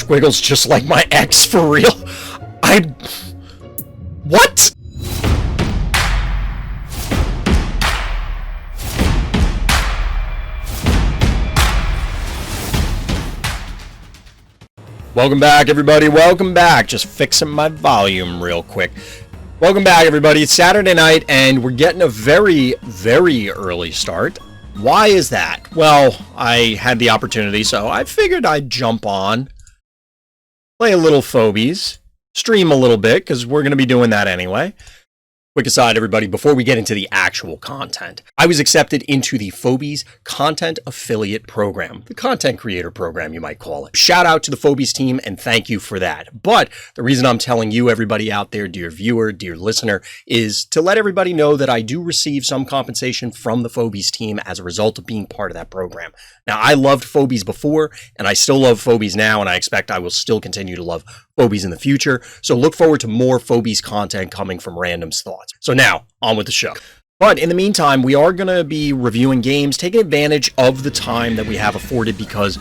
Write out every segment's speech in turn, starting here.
squiggles just like my ex, for real. What? Welcome back, everybody. Welcome back. Just fixing my volume real quick. Welcome back, everybody. It's Saturday night, and we're getting a very, very early start. Why is that? Well, I had the opportunity, so I figured I'd jump on, play a little Phobies, stream a little bit, because we're going to be doing that anyway. Quick aside, everybody, before we get into the actual content, I was accepted into the Phobies Content Affiliate Program, the content creator program, you might call it. Shout out to the Phobies team, and thank you for that. But the reason I'm telling you, everybody out there, dear viewer, dear listener, is to let everybody know that I do receive some compensation from the Phobies team as a result of being part of that program. Now, I loved Phobies before, and I still love Phobies now, and I expect I will still continue to love Phobies in the future. So look forward to more Phobies content coming from Random's Thoughts. So now, on with the show. But in the meantime, we are going to be reviewing games, taking advantage of the time that we have afforded because,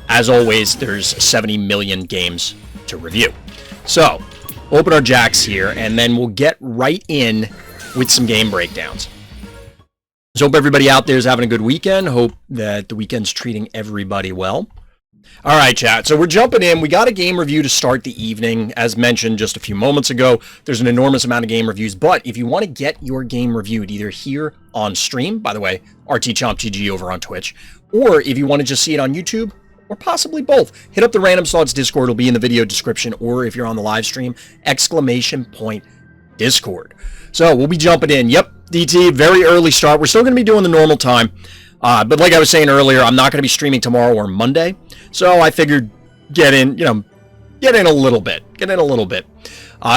as always, there's 70 million games to review. So, we'll open our jacks here, and then we'll get right in with some game breakdowns. So hope everybody out there is having a good weekend. Hope that the weekend's treating everybody well. All right, chat. So we're jumping in. We got a game review to start the evening. As mentioned just a few moments ago, there's an enormous amount of game reviews. But if you want to get your game reviewed either here on stream, by the way, RTChompTG over on Twitch, or if you want to just see it on YouTube, or possibly both, hit up the Random Thoughts Discord. It'll be in the video description. Or if you're on the live stream, !Discord. So we'll be jumping in. Yep, DT, very early start. We're still going to be doing the normal time. But like I was saying earlier, I'm not going to be streaming tomorrow or Monday. So I figured get in a little bit.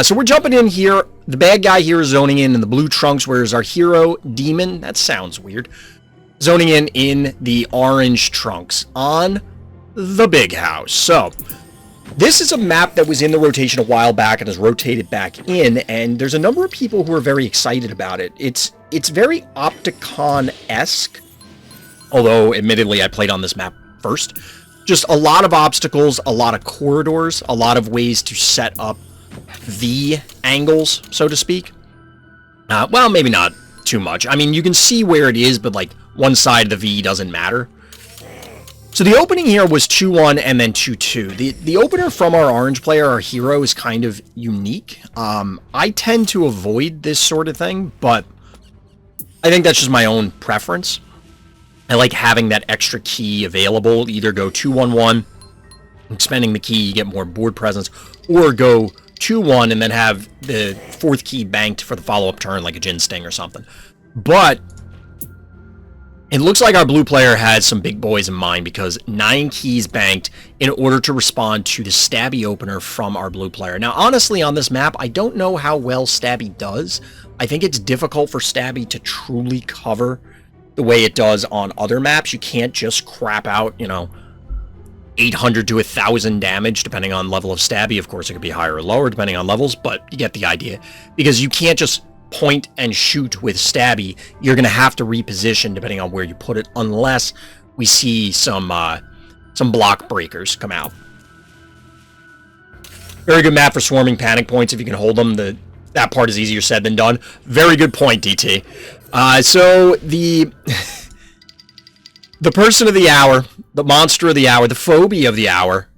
So we're jumping in here. The bad guy here is zoning in the blue trunks, whereas our hero, Demon, that sounds weird, zoning in the orange trunks on the big house. So this is a map that was in the rotation a while back and has rotated back in, and there's a number of people who are very excited about it. It's very Opticon-esque, although admittedly I played on this map first. Just a lot of obstacles, a lot of corridors, a lot of ways to set up V angles, so to speak. Well, maybe not too much. I mean, you can see where it is, but like one side of the V doesn't matter. So the opening here was 2-1 and then 2-2. The opener from our orange player, our hero, is kind of unique. I tend to avoid this sort of thing, but I think that's just my own preference. I like having that extra key available. Either go 2-1-1, expending the key, you get more board presence, or go 2-1 and then have the fourth key banked for the follow-up turn, like a Jin Sting or something. But it looks like our blue player has some big boys in mind because 9 keys banked in order to respond to the Stabby opener from our blue player. Now, honestly, on this map, I don't know how well Stabby does. I think it's difficult for Stabby to truly cover the way it does on other maps. You can't just crap out, 800 to 1,000 damage, depending on level of Stabby. Of course, it could be higher or lower, depending on levels, but you get the idea. Because you can't just point and shoot with Stabby. You're going to have to reposition depending on where you put it, unless we see some block breakers come out. Very good map for swarming panic points if you can hold them. That part is easier said than done. Very good point, DT. So the person of the hour, the monster of the hour, the phobie of the hour,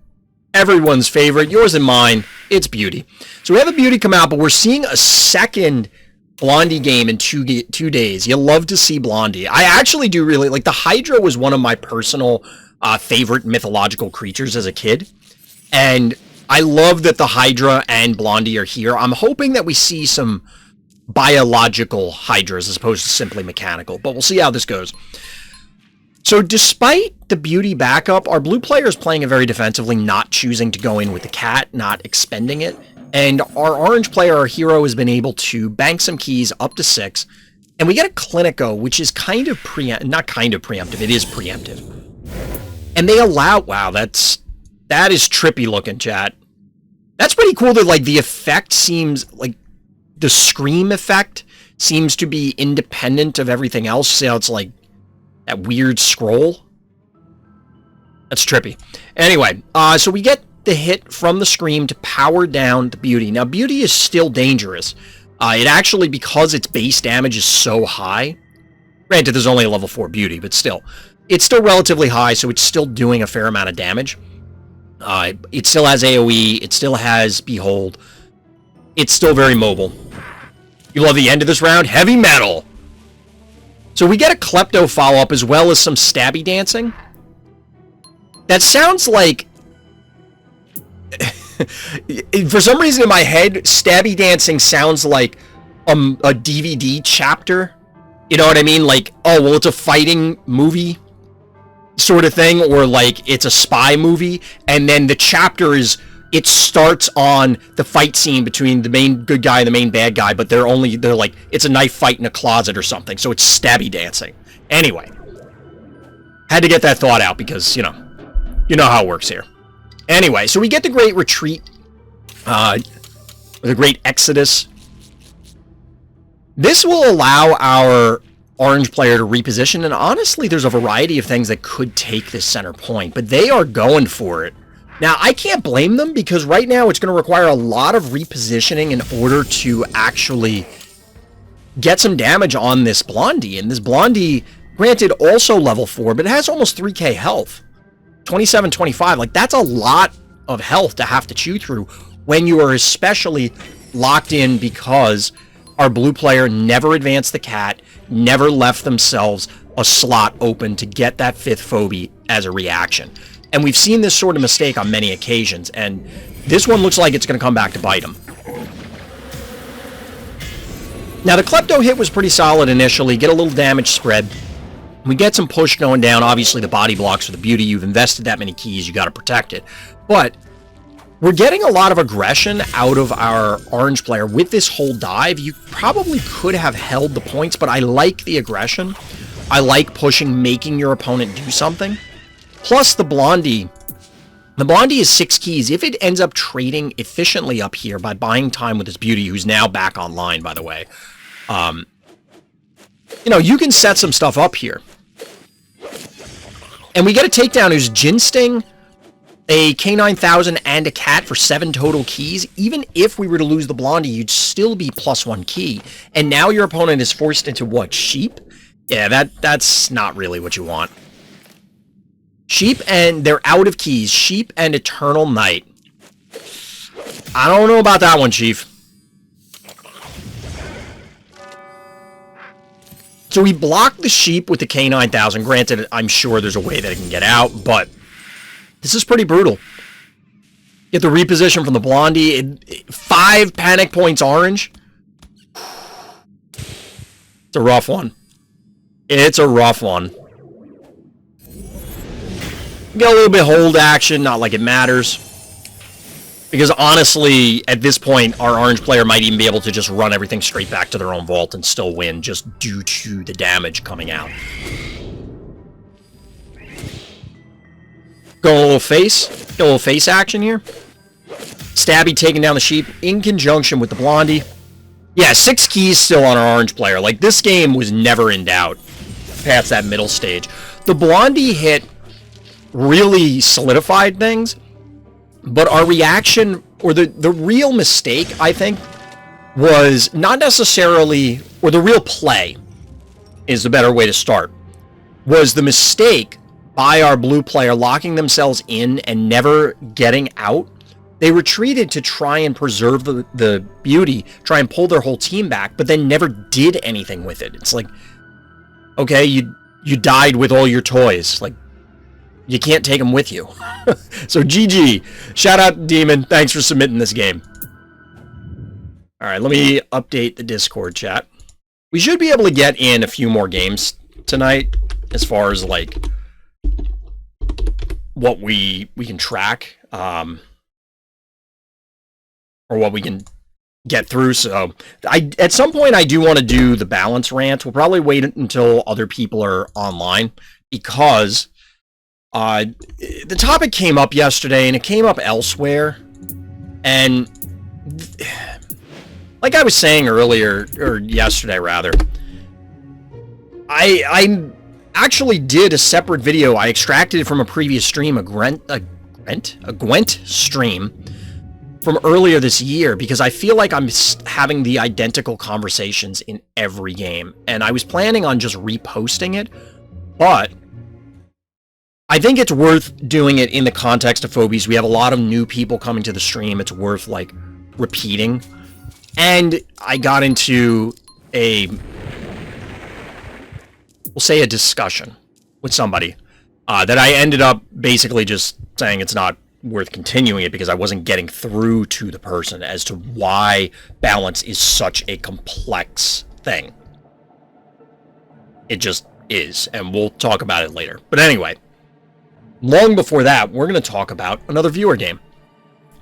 everyone's favorite, yours and mine, it's Beauty. So we have a Beauty come out, but we're seeing a second Blondie game in 2 days. You love to see Blondie. I actually do really like the Hydra. Was one of my personal favorite mythological creatures as a kid, and I love that the Hydra and Blondie are here. I'm hoping that we see some biological Hydras as opposed to simply mechanical, but we'll see how this goes. So despite the Beauty backup, our blue player is playing it very defensively, not choosing to go in with the cat, not expending it. And our orange player, our hero, has been able to bank some keys up to 6. And we get a Clinico, which is kind of not kind of preemptive, it is preemptive. And they allow, wow, that is trippy looking, chat. That's pretty cool that, like, the effect seems, like, the scream effect seems to be independent of everything else. So it's like that weird scroll. That's trippy. Anyway, so we get the hit from the Scream to power down the Beauty. Now, Beauty is still dangerous. It actually, because its base damage is so high, granted there's only a level 4 Beauty, but still, it's still relatively high, so it's still doing a fair amount of damage. It still has AoE, it still has Behold. It's still very mobile. You love the end of this round? Heavy Metal! So we get a Klepto follow-up as well as some stabby dancing. That sounds like... For some reason in my head, stabby dancing sounds like a DVD chapter. You know what I mean? Like, oh, well, it's a fighting movie sort of thing, or like it's a spy movie, and then the chapter is... It starts on the fight scene between the main good guy and the main bad guy, but they're like, it's a knife fight in a closet or something, so it's stabby dancing. Anyway. Had to get that thought out because, you know how it works here. Anyway, so we get the Great Retreat, the Great Exodus. This will allow our orange player to reposition, and honestly, there's a variety of things that could take this center point, but they are going for it. Now, I can't blame them, because right now it's going to require a lot of repositioning in order to actually get some damage on this Blondie. And this Blondie, granted, also level 4, but it has almost 3k health. 27, 25, like, that's a lot of health to have to chew through when you are especially locked in because our blue player never advanced the cat, never left themselves a slot open to get that 5th phobie as a reaction. And we've seen this sort of mistake on many occasions, and this one looks like it's going to come back to bite him. Now, the Klepto hit was pretty solid initially. Get a little damage spread. We get some push going down. Obviously, the body blocks are the beauty. You've invested that many keys. You got to protect it. But we're getting a lot of aggression out of our orange player with this whole dive. You probably could have held the points, but I like the aggression. I like pushing, making your opponent do something. Plus, the Blondie is 6 keys. If it ends up trading efficiently up here by buying time with this Beauty, who's now back online, by the way, you can set some stuff up here. And we get a takedown who's Jin Sting, a K9000, and a cat for 7 total keys. Even if we were to lose the Blondie, you'd still be +1 key. And now your opponent is forced into what? Sheep? Yeah, that's not really what you want. Sheep, and they're out of keys. Sheep and Eternal Night. I don't know about that one, Chief. So we block the Sheep with the K9000. Granted, I'm sure there's a way that it can get out, but this is pretty brutal. Get the reposition from the Blondie. 5 panic points orange. It's a rough one. It's a rough one. Get a little bit hold action, not like it matters. Because honestly, at this point, our orange player might even be able to just run everything straight back to their own vault and still win, just due to the damage coming out. Go a little face. Get a little face action here. Stabby taking down the Sheep in conjunction with the Blondie. Yeah, 6 keys still on our orange player. Like, this game was never in doubt past that middle stage. The Blondie hit really solidified things, but our reaction, or the real mistake, I think, was not necessarily, or the real play is the better way to start, was the mistake by our blue player locking themselves in and never getting out. They retreated to try and preserve the Beauty, try and pull their whole team back, but then never did anything with it. It's like, okay, you died with all your toys. Like, you can't take them with you. So GG. Shout out to Demon. Thanks for submitting this game. Alright, let me update the Discord chat. We should be able to get in a few more games tonight, as far as, like, what we can track, or what we can get through. So, at some point, I do want to do the balance rant. We'll probably wait until other people are online, because the topic came up yesterday, and it came up elsewhere, and like I was saying earlier, or yesterday rather, I actually did a separate video. I extracted it from a previous stream, a Gwent stream from earlier this year, because I feel like I'm having the identical conversations in every game, and I was planning on just reposting it, but I think it's worth doing it in the context of Phobies. We have a lot of new people coming to the stream. It's worth, like, repeating. And I got into we'll say a discussion with somebody that I ended up basically just saying it's not worth continuing it because I wasn't getting through to the person as to why balance is such a complex thing. It just is, and we'll talk about it later. But anyway, long before that, we're going to talk about another viewer game.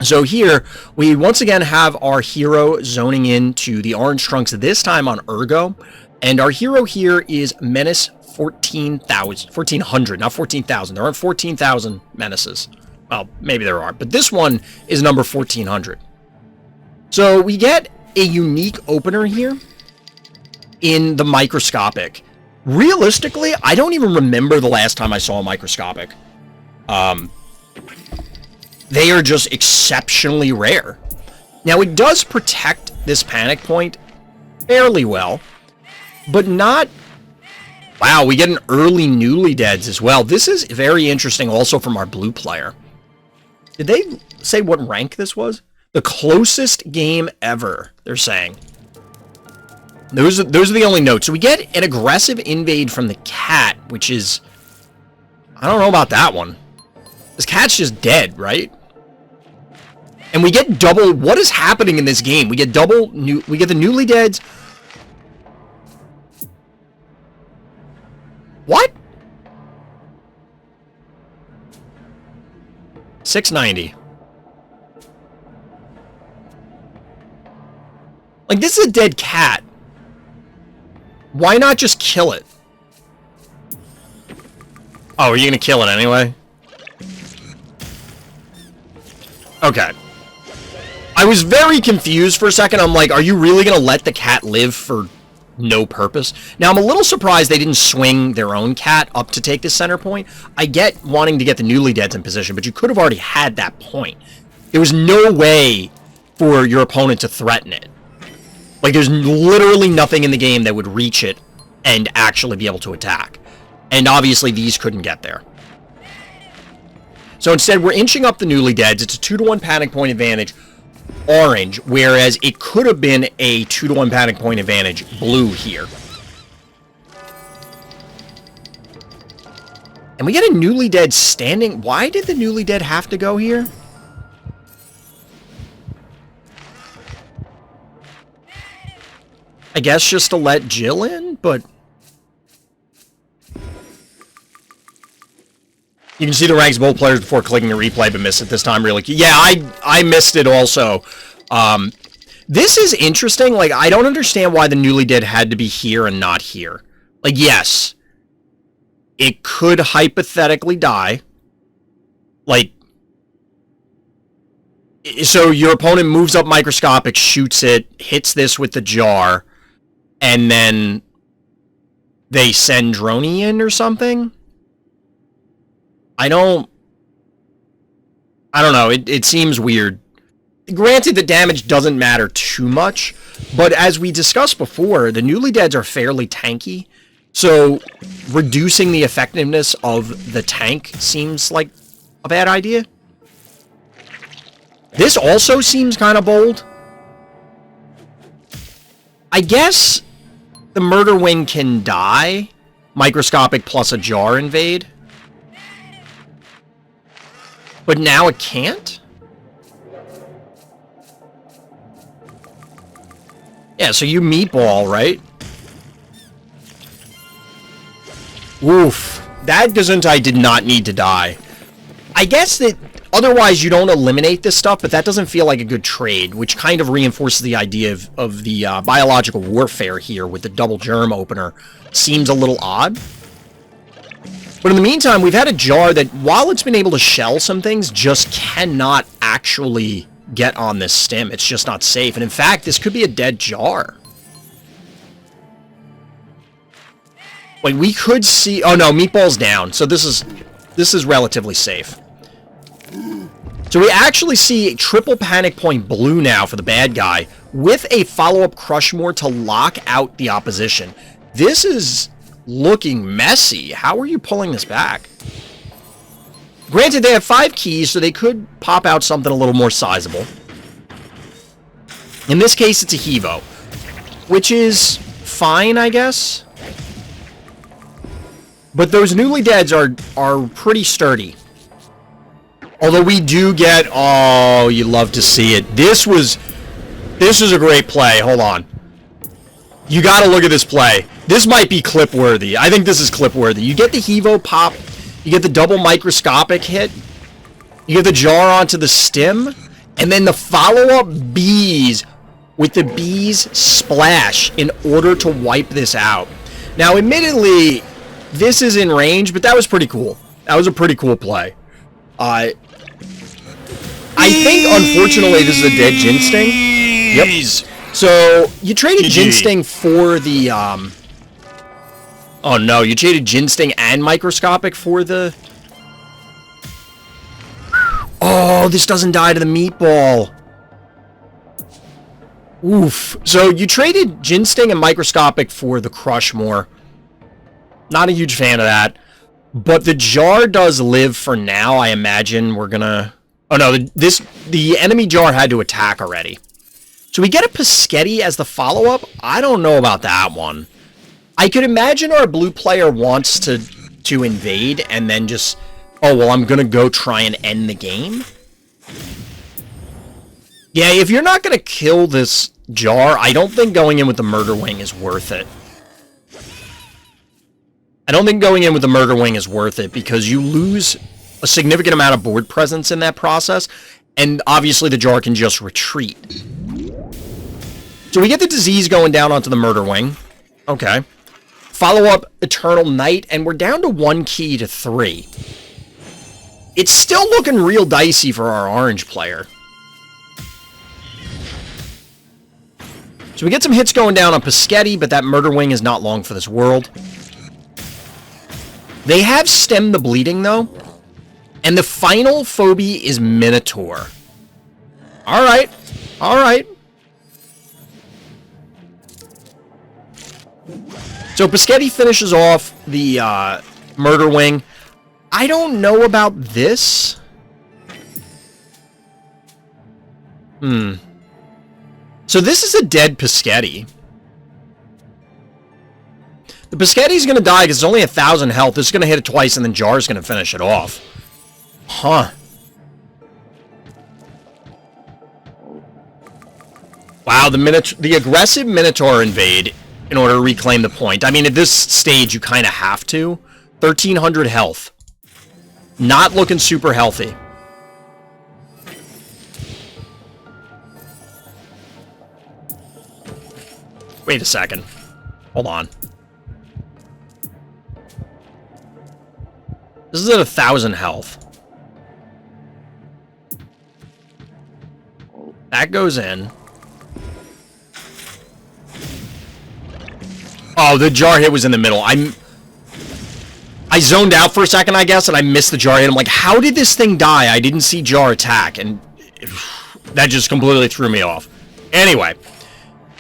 So here, we once again have our hero zoning into the orange trunks, this time on Ergo. And our hero here is Menace 1400, not 14,000. There aren't 14,000 Menaces. Well, maybe there are, but this one is number 1400. So we get a unique opener here in the microscopic. Realistically, I don't even remember the last time I saw a microscopic. They are just exceptionally rare. Now, it does protect this panic point fairly well, but not... Wow, we get an early Newly Deads as well. This is very interesting also from our blue player. Did they say what rank this was? The closest game ever, they're saying. Those are the only notes. So we get an aggressive invade from the cat, which is... I don't know about that one. This cat's just dead, right? And we get double... What is happening in this game? We get we get the Newly Deads. What? 690. Like, this is a dead cat. Why not just kill it? Oh, are you gonna kill it anyway? Okay. I was very confused for a second. I'm like, are you really gonna let the cat live for no purpose? Now, I'm a little surprised they didn't swing their own cat up to take the center point. I get wanting to get the Newly Deads in position, but you could have already had that point. There was no way for your opponent to threaten it. Like, there's literally nothing in the game that would reach it and actually be able to attack. And obviously, these couldn't get there. So instead, we're inching up the Newly Deads. It's a 2-to-1 panic point advantage, orange, whereas it could have been a 2-to-1 panic point advantage, blue here. And we get a Newly Dead standing. Why did the Newly Dead have to go here? I guess just to let Jill in, but... You can see the ranks of both players before clicking the replay, but missed it this time really. Yeah, I missed it also. This is interesting. Like, I don't understand why the Newly Dead had to be here and not here. Like, yes, it could hypothetically die. Like, so your opponent moves up microscopic, shoots it, hits this with the jar, and then they send Droney in or something? I don't know. It seems weird. Granted, the damage doesn't matter too much, but as we discussed before, the Newly Deads are fairly tanky, so reducing the effectiveness of the tank seems like a bad idea. This also seems kind of bold. I guess the Murder Wing can die. Microscopic plus a jar invade. But now it can't? Yeah, so you meatball, right? Oof. That Gesundheit did not need to die. I guess that otherwise you don't eliminate this stuff, but that doesn't feel like a good trade, which kind of reinforces the idea of the biological warfare here with the double germ opener. Seems a little odd. But in the meantime, we've had a jar that, while it's been able to shell some things, just cannot actually get on this stim. It's just not safe. And in fact, this could be a dead jar. Like, we could see... Oh, no, Meatball's down. So this is relatively safe. So we actually see a triple panic point blue now for the bad guy, with a follow-up Crushmore to lock out the opposition. This is looking messy. How are you pulling this back? Granted, they have 5 keys, so they could pop out something a little more sizable. In this case, it's a Hevo, which is fine, I guess. But those newly deads are pretty sturdy. Although we do get... Oh, you love to see it. This was a great play. Hold on. You gotta look at this play. This might be clip-worthy. I think this is clip-worthy. You get the Hevo pop. You get the double microscopic hit. You get the jar onto the stim. And then the follow-up bees with the bees splash in order to wipe this out. Now, admittedly, this is in range, but that was pretty cool. That was a pretty cool play. I think, unfortunately, this is a dead Jin Sting. Yep. So, you traded Jin Sting for the, Oh, no. You traded Jin Sting and Microscopic for the... Oh, this doesn't die to the meatball. Oof. So, you traded Jin Sting and Microscopic for the Crushmore. Not a huge fan of that. But the jar does live for now. I imagine we're gonna... Oh, no. The enemy jar had to attack already. So, we get a Pescetti as the follow-up? I don't know about that one. I could imagine our blue player wants to invade and then just... Oh, well, I'm gonna go try and end the game? Yeah, if you're not gonna kill this jar, I don't think going in with the Murder Wing is worth it. I don't think going in with the Murder Wing is worth it because you lose a significant amount of board presence in that process, and obviously the jar can just retreat. So we get the disease going down onto the Murder Wing. Okay. Follow up Eternal Night, and we're down to 1 key to 3. It's still looking real dicey for our orange player. So we get some hits going down on Pescetti, but that Murder Wing is not long for this world. They have stemmed the bleeding, though. And the final phobie is Minotaur. Alright. Alright. So Pescetti finishes off the Murder Wing. I don't know about this. So this is a dead Pescetti. The Pescetti's going to die because it's only 1,000 health. This is going to hit it twice, and then Jar's going to finish it off. Huh. Wow, the aggressive Minotaur invade in order to reclaim the point. I mean, at this stage, you kind of have to. 1,300 health. Not looking super healthy. Wait a second. Hold on. This is at 1,000 health. That goes in. Oh, the jar hit was in the middle. I zoned out for a second, I guess, and I missed the jar hit. I'm like, how did this thing die? I didn't see jar attack, and that just completely threw me off. Anyway,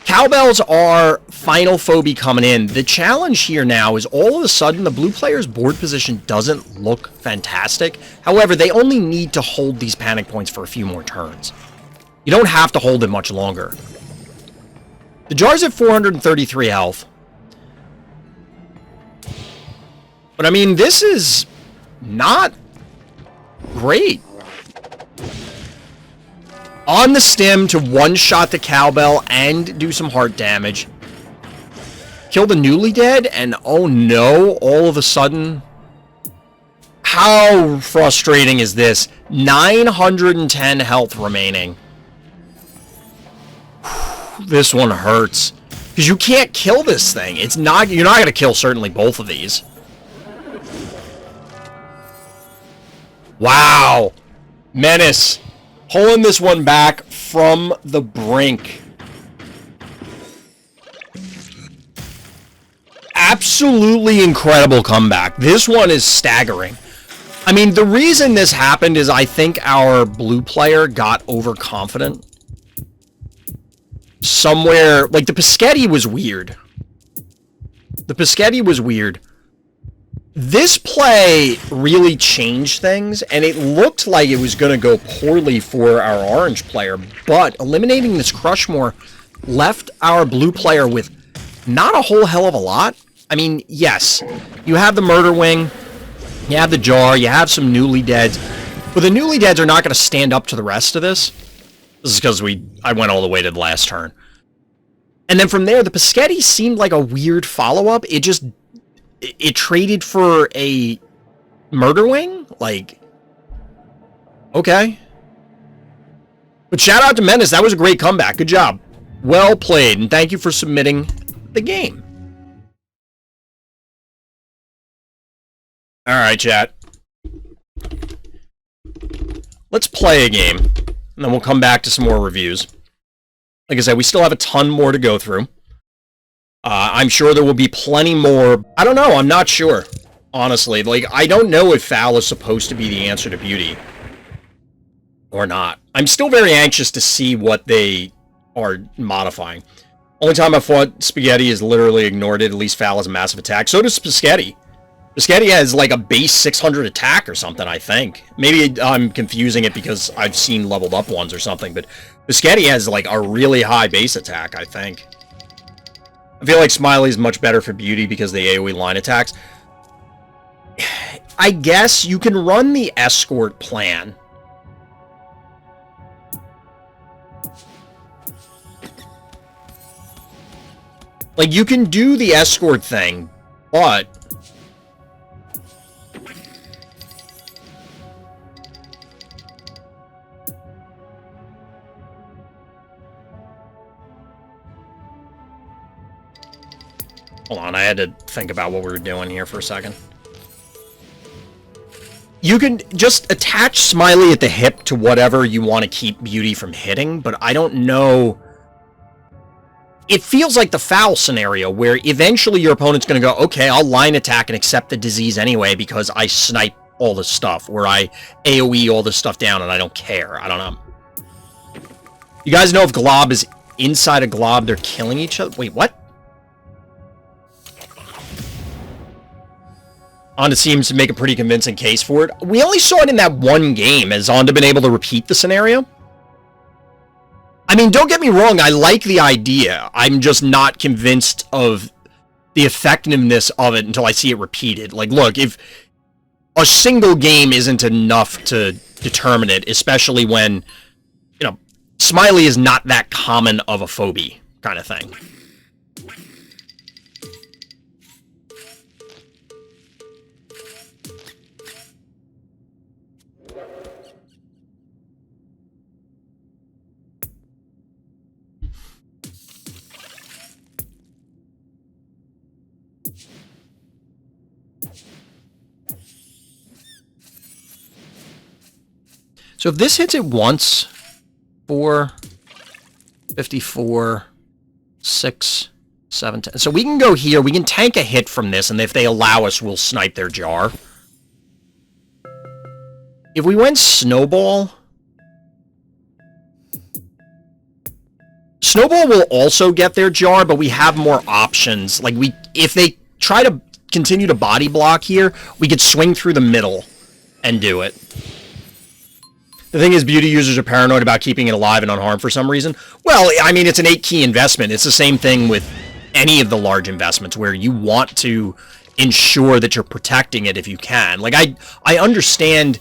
cowbells are final phobie coming in. The challenge here now is all of a sudden the blue player's board position doesn't look fantastic. However, they only need to hold these panic points for a few more turns. You don't have to hold it much longer. The jar's at 433 health. But I mean, this is not great. On the stem to one-shot the cowbell and do some heart damage. Kill the newly dead, and oh no, all of a sudden... How frustrating is this? 910 health remaining. This one hurts. Because you can't kill this thing. You're not going to kill certainly both of these. Wow. Menace. Pulling this one back from the brink. Absolutely incredible comeback. This one is staggering. I mean, the reason this happened is I think our blue player got overconfident. Somewhere, like, the Pescetti was weird. The Pescetti was weird. This play really changed things, and it looked like it was going to go poorly for our orange player, but eliminating this Crushmore left our blue player with not a whole hell of a lot. I mean, yes, you have the Murder Wing, you have the Jar, you have some Newly Deads, but the Newly Deads are not going to stand up to the rest of this. This is because I went all the way to the last turn. And then from there, the Pescetti seemed like a weird follow-up. It traded for a Murder Wing? Like, okay. But shout out to Menace. That was a great comeback. Good job. Well played. And thank you for submitting the game. Alright, chat. Let's play a game. And then we'll come back to some more reviews. Like I said, we still have a ton more to go through. I'm sure there will be plenty more. I don't know. I'm not sure. Honestly. Like, I don't know if Foul is supposed to be the answer to Beauty. Or not. I'm still very anxious to see what they are modifying. Only time I fought Spaghetti is literally ignored it. At least Foul has a massive attack. So does Pescetti. Pescetti has like a base 600 attack or something, I think. Maybe I'm confusing it because I've seen leveled up ones or something. But Pescetti has like a really high base attack, I think. I feel like Smiley is much better for Beauty because the AoE line attacks. I guess you can run the escort plan. Like, you can do the escort thing, but... Hold on, I had to think about what we were doing here for a second. You can just attach Smiley at the hip to whatever you want to keep Beauty from hitting, but I don't know... It feels like the Foul scenario, where eventually your opponent's going to go, okay, I'll line attack and accept the disease anyway because I snipe all this stuff, where I AoE all this stuff down and I don't care. I don't know. You guys know if Glob is inside a Glob, they're killing each other? Wait, what? Onda seems to make a pretty convincing case for it. We only saw it in that one game. Has Onda been able to repeat the scenario? I mean, don't get me wrong, I like the idea. I'm just not convinced of the effectiveness of it until I see it repeated. Like, look, if a single game isn't enough to determine it, especially when, you know, Smiley is not that common of a phobie kind of thing. So if this hits it once, 4, 54, 6, 7, 10. So we can go here. We can tank a hit from this, and if they allow us, we'll snipe their Jar. If we went Snowball... Snowball will also get their Jar, but we have more options. Like, if they try to continue to body block here, we could swing through the middle and do it. The thing is, Beauty users are paranoid about keeping it alive and unharmed for some reason. Well, I mean, it's an 8-key investment. It's the same thing with any of the large investments where you want to ensure that you're protecting it if you can. Like, I understand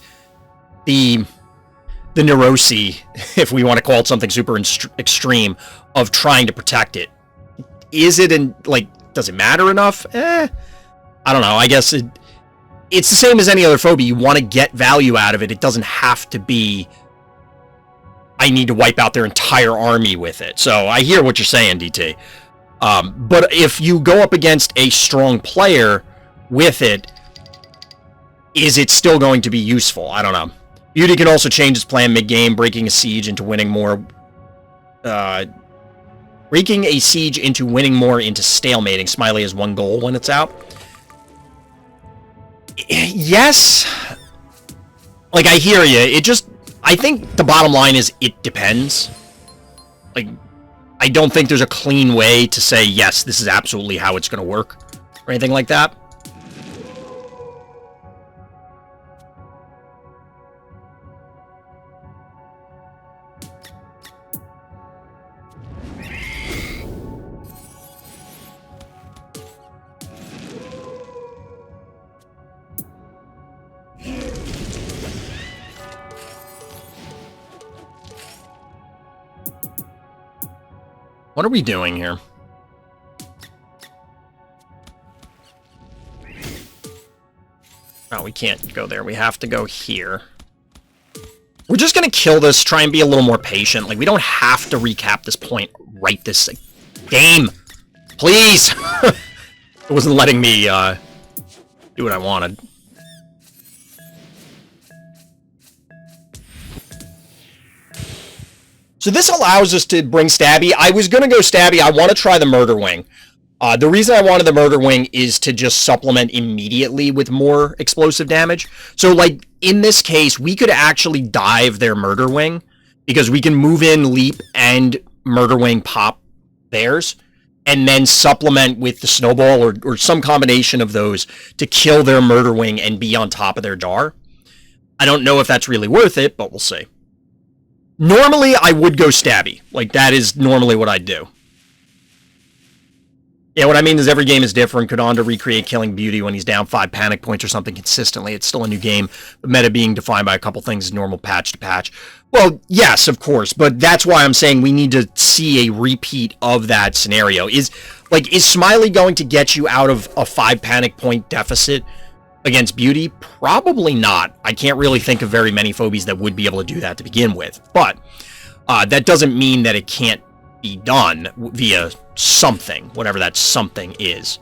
the neurosis, if we want to call it something super extreme, of trying to protect it. Is it, does it matter enough? I don't know. I guess it's the same as any other phobia. You want to get value out of it. It doesn't have to be, I need to wipe out their entire army with it. So I hear what you're saying, DT. But if you go up against a strong player with it, is it still going to be useful? I don't know. Beauty can also change its plan mid-game, breaking a siege into winning more... breaking a siege into winning more into stalemating. Smiley has one goal when it's out. Yes, Like, I hear you. It just... I think the bottom line is it depends. Like, I don't think there's a clean way to say, yes, this is absolutely how it's going to work, or anything like that. What are we doing here? Oh, we can't go there. We have to go here. We're just going to kill this, try and be a little more patient. Like, we don't have to recap this point right this game. Please! It wasn't letting me do what I wanted. So this allows us to bring Stabby. I was going to go Stabby. I want to try the Murder Wing. The reason I wanted the Murder Wing is to just supplement immediately with more explosive damage. So, like, in this case, we could actually dive their Murder Wing, because we can move in, leap, and Murder Wing pop theirs, and then supplement with the Snowball or some combination of those to kill their Murder Wing and be on top of their Dar. I don't know if that's really worth it, but we'll see. Normally, I would go Stabby. Like, that is normally what I'd do. Yeah, what I mean is every game is different. Could Onda recreate killing Beauty when he's down 5 panic points or something consistently? It's still a new game. The meta being defined by a couple things is normal patch to patch. Well, yes, of course, but that's why I'm saying we need to see a repeat of that scenario. Is Smiley going to get you out of a 5 panic point deficit against Beauty? Probably not. I can't really think of very many phobies that would be able to do that to begin with. But that doesn't mean that it can't be done via something, whatever that something is.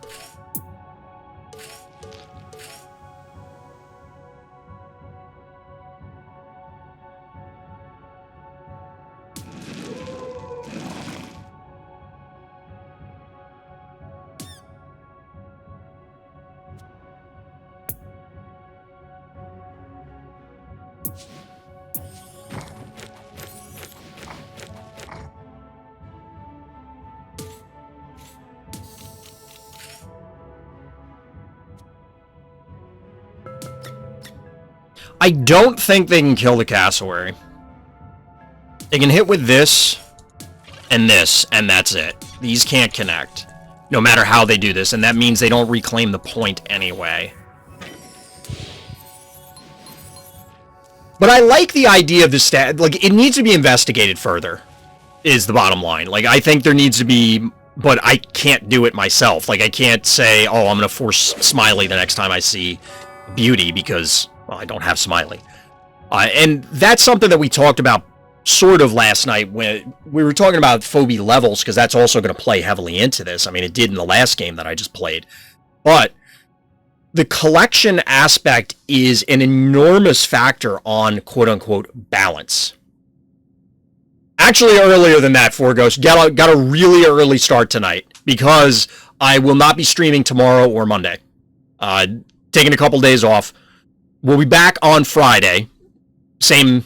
I don't think they can kill the cassowary. They can hit with this, and that's it. These can't connect, no matter how they do this, and that means they don't reclaim the point anyway. But I like the idea of the stat. Like, it needs to be investigated further, is the bottom line. Like, I think there needs to be, but I can't do it myself. Like, I can't say, oh, I'm going to force Smiley the next time I see Beauty, because... well, I don't have Smiley. And that's something that we talked about sort of last night when we were talking about phobie levels, because that's also going to play heavily into this. I mean, it did in the last game that I just played. But the collection aspect is an enormous factor on quote-unquote balance. Actually, earlier than that, Forghost, got a really early start tonight, because I will not be streaming tomorrow or Monday. Taking a couple days off. We'll be back on Friday. Same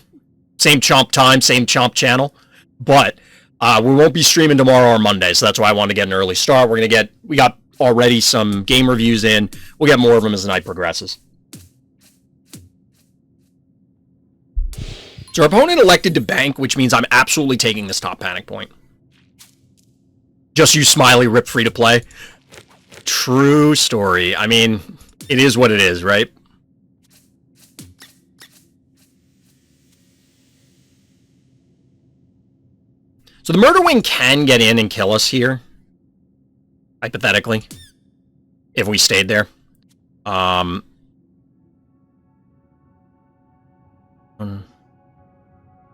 chomp time, same chomp channel. But we won't be streaming tomorrow or Monday, so that's why I wanted to get an early start. We got already some game reviews in. We'll get more of them as the night progresses. So our opponent elected to bank, which means I'm absolutely taking this top panic point. Just use Smiley, rip free to play. True story. I mean, it is what it is, right? So the Murder Wing can get in and kill us here. Hypothetically. If we stayed there. 1,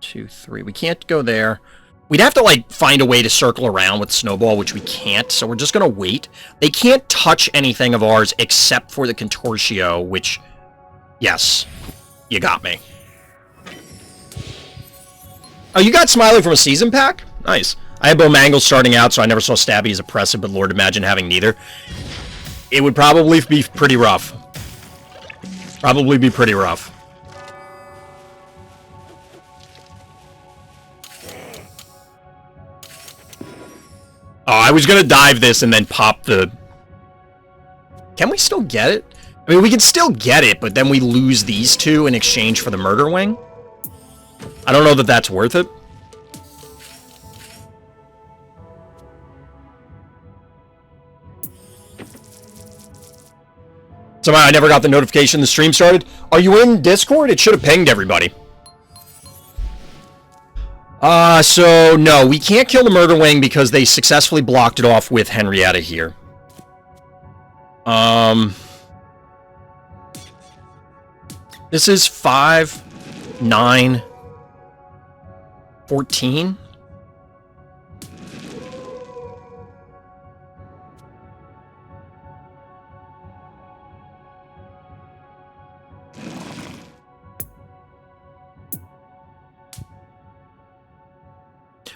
2, 3. We can't go there. We'd have to, like, find a way to circle around with Snowball, which we can't, so we're just gonna wait. They can't touch anything of ours except for the Contortio, which... yes. You got me. Oh, you got Smiley from a season pack? Nice. I had Bomangle starting out, so I never saw Stabby as oppressive, but Lord, imagine having neither. It would probably be pretty rough. Probably be pretty rough. Oh, I was gonna dive this and then pop the... Can we still get it? I mean, we can still get it, but then we lose these two in exchange for the Murder Wing. I don't know that that's worth it. Somehow I never got the notification the stream started. Are you in Discord? It should have pinged everybody. So no, we can't kill the Murder Wing because they successfully blocked it off with Henrietta here. This is 5, 9, 14.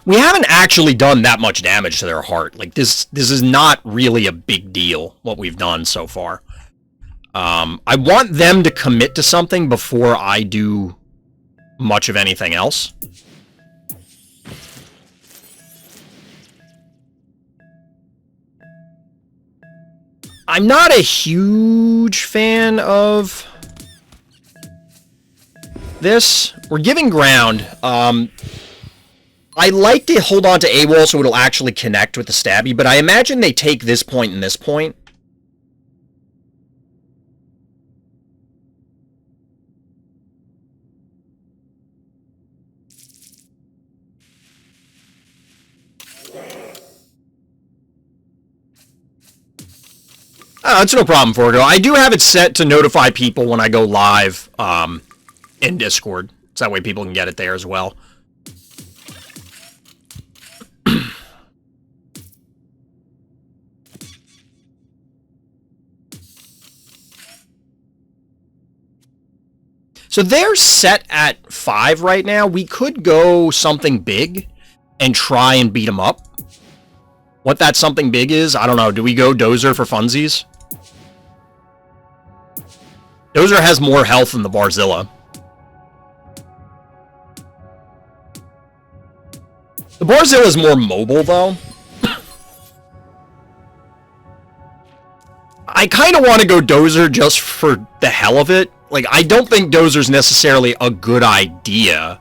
We haven't actually done that much damage to their heart. Like, this is not really a big deal, what we've done so far. I want them to commit to something before I do much of anything else. I'm not a huge fan of this. We're giving ground. I like to hold on to AWOL so it'll actually connect with the stabby, but I imagine they take this point and this point. It's no problem, Forgo. I do have it set to notify people when I go live in Discord. So that way people can get it there as well. So they're set at 5 right now. We could go something big and try and beat them up. What that something big is, I don't know. Do we go Dozer for funsies? Dozer has more health than the Barzilla. The Barzilla is more mobile, though. I kind of want to go Dozer just for the hell of it. Like, I don't think Dozer's necessarily a good idea,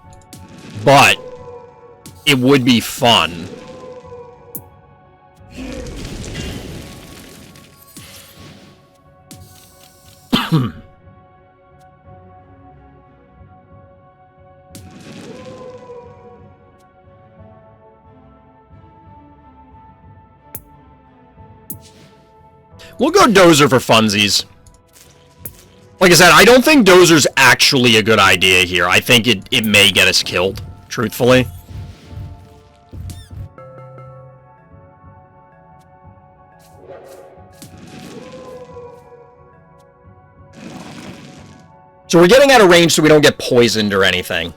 but it would be fun. We'll go Dozer for funsies. Like I said, I don't think Dozer's actually a good idea here. I think it may get us killed, truthfully. So we're getting out of range so we don't get poisoned or anything.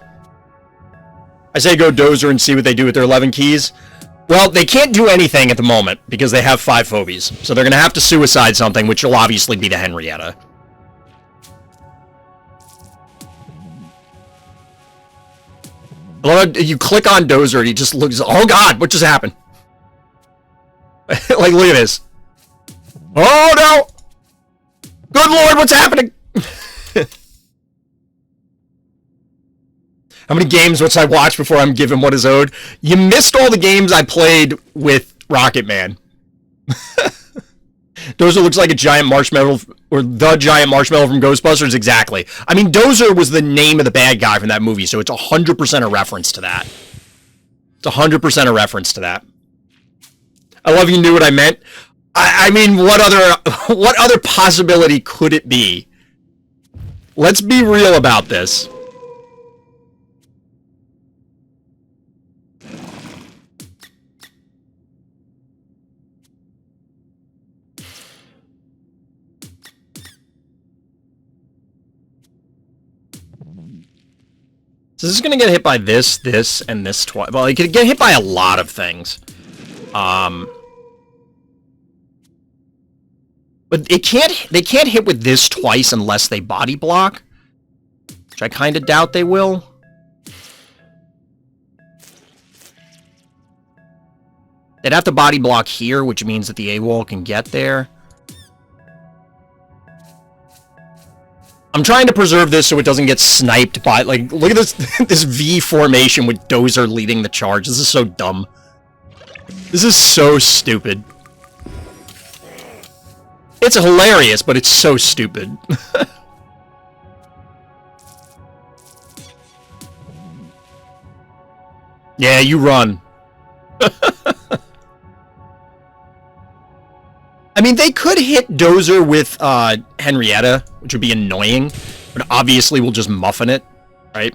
I say go Dozer and see what they do with their 11 keys. Well, they can't do anything at the moment because they have 5 phobies. So they're going to have to suicide something, which will obviously be the Henrietta. You click on Dozer and he just looks... Oh god, what just happened? Like, look at this. Oh no! Good lord, what's happening? How many games must I watch before I'm given what is owed? You missed all the games I played with Rocket Man. Dozer looks like a giant marshmallow, or the giant marshmallow from Ghostbusters, exactly. I mean, Dozer was the name of the bad guy from that movie, so it's 100% a reference to that. It's 100% a reference to that. I love you knew what I meant. I mean, what other possibility could it be? Let's be real about this. So this is going to get hit by this, and this twice. Well, it could get hit by a lot of things. But they can't hit with this twice unless they body block. Which I kind of doubt they will. They'd have to body block here, which means that the A-wall can get there. I'm trying to preserve this so it doesn't get sniped by, like, look at this, this V formation with Dozer leading the charge. This is so dumb. This is so stupid. It's hilarious, but it's so stupid. Yeah, you run. I mean, they could hit Dozer with Henrietta, which would be annoying, but obviously we'll just muffin it, right?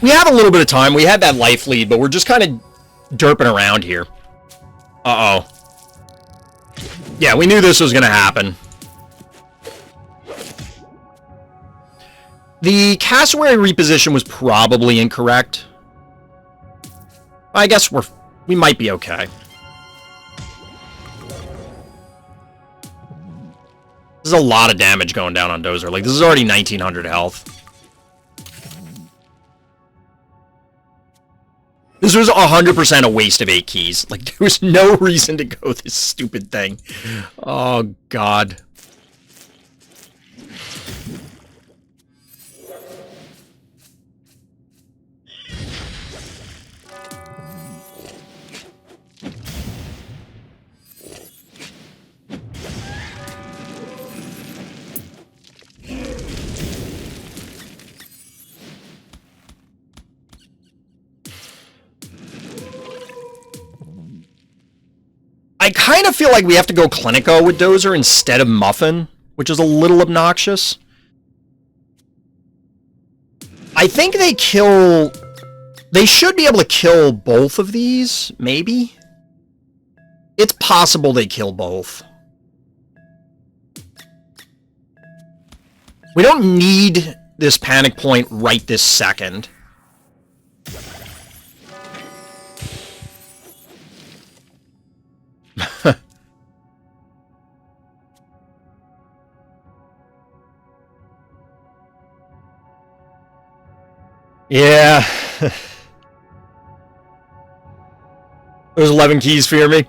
We have a little bit of time. We had that life lead, but we're just kind of derping around here. Uh-oh. Yeah, we knew this was going to happen. The cassowary reposition was probably incorrect. I guess we might be okay. This is a lot of damage going down on Dozer. Like, this is already 1900 health. This was 100% a waste of 8 keys. Like, there was no reason to go this stupid thing. Oh, God. I kind of feel like we have to go Clinico with Dozer instead of Muffin, which is a little obnoxious. I think they should be able to kill both of these, maybe? It's possible they kill both. We don't need this panic point right this second. Yeah. There's 11 keys, fear me.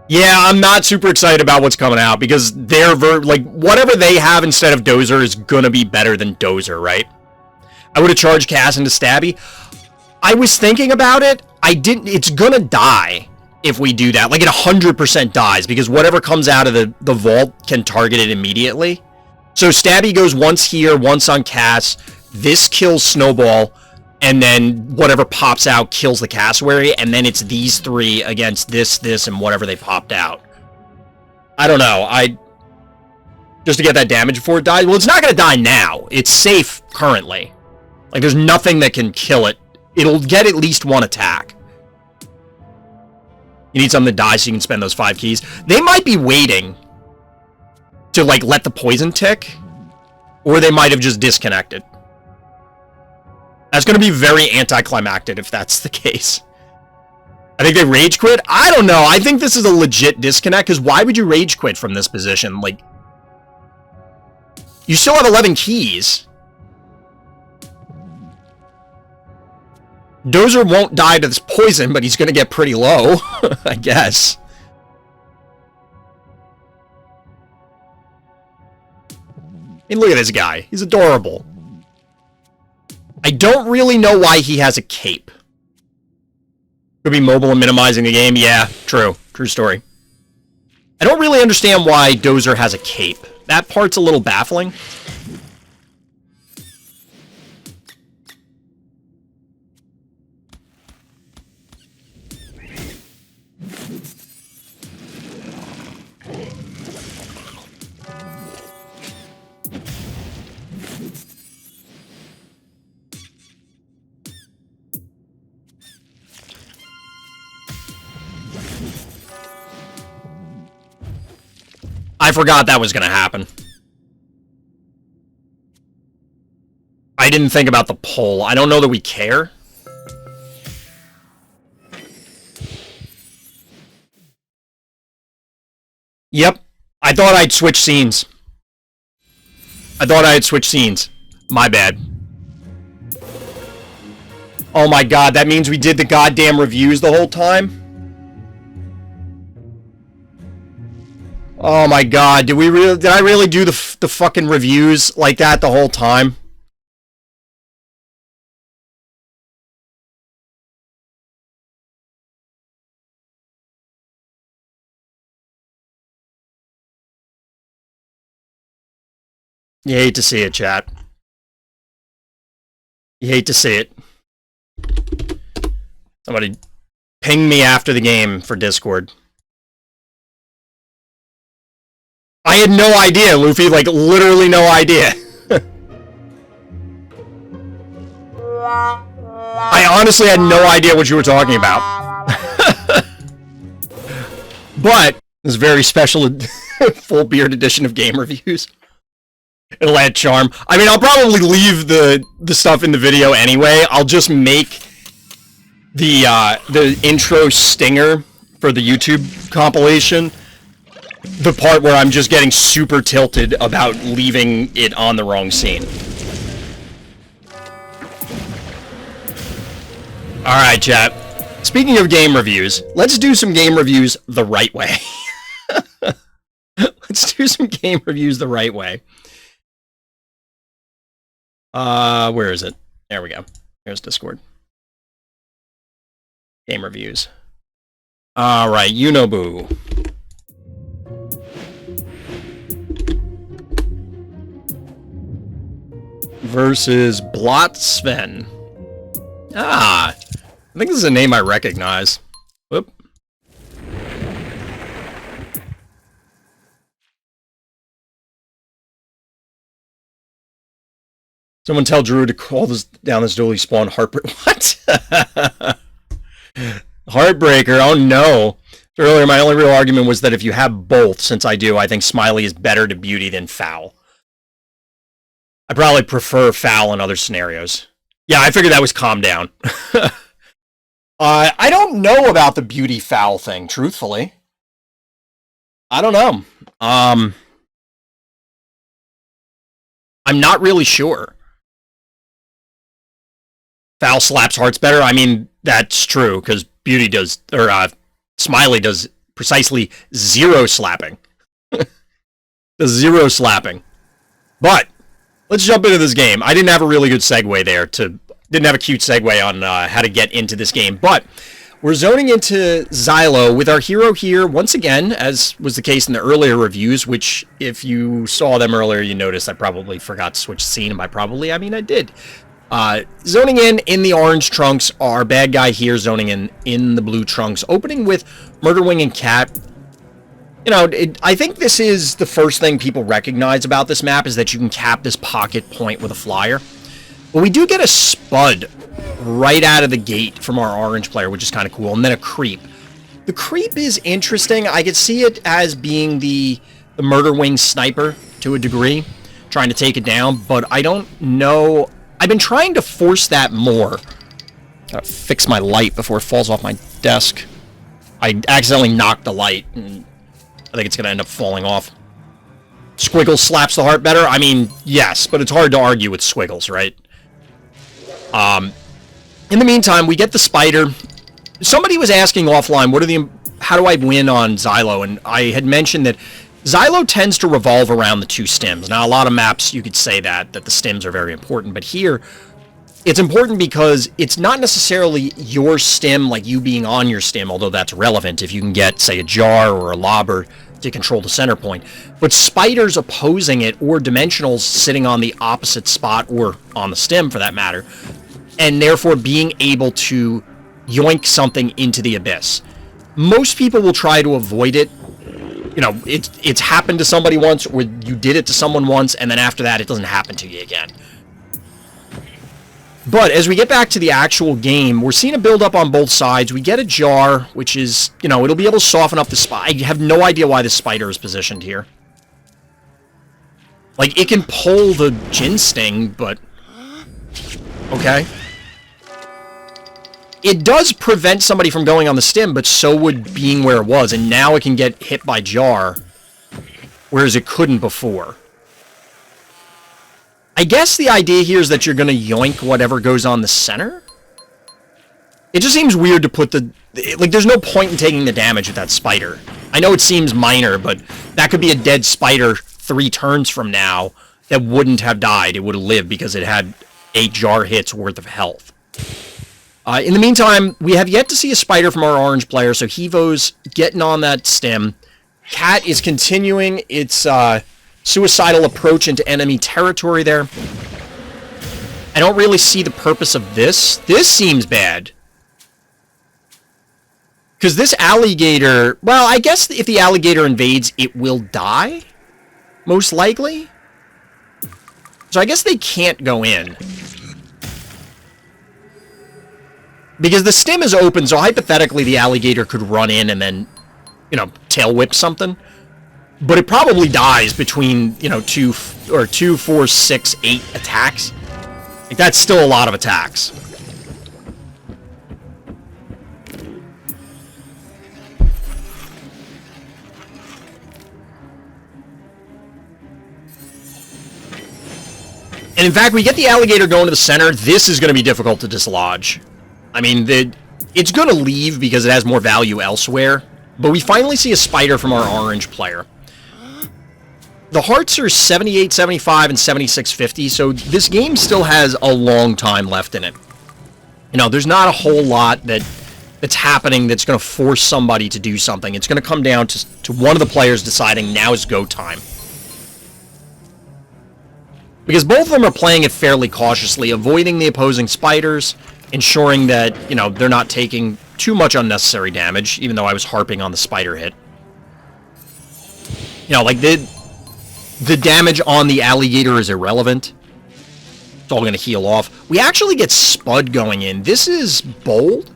Yeah, I'm not super excited about what's coming out because they're like whatever they have instead of Dozer is gonna be better than Dozer, right? I would have charged Cass into Stabby. I was thinking about it. I didn't. It's gonna die if we do that. Like it 100% dies because whatever comes out of the vault can target it immediately. So Stabby goes once here, once on Cass. This kills Snowball. And then whatever pops out kills the cassowary, and then it's these three against this, and whatever they popped out. I don't know. Just to get that damage before it dies. Well, it's not going to die now. It's safe currently. Like, there's nothing that can kill it. It'll get at least one attack. You need something to die so you can spend those 5 keys. They might be waiting to, like, let the poison tick, or they might have just disconnected. That's going to be very anticlimactic if that's the case. I think they rage quit. I don't know. I think this is a legit disconnect, because why would you rage quit from this position? Like, you still have 11 keys. Dozer won't die to this poison, but he's going to get pretty low, I guess. I mean, look at this guy. He's adorable. I don't really know why he has a cape. Could be mobile and minimizing the game. Yeah, true. True story. I don't really understand why Dozer has a cape. That part's a little baffling. I forgot that was going to happen. I didn't think about the poll. I don't know that we care. Yep. I thought I'd switch scenes. My bad. Oh my god, that means we did the goddamn reviews the whole time? Oh my god, did I really do the fucking reviews like that the whole time? You hate to see it, chat. You hate to see it. Somebody ping me after the game for Discord. I had no idea, Lufee. Like, literally no idea. I honestly had no idea what you were talking about. But, this very special full beard edition of game reviews. It'll add charm. I mean, I'll probably leave the stuff in the video anyway. I'll just make the intro stinger for the YouTube compilation the part where I'm just getting super tilted about leaving it on the wrong scene. Alright, chat. Speaking of game reviews, let's do some game reviews the right way. Let's do some game reviews the right way. Where is it? There we go. There's Discord. Game reviews. Alright, YUNOboo. Versus Blot Sven. I think this is a name I recognize. Whoop. Someone tell Drew to call this down this dually spawn heartbreaker. What? Heartbreaker, oh no. Earlier, my only real argument was that if you have both, since I do, I think Smiley is better to beauty than foul. I probably prefer foul in other scenarios. Yeah, I figured that was calm down. I don't know about the beauty foul thing, truthfully. I don't know. I'm not really sure. Foul slaps hearts better? I mean, that's true, because beauty does, or Smiley does precisely zero slapping. Does zero slapping. But, let's jump into this game. I didn't have a really good segue there didn't have a cute segue on how to get into this game, but we're zoning into Xylo with our hero here, once again, as was the case in the earlier reviews, which, if you saw them earlier, you noticed I probably forgot to switch scene, and by probably, I mean I did. Zoning in the orange trunks, our bad guy here zoning in the blue trunks, opening with Murderwing and Cat. You know, I think this is the first thing people recognize about this map, is that you can cap this pocket point with a flyer. But we do get a Spud right out of the gate from our orange player, which is kind of cool, and then a Creep. The Creep is interesting. I could see it as being the Murderwing sniper to a degree, trying to take it down, but I don't know. I've been trying to force that more. Gotta fix my light before it falls off my desk. I accidentally knocked the light, and I think it's gonna end up falling off. Squiggles slaps the heart better? I mean, yes, but it's hard to argue with Squiggles, right? In the meantime, we get the spider. Somebody was asking offline, how do I win on Xylo? And I had mentioned that Xylo tends to revolve around the two stims. Now, a lot of maps, you could say that the stims are very important, but here, it's important because it's not necessarily your stim, like you being on your stim, although that's relevant if you can get, say, a jar or a lobber to control the center point. But spiders opposing it, or dimensionals sitting on the opposite spot, or on the stim for that matter, and therefore being able to yoink something into the abyss. Most people will try to avoid it. You know, it's happened to somebody once, or you did it to someone once, and then after that, it doesn't happen to you again. But as we get back to the actual game, we're seeing a build-up on both sides. We get a jar, which is, you know, it'll be able to soften up the spot. I have no idea why this spider is positioned here. Like, it can pull the Jin Sting, but Okay? It does prevent somebody from going on the stim, but so would being where it was, and now it can get hit by jar, whereas it couldn't before. I guess the idea here is that you're going to yoink whatever goes on the center? It just seems weird to put the... Like, there's no point in taking the damage with that spider. I know it seems minor, but that could be a dead spider 3 turns from now that wouldn't have died. It would have lived because it had 8 jar hits worth of health. In the meantime, we have yet to see a spider from our orange player, so Hevo's getting on that stem. Cat is continuing its suicidal approach into enemy territory there. I don't really see the purpose of this. This seems bad. Because this alligator... Well, I guess if the alligator invades, it will die? Most likely? So I guess they can't go in. Because the stem is open, so hypothetically the alligator could run in and then, you know, tail whip something. But it probably dies between, you know, 2, 4, 6, 8 attacks. Like, that's still a lot of attacks. And in fact, we get the alligator going to the center. This is going to be difficult to dislodge. I mean, it's going to leave because it has more value elsewhere. But we finally see a spider from our orange player. The hearts are 78, 75, and 76, 50, so this game still has a long time left in it. You know, there's not a whole lot that's happening that's going to force somebody to do something. It's going to come down to one of the players deciding now is go time. Because both of them are playing it fairly cautiously, avoiding the opposing spiders, ensuring that, you know, they're not taking too much unnecessary damage, even though I was harping on the spider hit. You know, like, the damage on the alligator is irrelevant. It's all going to heal off. We actually get Spud going in. This is bold.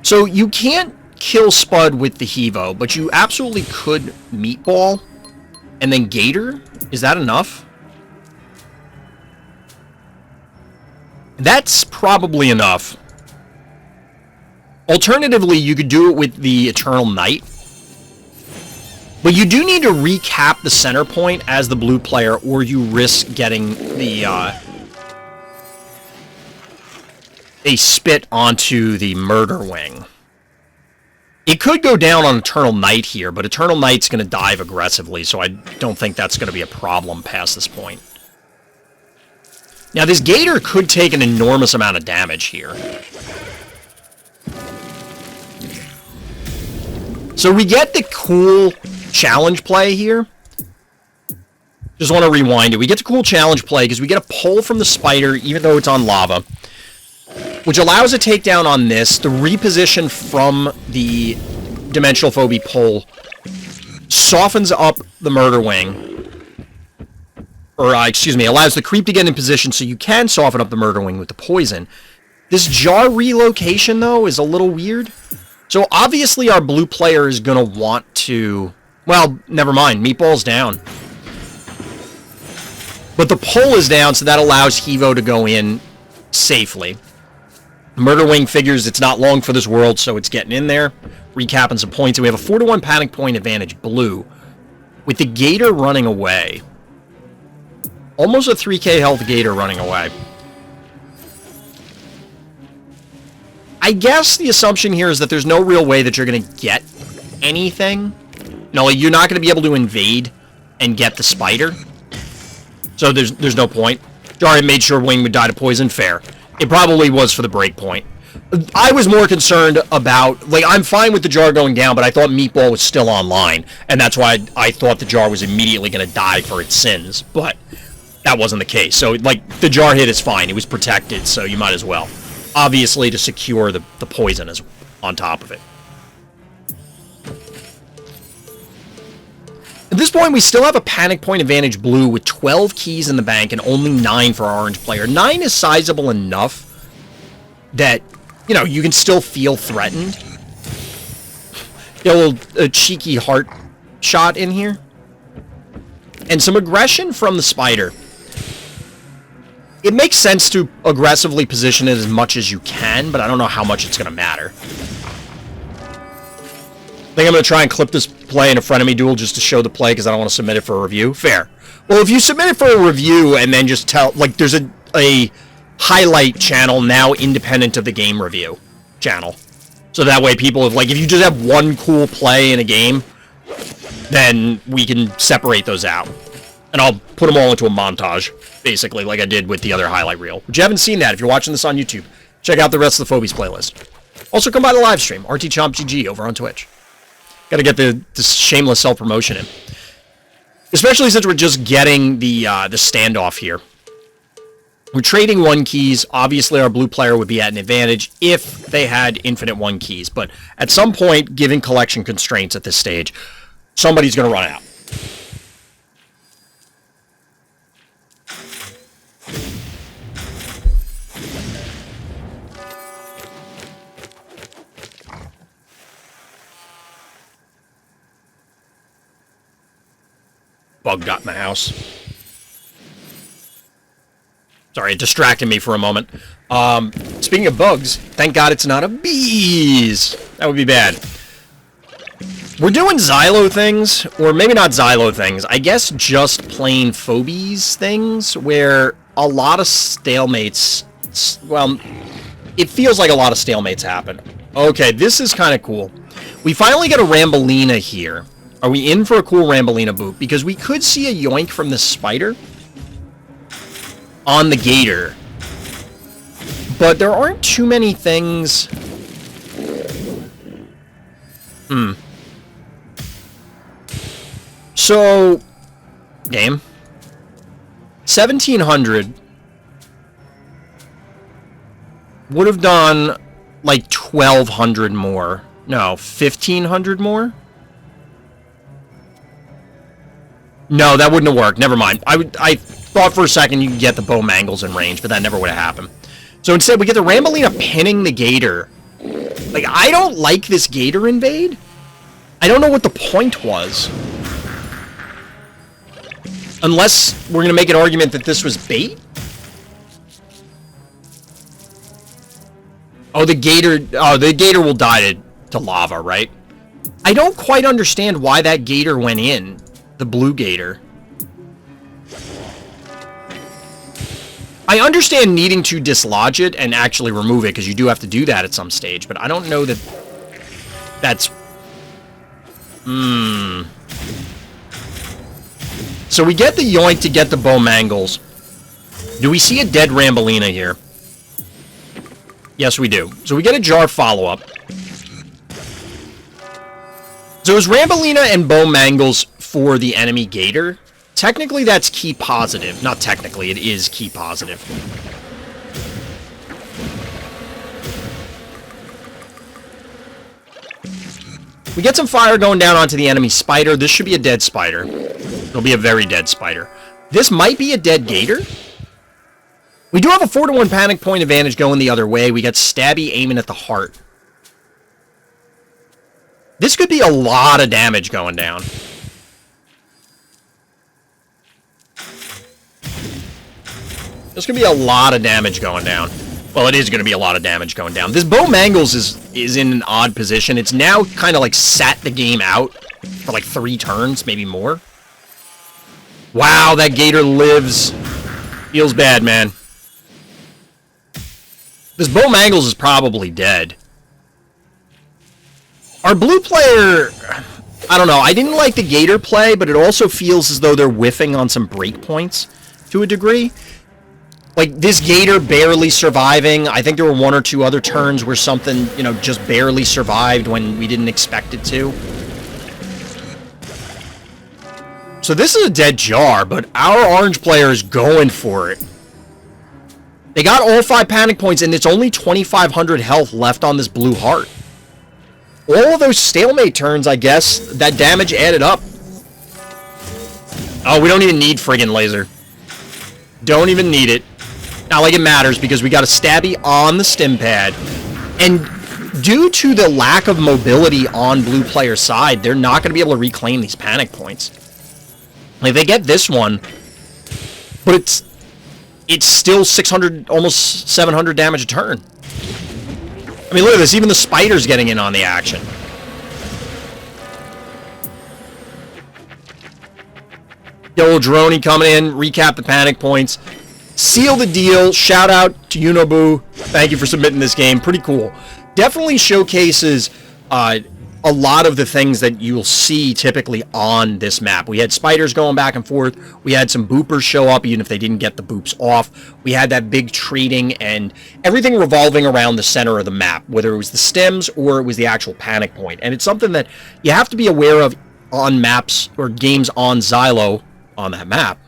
So you can't kill Spud with the Hevo, but you absolutely could Meatball. And then Gator? Is that enough? That's probably enough. Alternatively, you could do it with the Eternal Night. But you do need to recap the center point as the blue player, or you risk getting the, a spit onto the Murder Wing. It could go down on Eternal Night here, but Eternal Night's going to dive aggressively, so I don't think that's going to be a problem past this point. Now, this Gator could take an enormous amount of damage here. So we get the cool challenge play here. Just want to rewind it. We get the cool challenge play because we get a pull from the spider, even though it's on lava, which allows a takedown on this. The reposition from the Dimensional Phobie pull softens up the Murder Wing. Or, excuse me, allows the creep to get in position so you can soften up the Murder Wing with the poison. This jar relocation, though, is a little weird. So, obviously, our blue player is going to want to... Well, never mind. Meatball's down. But the pull is down, so that allows Hevo to go in safely. Murder Wing figures it's not long for this world, so it's getting in there, recapping some points, and we have a 4-to-1 panic point advantage, blue, with the Gator running away. Almost a 3k health Gator running away. I guess the assumption here is that there's no real way that you're going to get anything. No, like, you're not going to be able to invade and get the spider. So there's no point. Jar made sure Wing would die to poison, fair. It probably was for the break point. I was more concerned about, like, I'm fine with the jar going down, but I thought Meatball was still online, and that's why I thought the jar was immediately going to die for its sins, but that wasn't the case. So, like, the jar hit is fine. It was protected, so you might as well. Obviously, to secure the poison is on top of it. At this point, we still have a panic point advantage blue with 12 keys in the bank and only 9 for our orange player. 9 is sizable enough that, you know, you can still feel threatened. Get a little cheeky heart shot in here. And some aggression from the spider. it makes sense to aggressively position it as much as you can, but I don't know how much it's going to matter. I think I'm going to try and clip this play in a frenemy duel just to show the play because I don't want to submit it for a review. Fair. Well, if you submit it for a review and then just tell, like, there's a highlight channel now independent of the game review channel. So that way people have, like, if you just have one cool play in a game, then we can separate those out. And I'll put them all into a montage, basically, like I did with the other highlight reel. But you haven't seen that. If you're watching this on YouTube, check out the rest of the Phobies playlist. Also, come by the live stream, RTChompGG over on Twitch. Gotta get the shameless self-promotion in. Especially since we're just getting the standoff here. We're trading 1 keys. Obviously, our blue player would be at an advantage if they had infinite 1 keys. But at some point, given collection constraints at this stage, somebody's going to run out. Bug got in the house. Sorry, it distracted me for a moment. Speaking of bugs, thank God it's not a bees. That would be bad. We're doing Xylo things, or maybe not Xylo things. I guess just plain Phobies things, where a lot of stalemates... Well, it feels like a lot of stalemates happen. Okay, this is kind of cool. We finally get a Rambolina here. Are we in for a cool Rambolina boot? Because we could see a yoink from the spider on the gator. But there aren't too many things... So, game. 1,700 would have done like 1,200 more. No, 1,500 more? No, that wouldn't have worked. Never mind. I thought for a second you could get the bow mangles in range, but that never would have happened. So instead, we get the Rambolina pinning the gator. Like, I don't like this gator invade. I don't know what the point was. Unless we're going to make an argument that this was bait? Oh, the gator will die to lava, right? I don't quite understand why that gator went in. The blue gator. I understand needing to dislodge it and actually remove it, because you do have to do that at some stage, but I don't know that that's... So we get the yoink to get the bow mangles. Do we see a dead Rambolina here? Yes, we do. So we get a jar follow-up. So is Rambolina and bow mangles for the enemy gator? Technically, that's key positive. Not technically, it is key positive. We get some fire going down onto the enemy spider. This should be a dead spider. It'll be a very dead spider. This might be a dead gator. We do have a 4-to-1 panic point advantage going the other way. We got Stabby aiming at the heart. This could be a lot of damage going down. There's going to be a lot of damage going down. Well, it is going to be a lot of damage going down. This bow mangles is in an odd position. It's now kind of like sat the game out for like 3 turns, maybe more. Wow, that gator lives. Feels bad, man. This bow mangles is probably dead. Our blue player... I don't know. I didn't like the gator play, but it also feels as though they're whiffing on some breakpoints to a degree. Like, this gator barely surviving. I think there were 1 or 2 other turns where something, you know, just barely survived when we didn't expect it to. So this is a dead jar, but our orange player is going for it. They got all 5 panic points, and it's only 2,500 health left on this blue heart. All of those stalemate turns, I guess, that damage added up. Oh, we don't even need friggin' laser. Don't even need it. Not like it matters, because we got a Stabby on the stim pad. And due to the lack of mobility on blue player's side, they're not going to be able to reclaim these panic points. Like, they get this one, but it's... it's still 600, almost 700 damage a turn. I mean, look at this. Even the spider's getting in on the action. Yo, Droney coming in, recap the panic points. Seal the deal. Shout out to YUNOboo. Thank you for submitting this game. Pretty cool. Definitely showcases a lot of the things that you'll see typically on this map. We had spiders going back and forth. We had some boopers show up, even if they didn't get the boops off. We had that big trading and everything revolving around the center of the map, whether it was the stems or it was the actual panic point. And it's something that you have to be aware of on maps or games on Xylo on that map,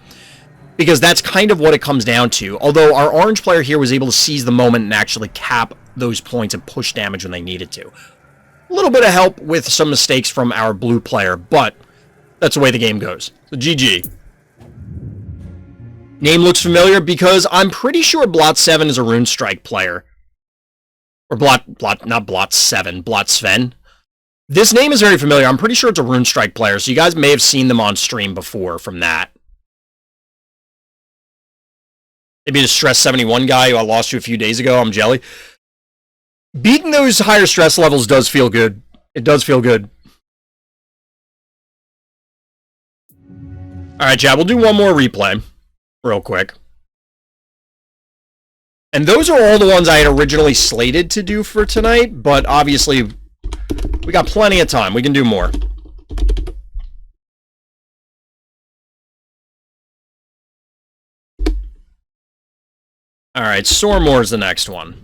because that's kind of what it comes down to. Although our orange player here was able to seize the moment and actually cap those points and push damage when they needed to. A little bit of help with some mistakes from our blue player, but that's the way the game goes. So GG. Name looks familiar because I'm pretty sure Blot7 is a Rune Strike player. Or not Blot7, Blot Sven. This name is very familiar. I'm pretty sure it's a Rune Strike player, so you guys may have seen them on stream before from that. Maybe the Stress 71 guy who I lost to a few days ago. I'm jelly. Beating those higher stress levels does feel good. It does feel good. Alright, chat, we'll do one more replay. Real quick. And those are all the ones I had originally slated to do for tonight, but obviously we got plenty of time. We can do more. Alright, Sormor's the next one.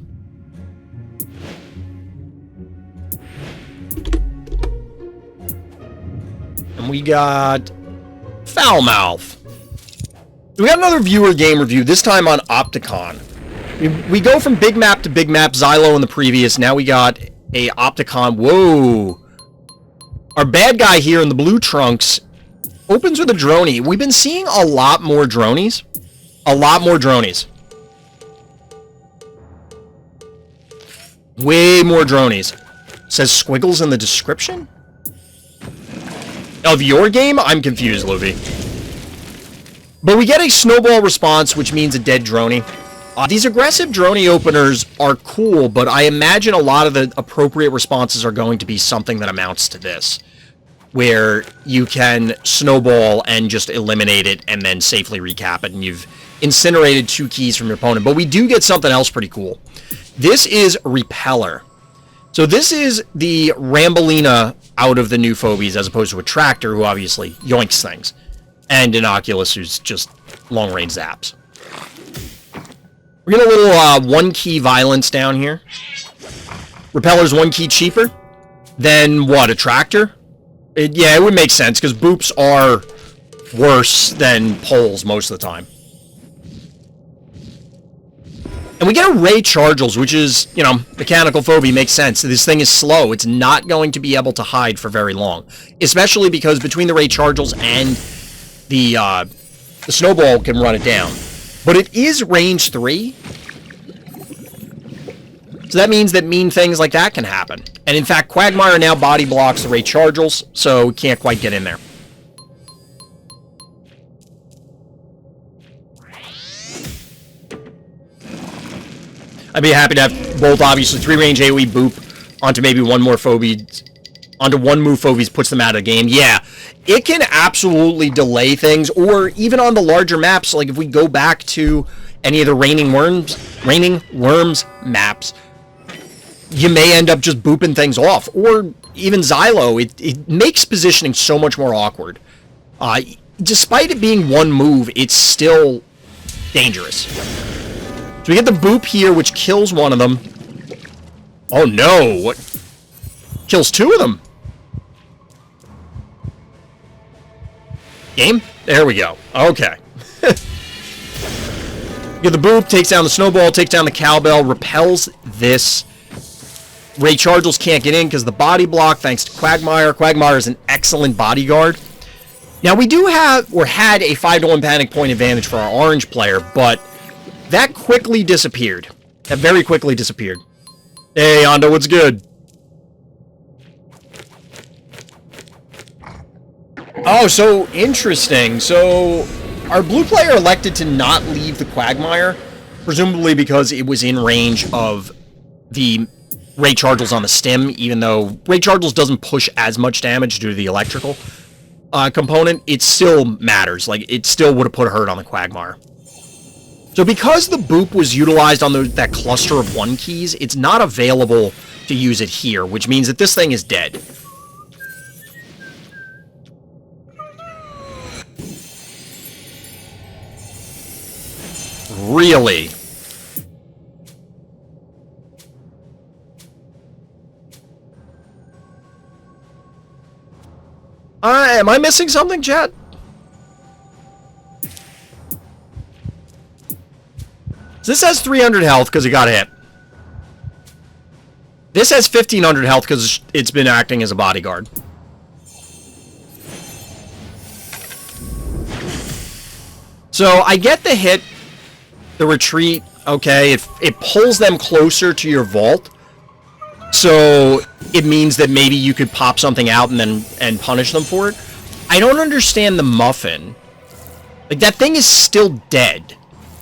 And we got Foulmouth. We got another viewer game review, this time on Opticon. We go from big map to big map, Xylo in the previous, now we got a Opticon. Whoa. Our bad guy here in the blue trunks opens with a droney. We've been seeing a lot more dronies. A lot more dronies. Way more dronies. Says squiggles in the description? Of your game? I'm confused, Lufee. But we get a snowball response, which means a dead droney. These aggressive droney openers are cool, but I imagine a lot of the appropriate responses are going to be something that amounts to this, where you can snowball and just eliminate it and then safely recap it, and you've incinerated 2 keys from your opponent. But we do get something else pretty cool. This is Repeller. So this is the Rambolina out of the new Phobies, as opposed to a Tractor, who obviously yoinks things, and Inoculus, who's just long-range zaps. We're getting a little 1-key violence down here. Repeller's 1 key cheaper than, what, a Tractor? Yeah, it would make sense, because boops are worse than poles most of the time. And we get a Ray Chargels, which is, you know, mechanical phobia, makes sense. This thing is slow. It's not going to be able to hide for very long. Especially because between the Ray Chargels and the Snowball can run it down. But it is range 3. So that means that mean things like that can happen. And in fact, Quagmire now body blocks the Ray Chargels, so can't quite get in there. I'd be happy to have both, obviously, 3-range AoE boop onto maybe one more Phobie, onto one move Phobies puts them out of the game. Yeah, it can absolutely delay things, or even on the larger maps, like if we go back to any of the Raining Worms maps, you may end up just booping things off. Or even Xylo, it makes positioning so much more awkward. Despite it being one move, it's still dangerous. So we get the boop here, which kills one of them. Oh no, what? Kills 2 of them. Game? There we go. Okay. Get the boop, takes down the snowball, takes down the cowbell, repels this. Ray Chargels can't get in because the body block, thanks to Quagmire. Quagmire is an excellent bodyguard. Now we do have, or had, a 5-to-1 panic point advantage for our orange player, but that quickly disappeared. That very quickly disappeared. Hey, Hondo, what's good? Oh, so interesting. So Our blue player elected to not leave the Quagmire, presumably because it was in range of the Ray Chargels on the stim, even though Ray Chargels doesn't push as much damage due to the electrical component. It still matters. Like, it still would have put a hurt on the Quagmire. So because the boop was utilized on that cluster of 1 keys, it's not available to use it here, which means that this thing is dead. Really? Am I missing something, chat? This has 300 health because it got hit. This has 1500 health because it's been acting as a bodyguard. So I get the hit, the retreat, okay, it pulls them closer to your vault. So it means that maybe you could pop something out and punish them for it. I don't understand the muffin. Like, that thing is still dead.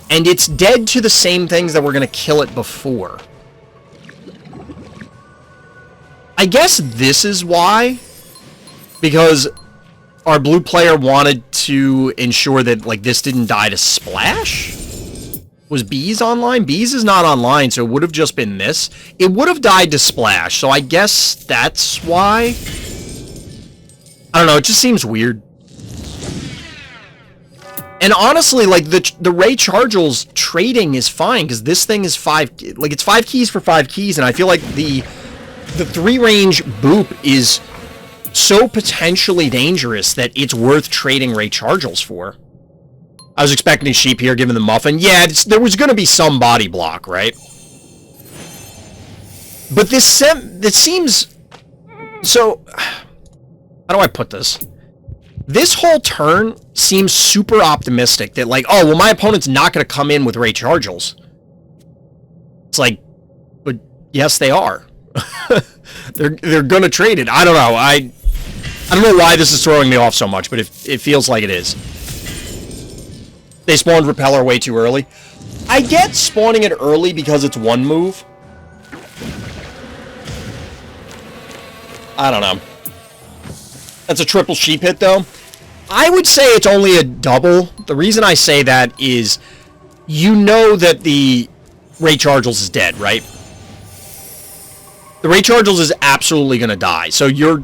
And it's dead to the same things that were going to kill it before. I guess this is why. Because our blue player wanted to ensure that, like, this didn't die to Splash? Was Bees online? Bees is not online, so it would have just been this. It would have died to Splash, so I guess that's why. I don't know, it just seems weird. And honestly, like, the Ray Chargels trading is fine, because this thing is 5... Like, it's 5 keys for 5 keys, and I feel like the 3-range boop is so potentially dangerous that it's worth trading Ray Chargels for. I was expecting a sheep here, given the muffin. Yeah, there was going to be some body block, right? But this seems... So, how do I put this? This whole turn seems super optimistic that, like, oh, well, my opponent's not going to come in with Ray Chargels. It's like, but yes, they are. They're going to trade it. I don't know. I don't know why this is throwing me off so much, but it feels like it is. They spawned Repeller way too early. I get spawning it early because it's 1 move. I don't know. That's a triple sheep hit, though. I would say it's only a double. The reason I say that is, you know that the Ray Chargels is dead, right? The Ray Chargels is absolutely going to die, so you're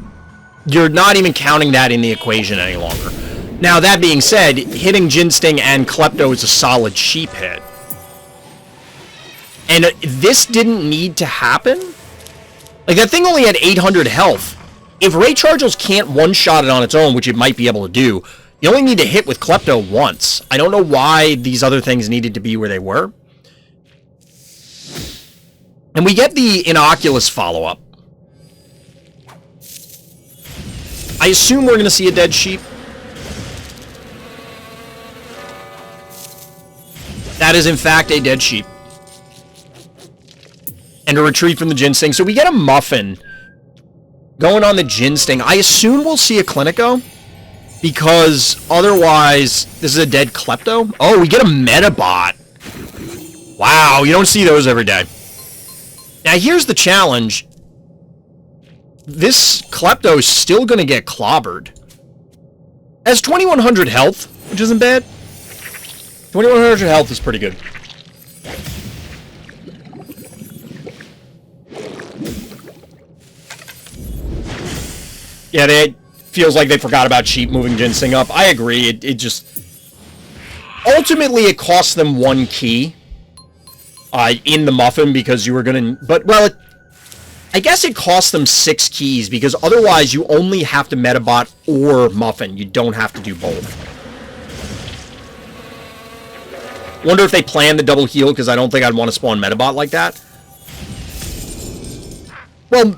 not even counting that in the equation any longer. Now, that being said, hitting Ginsting and Klepto is a solid sheep hit. And this didn't need to happen? Like, that thing only had 800 health. If Ray Chargels can't one-shot it on its own, which it might be able to do, you only need to hit with Klepto once. I don't know why these other things needed to be where they were. And we get the Inoculus follow-up. I assume we're going to see a dead sheep. That is, in fact, a dead sheep. And a retreat from the Ginsting. So we get a Muffin going on the Ginsting. I assume we'll see a Clinico, because otherwise, this is a dead Klepto. Oh, we get a Metabot. Wow, you don't see those every day. Now, here's the challenge. This Klepto is still going to get clobbered. Has 2100 health, which isn't bad. 2100 health is pretty good. Yeah, it feels like they forgot about sheep moving Ginseng up. I agree. It just... Ultimately, it cost them 1 key in the Muffin because you were going to... But, well, I guess it cost them 6 keys because otherwise you only have to Metabot or Muffin. You don't have to do both. Wonder if they planned the double heal, because I don't think I'd want to spawn Metabot like that. Well,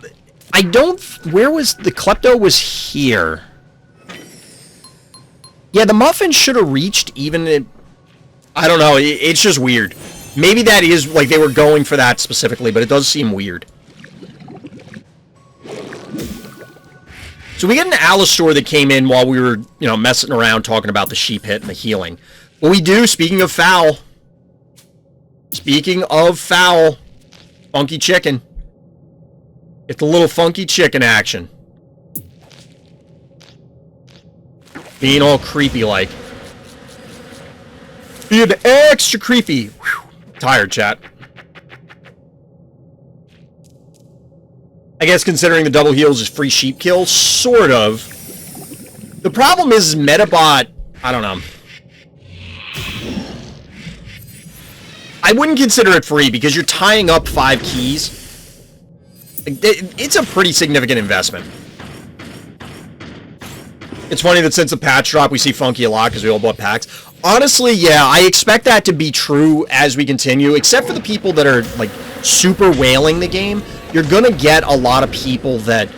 I don't... Where was... The Klepto was here. Yeah, the Muffin should have reached even... I don't know. It's just weird. Maybe that is... Like, they were going for that specifically, but it does seem weird. So So we get an Alistar that came in while we were, you know, messing around talking about the sheep hit and the healing. What we do, speaking of foul, funky chicken. It's a little funky chicken action. Being all creepy like. Being extra creepy. Whew. Tired, chat. I guess considering the double heals is free sheep kill, sort of. The problem is Metabot, I don't know. I wouldn't consider it free because you're tying up 5 keys. It's a pretty significant investment. It's funny that since the patch drop, we see Funky a lot because we all bought packs. Honestly, yeah, I expect that to be true as we continue, except for the people that are, like, super whaling the game. You're gonna get a lot of people that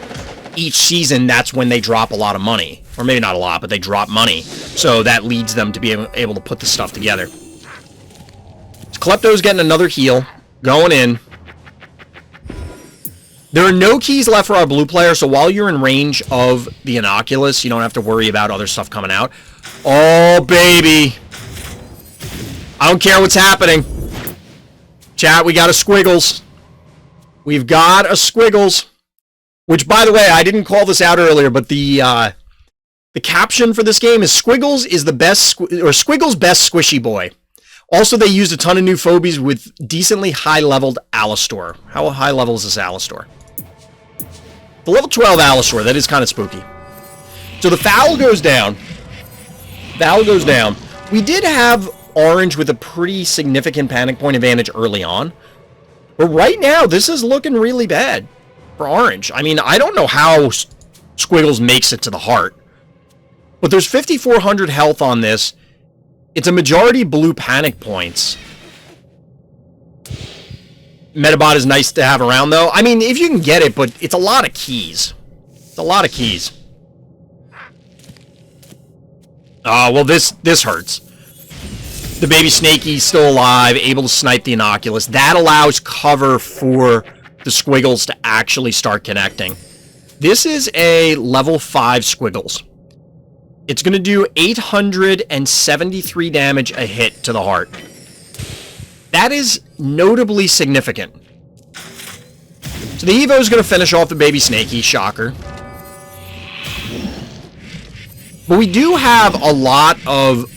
each season, that's when they drop a lot of money. Or maybe not a lot, but they drop money. So that leads them to be able to put the stuff together. So Klepto's getting another heal. Going in. There are no keys left for our blue player, so while you're in range of the Inoculus, you don't have to worry about other stuff coming out. Oh, baby. I don't care what's happening. Chat, we got a Squiggles. We've got a Squiggles. Which, by the way, I didn't call this out earlier, but the caption for this game is Squiggles is the best, or Squiggles best squishy boy. Also, they used a ton of new phobies with decently high-leveled Alistar. How high level is this Alistar? The level 12 Alistar, that is kind of spooky. So the foul goes down. Foul goes down. We did have orange with a pretty significant panic point advantage early on. But right now, this is looking really bad for orange. I mean, I don't know how Squiggles makes it to the heart. But there's 5,400 health on this. It's a majority blue panic points. Metabot is nice to have around, though. I mean, if you can get it, but it's a lot of keys. It's a lot of keys. Well, this hurts. The baby Snakey's still alive, able to snipe the Inoculus. That allows cover for the Squiggles to actually start connecting. This is a level 5 Squiggles. It's going to do 873 damage a hit to the heart. That is notably significant. So the Evo is going to finish off the baby Snakey, shocker. But we do have a lot of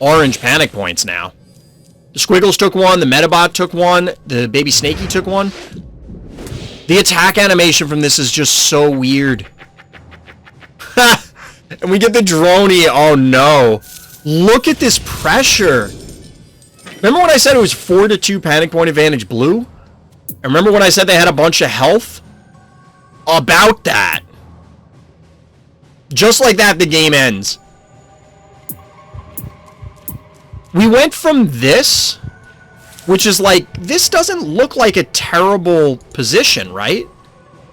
orange panic points now. The Squiggles took one, the Metabot took one, the baby Snakey took one. The attack animation from this is just so weird. And we get the droney. Oh no. Look at this pressure. Remember when I said it was 4-2 panic point advantage blue? And remember when I said they had a bunch of health? About that. Just like that, the game ends. We went from this, which is like, this doesn't look like a terrible position, right?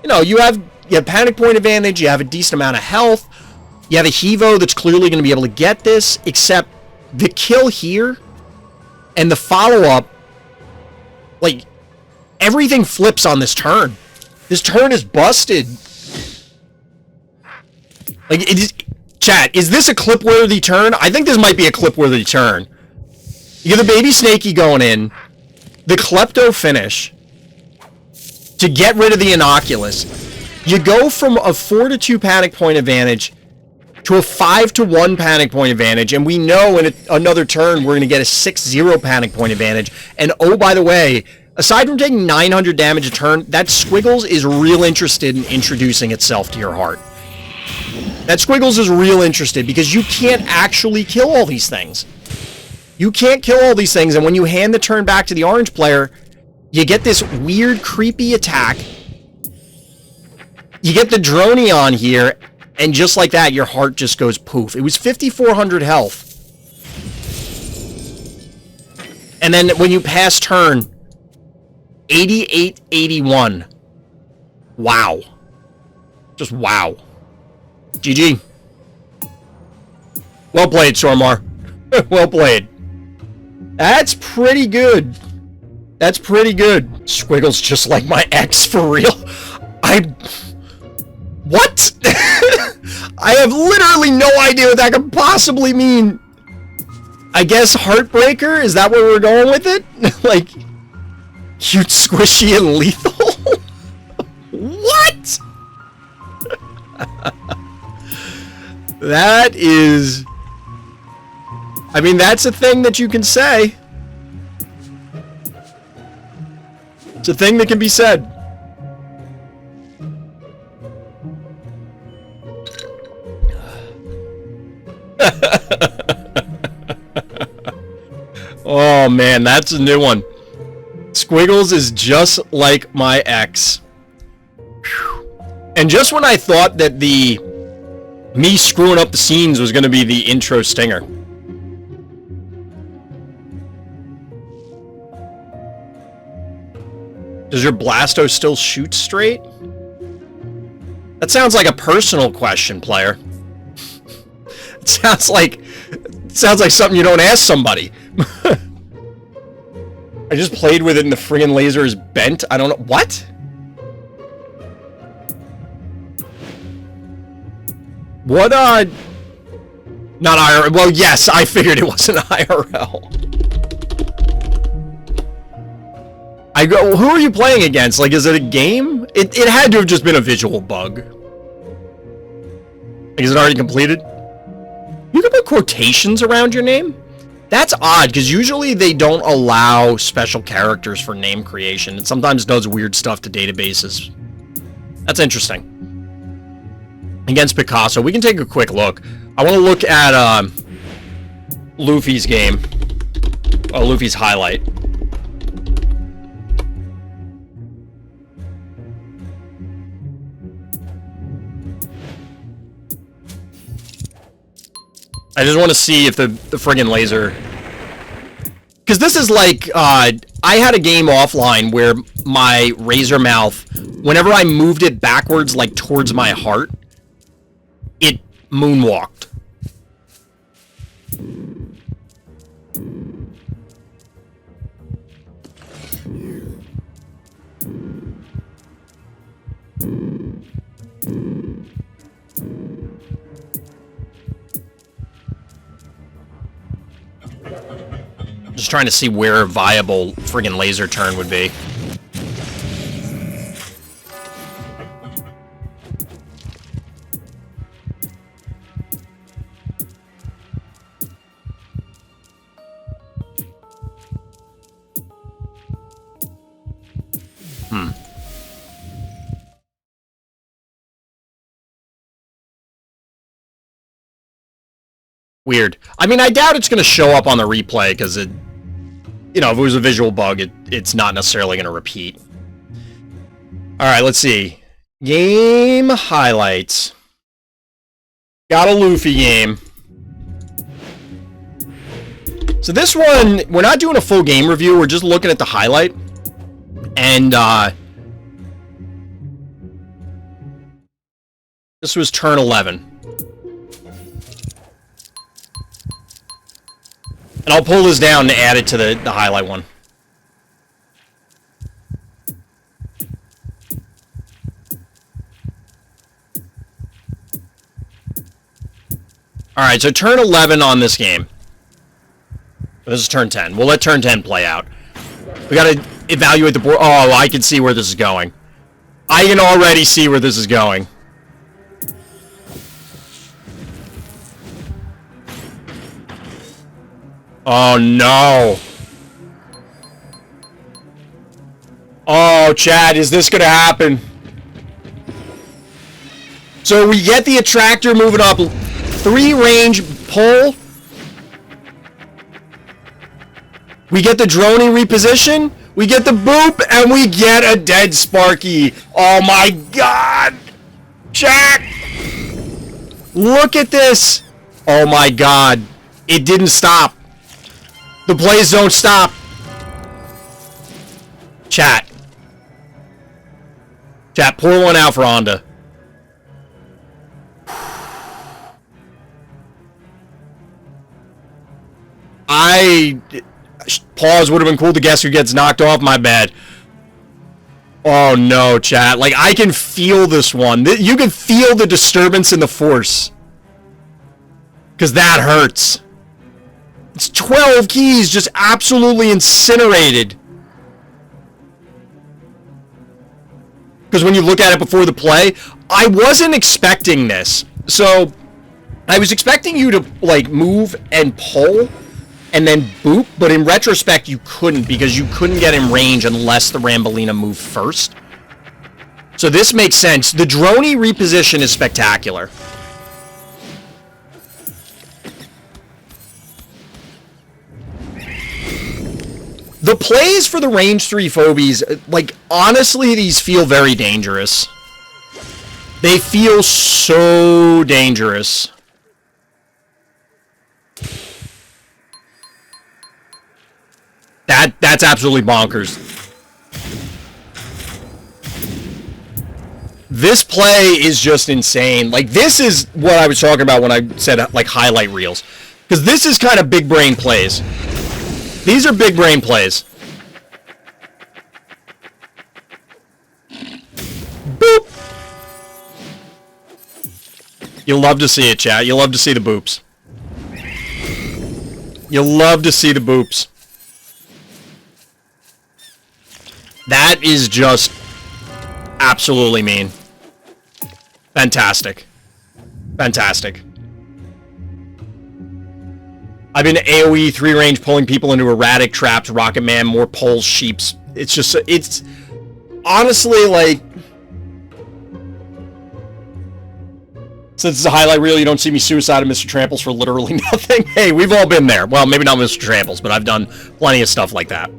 You know, you have panic point advantage, you have a decent amount of health, you have a Hevo that's clearly going to be able to get this, except the kill here and the follow-up, like, everything flips on this turn. This turn is busted. Like, it is, chat, is this a clip-worthy turn? I think this might be a clip-worthy turn. You get the baby Snakey going in, the Klepto finish, to get rid of the Inoculus. You go from a 4-2 panic point advantage to a 5-1 panic point advantage, and we know in another turn we're going to get a 6-0 panic point advantage. And oh, by the way, aside from taking 900 damage a turn, that Squiggles is real interested in introducing itself to your heart. That Squiggles is real interested because you can't actually kill all these things. You can't kill all these things, and when you hand the turn back to the orange player, you get this weird, creepy attack. You get the droney on here, and just like that, your heart just goes poof. It was 5,400 health. And then when you pass turn, 8881. Wow. Just wow. GG. Well played, Sormor. Well played. That's pretty good. That's pretty good. Squiggles just like my ex, for real. What? I have literally no idea what that could possibly mean. I guess Heartbreaker? Is that where we're going with it? Like, cute, squishy, and lethal? What? That is... I mean, that's a thing that you can say. It's a thing that can be said. Oh man, that's a new one. Squiggles is just like my ex. Whew. And just when I thought that the me screwing up the scenes was going to be the intro stinger. Does your Blasto still shoot straight? That sounds like a personal question, player. It sounds like something you don't ask somebody. I just played with it and the friggin' laser is bent. I don't know. What? What, not IRL. Well, yes, I figured it wasn't IRL. I go, who are you playing against? Like, is it a game? It had to have just been a visual bug. Like, is it already completed? You can put quotations around your name? That's odd, because usually they don't allow special characters for name creation. It sometimes does weird stuff to databases. That's interesting. Against Picasso, we can take a quick look. I want to look at Lufee's game. Oh, Lufee's highlight. I just want to see if the friggin' laser... Because this is like, I had a game offline where my razor mouth, whenever I moved it backwards, like towards my heart, it moonwalked. Just trying to see where a viable friggin' laser turn would be. Weird. I mean, I doubt it's going to show up on the replay, because it... You know, if it was a visual bug, it's not necessarily going to repeat. Alright, let's see. Game highlights. Got a Lufee game. So this one, we're not doing a full game review, we're just looking at the highlight. And, this was turn 11. And I'll pull this down to add it to the highlight one. Alright, so turn 11 on this game. This is turn 10. We'll let turn 10 play out. We gotta evaluate the board. Oh, I can see where this is going. I can already see where this is going. Oh, no. Oh, Chad, is this gonna happen? So we get the attractor moving up. 3-range pull. We get the droning reposition. We get the boop, and we get a dead Sparky. Oh my god! Chat! Look at this! Oh my god. It didn't stop. The plays don't stop. Chat. Chat, pour one out for Onda. Pause would have been cool to guess who gets knocked off, my bad. Oh no, chat. Like, I can feel this one. You can feel the disturbance in the force. Because that hurts. It's 12 keys just absolutely incinerated. Because when you look at it before the play, I wasn't expecting this. So, I was expecting you to, like, move and pull and then boop, but in retrospect, you couldn't because you couldn't get in range unless the Rambolina moved first. So this makes sense. The droney reposition is spectacular. The plays for the range 3 phobies, like, honestly, these feel very dangerous. They feel so dangerous. That's absolutely bonkers. This play is just insane. Like, this is what I was talking about when I said, like, highlight reels. Because this is kind of big brain plays. These are big brain plays. Boop! You'll love to see it, chat. You'll love to see the boops. You'll love to see the boops. That is just absolutely mean. Fantastic. Fantastic. I've been AoE 3 range pulling people into erratic traps, Rocket Man, more pulls, sheeps. It's just, it's honestly like, since it's a highlight reel, you don't see me suicide Mr. Tramples for literally nothing. Hey, we've all been there. Well, maybe not Mr. Tramples, but I've done plenty of stuff like that.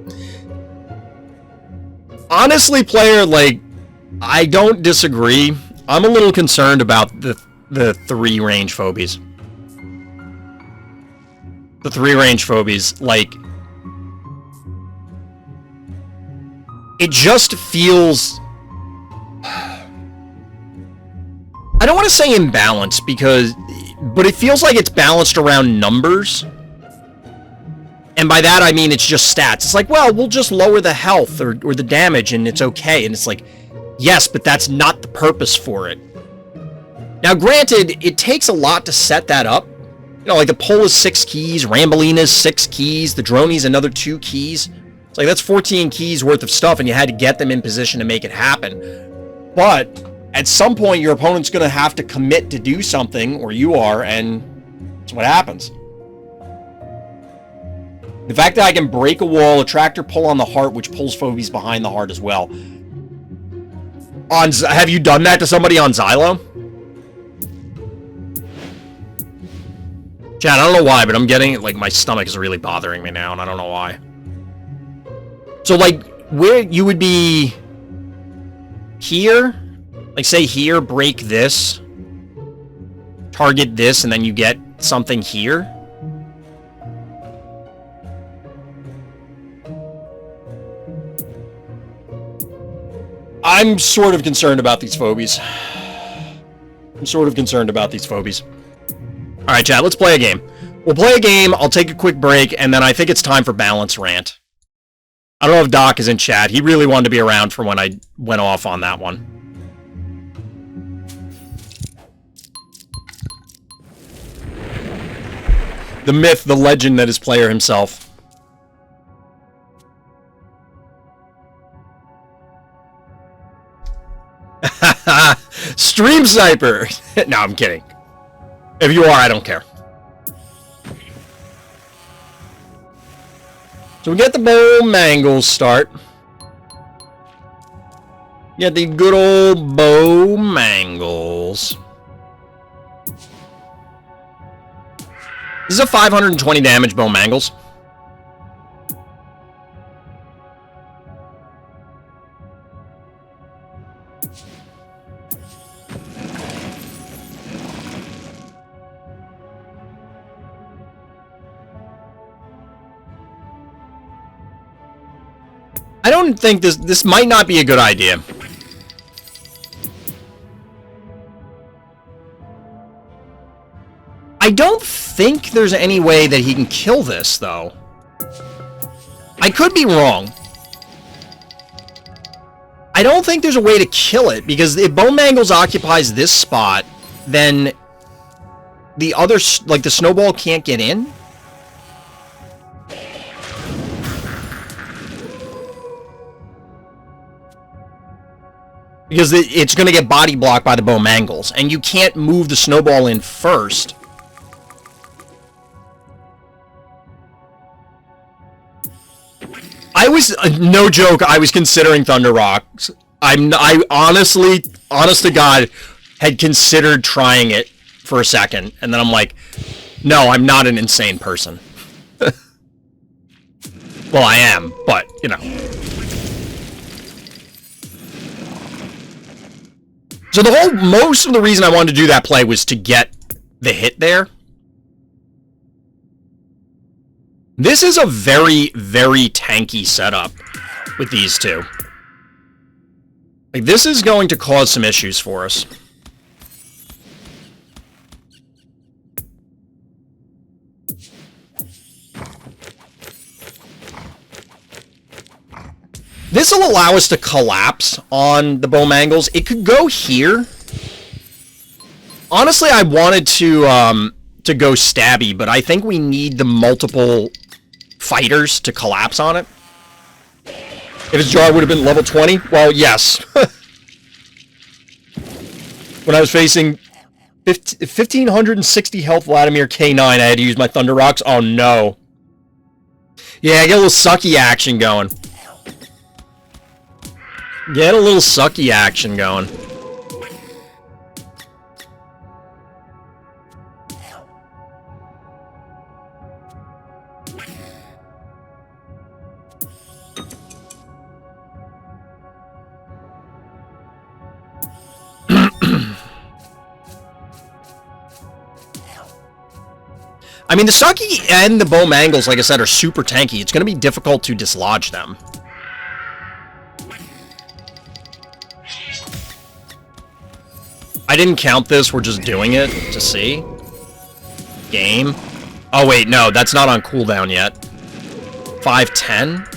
Honestly, player, like, I don't disagree. I'm a little concerned about the 3 range phobies. The 3 range phobies, like, it just feels, I don't want to say imbalanced but it feels like it's balanced around numbers. And by that, I mean, it's just stats. It's like, well, we'll just lower the health or the damage and it's okay. And it's like, yes, but that's not the purpose for it. Now, granted, it takes a lot to set that up. You know, like the pull is 6 keys, Rambolina's 6 keys, the droney's another 2 keys. It's like, that's 14 keys worth of stuff, and you had to get them in position to make it happen. But at some point, your opponent's going to have to commit to do something, or you are, and that's what happens. The fact that I can break a wall, attractor pull on the heart, which pulls phobies behind the heart as well. Have you done that to somebody on Xylo? Chad, I don't know why, but I'm getting, like, my stomach is really bothering me now, and I don't know why. So, like, where you would be here, like, say here, break this, target this, and then you get something here. I'm sort of concerned about these phobies. I'm sort of concerned about these phobies. Alright, chat, let's play a game. We'll play a game, I'll take a quick break, and then I think it's time for Balance Rant. I don't know if Doc is in chat. He really wanted to be around for when I went off on that one. The myth, the legend that is player himself. Stream Sniper! No, I'm kidding. If you are, I don't care. So we get the Bow Mangles start. Get the good old Bow Mangles. This is a 520 damage Bow Mangles. I don't think this might not be a good idea. I don't think there's any way that he can kill this, though. I could be wrong. I don't think there's a way to kill it, because if Bone Mangles occupies this spot, then the other, like the snowball can't get in? Because it's going to get body blocked by the Bone Mangles, and you can't move the snowball in first. I was, no joke, I was considering Thunder Rocks. I honestly, honest to God, had considered trying it for a second, and then I'm like, no, I'm not an insane person. Well, I am, but, you know. So most of the reason I wanted to do that play was to get the hit there. This is a very, very tanky setup with these two. Like, this is going to cause some issues for us. This will allow us to collapse on the Bone Mangles. It could go here. Honestly, I wanted to go stabby, but I think we need the multiple fighters to collapse on it. If his jar would have been level 20, well, yes. When I was facing 1,560 health Vladimir K9, I had to use my Thunder Rocks. Oh, no. Yeah, I get a little sucky action going. Get a little sucky action going. I mean, the Sucky and the Bone Mangles, like I said, are super tanky. It's going to be difficult to dislodge them. I didn't count this, we're just doing it to see. Game. Oh wait, no, that's not on cooldown yet. 510?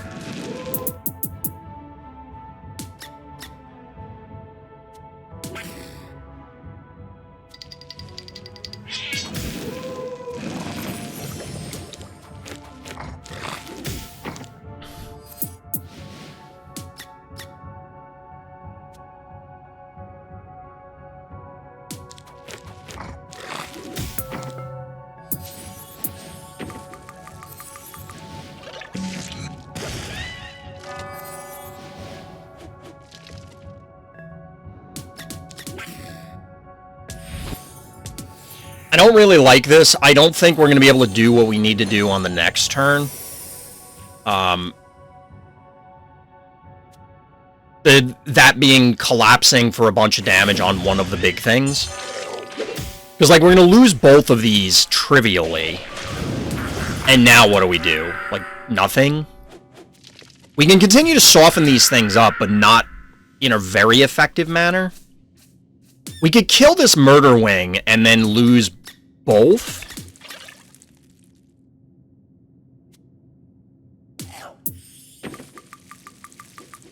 I don't really like this. I don't think we're going to be able to do what we need to do on the next turn. That being collapsing for a bunch of damage on one of the big things. Because, like, we're going to lose both of these trivially. And now what do we do? Like, nothing? We can continue to soften these things up, but not in a very effective manner. We could kill this Murder Wing and then lose both.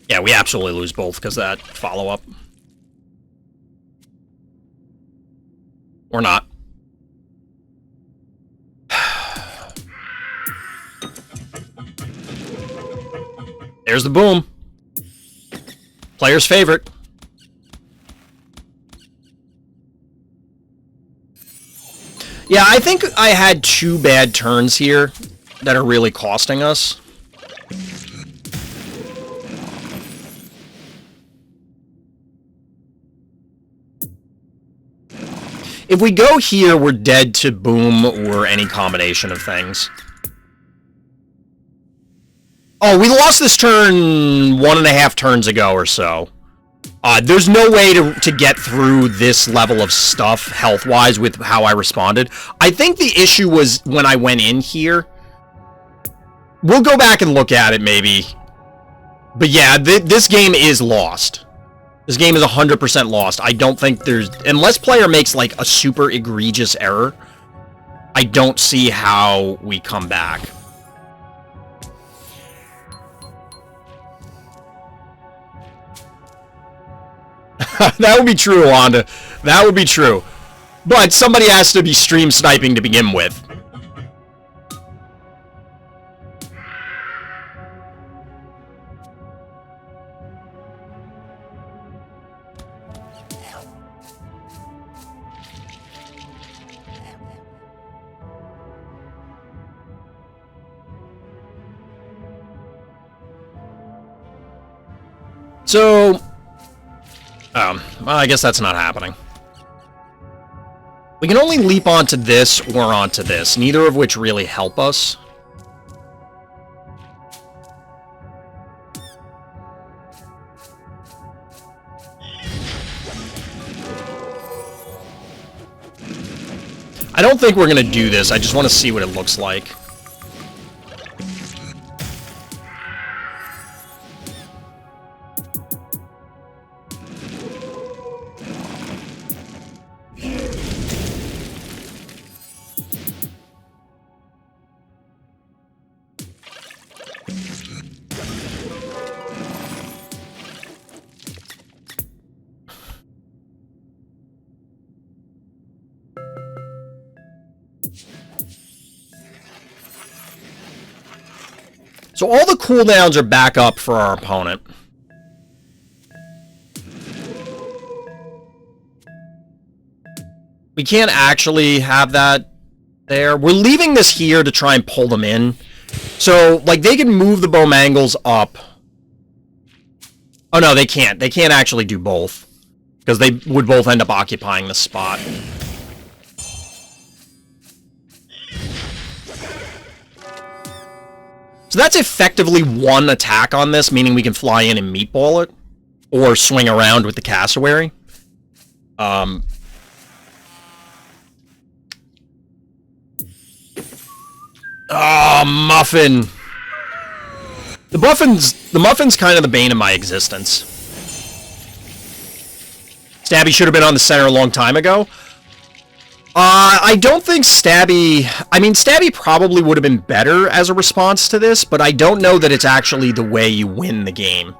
Yeah, we absolutely lose both because of that follow-up. Or not. There's the boom. Player's favorite. Yeah, I think I had 2 bad turns here that are really costing us. If we go here, we're dead to boom or any combination of things. Oh, we lost this turn 1.5 turns ago or so. There's no way to get through this level of stuff, health-wise, with how I responded. I think the issue was when I went in here. We'll go back and look at it, maybe. But yeah, this game is lost. This game is 100% lost. I don't think there's... Unless player makes, like, a super egregious error, I don't see how we come back. That would be true, Wanda. That would be true. But somebody has to be stream sniping to begin with. So, well, I guess that's not happening. We can only leap onto this or onto this, neither of which really help us. I don't think we're going to do this. I just want to see what it looks like. So all the cooldowns are back up for our opponent. We can't actually have that there. We're leaving this here to try and pull them in. So, like, they can move the Bowmangles up. Oh, no, they can't. They can't actually do both. Because they would both end up occupying the spot. So that's effectively one attack on this, meaning we can fly in and meatball it. Or swing around with the cassowary. Oh, Muffin. The Muffin's kind of the bane of my existence. Stabby should have been on the center a long time ago. I don't think Stabby... I mean, Stabby probably would have been better as a response to this, but I don't know that it's actually the way you win the game.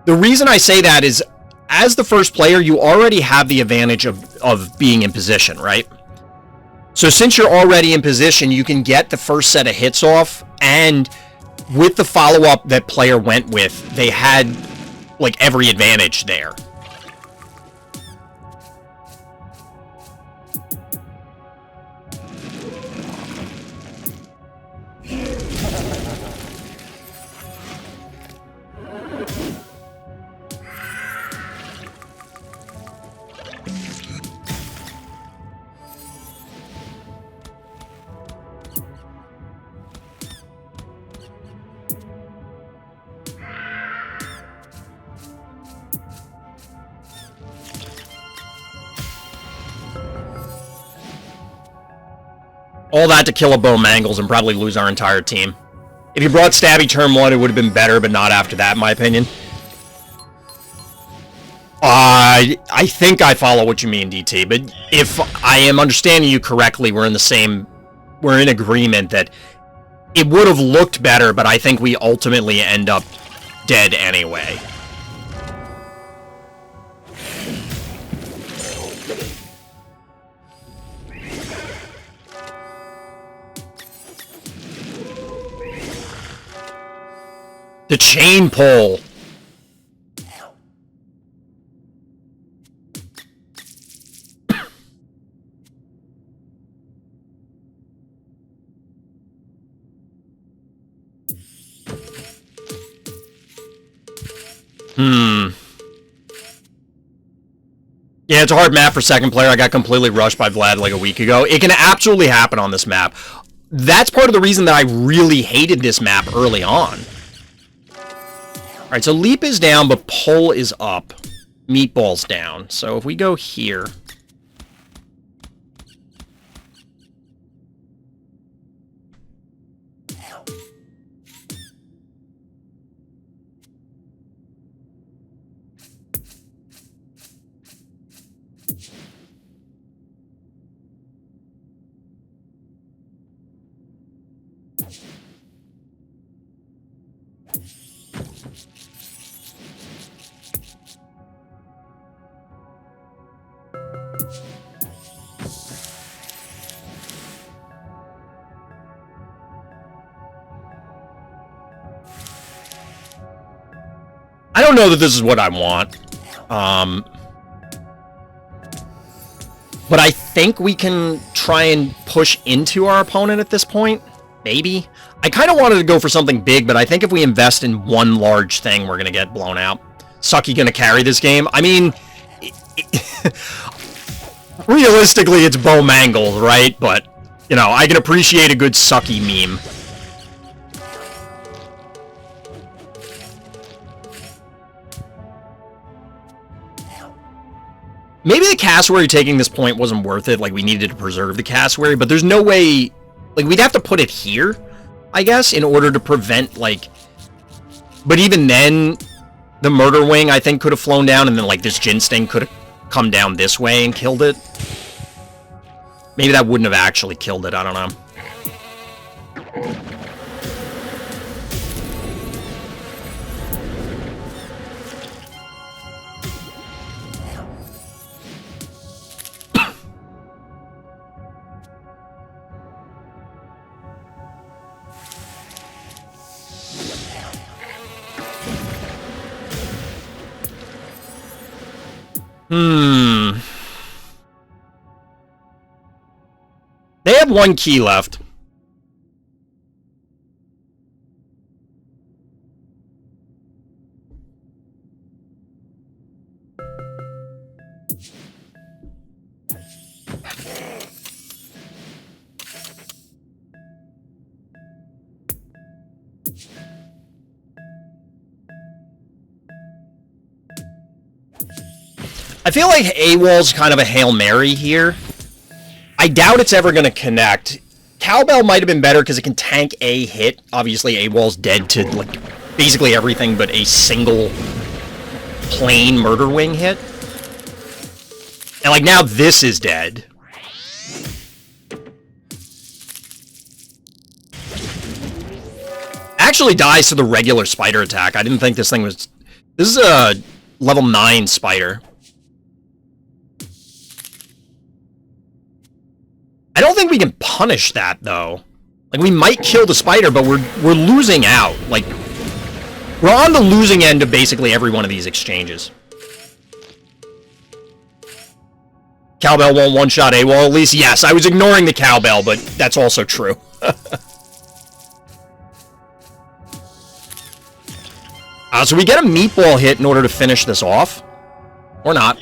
The reason I say that is, as the first player, you already have the advantage of being in position, right? So since you're already in position, you can get the first set of hits off, and with the follow-up that player went with, they had, like, every advantage there. All that to kill a Bowmangles and probably lose our entire team. If you brought Stabby turn 1, it would have been better, but not after that, in my opinion. I think I follow what you mean, DT, but if I am understanding you correctly, we're in agreement that it would have looked better, but I think we ultimately end up dead anyway. The chain pull. Yeah, it's a hard map for second player. I got completely rushed by Vlad like a week ago. It can absolutely happen on this map. That's part of the reason that I really hated this map early on. Alright, so leap is down, but pull is up. Meatball's down. So if we go here... don't know that this is what I want. But I think we can try and push into our opponent at this point. Maybe. I kind of wanted to go for something big, but I think if we invest in one large thing, we're going to get blown out. Sucky going to carry this game? I mean, realistically, it's Bo Mangled, right? But, you know, I can appreciate a good Sucky meme. Maybe the cassowary taking this point wasn't worth it. Like, we needed to preserve the cassowary, but there's no way... Like, we'd have to put it here, I guess, in order to prevent, like... But even then, the Murder Wing, I think, could have flown down, and then, like, this Jin Sting could have come down this way and killed it. Maybe that wouldn't have actually killed it, I don't know. They have one key left. I feel like AWOL's kind of a Hail Mary here. I doubt it's ever going to connect. Cowbell might have been better because it can tank a hit. Obviously, AWOL's dead to, like, basically everything but a single plain Murder Wing hit. And, like, now this is dead. Actually dies to the regular spider attack. I didn't think this thing was... This is a level 9 spider. I don't think we can punish that, though. Like, we might kill the spider, but we're losing out. Like, we're on the losing end of basically every one of these exchanges. Cowbell won't one-shot AWOL, at least, yes. I was ignoring the cowbell, but that's also true. So we get a meatball hit in order to finish this off. Or not.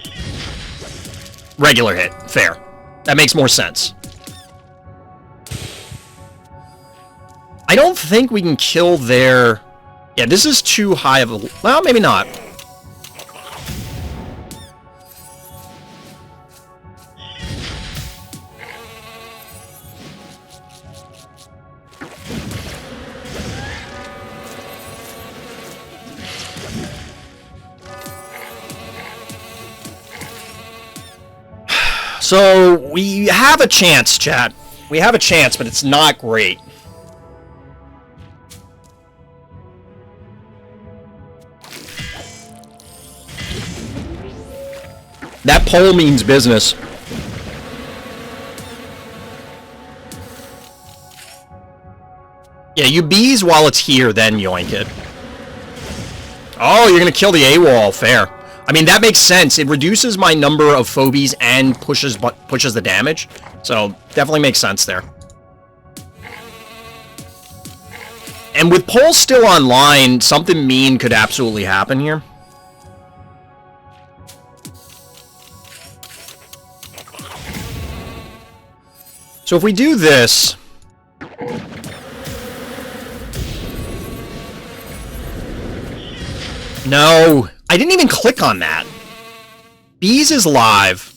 Regular hit. Fair. That makes more sense. I don't think we can kill their... Yeah, this is too high of a... Well, maybe not. So, we have a chance, chat. We have a chance, but it's not great. That pole means business. Yeah, you bees while it's here, then yoink it. Oh, you're gonna kill the AWOL. Fair. I mean, that makes sense. It reduces my number of phobies and pushes the damage. So, definitely makes sense there. And with Pole still online, something mean could absolutely happen here. So if we do this... No! I didn't even click on that. Bees is live.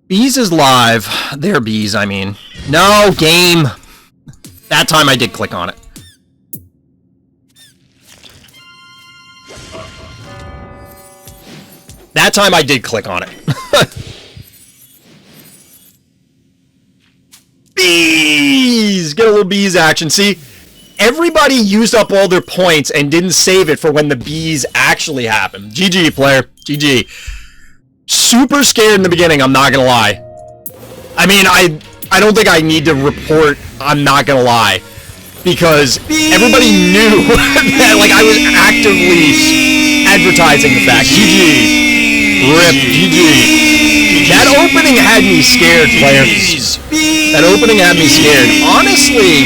Bees is live. They're bees, I mean. No, game! That time I did click on it. That time I did click on it. Bees! Get a little bees action. See, everybody used up all their points and didn't save it for when the bees actually happened. GG, player. GG. Super scared in the beginning, I'm not gonna lie. I mean, I don't think I need to report, I'm not gonna lie. because everybody knew that, like, I was actively advertising the fact. GG. RIP. GG. That opening had me scared, players. That opening had me scared. Honestly,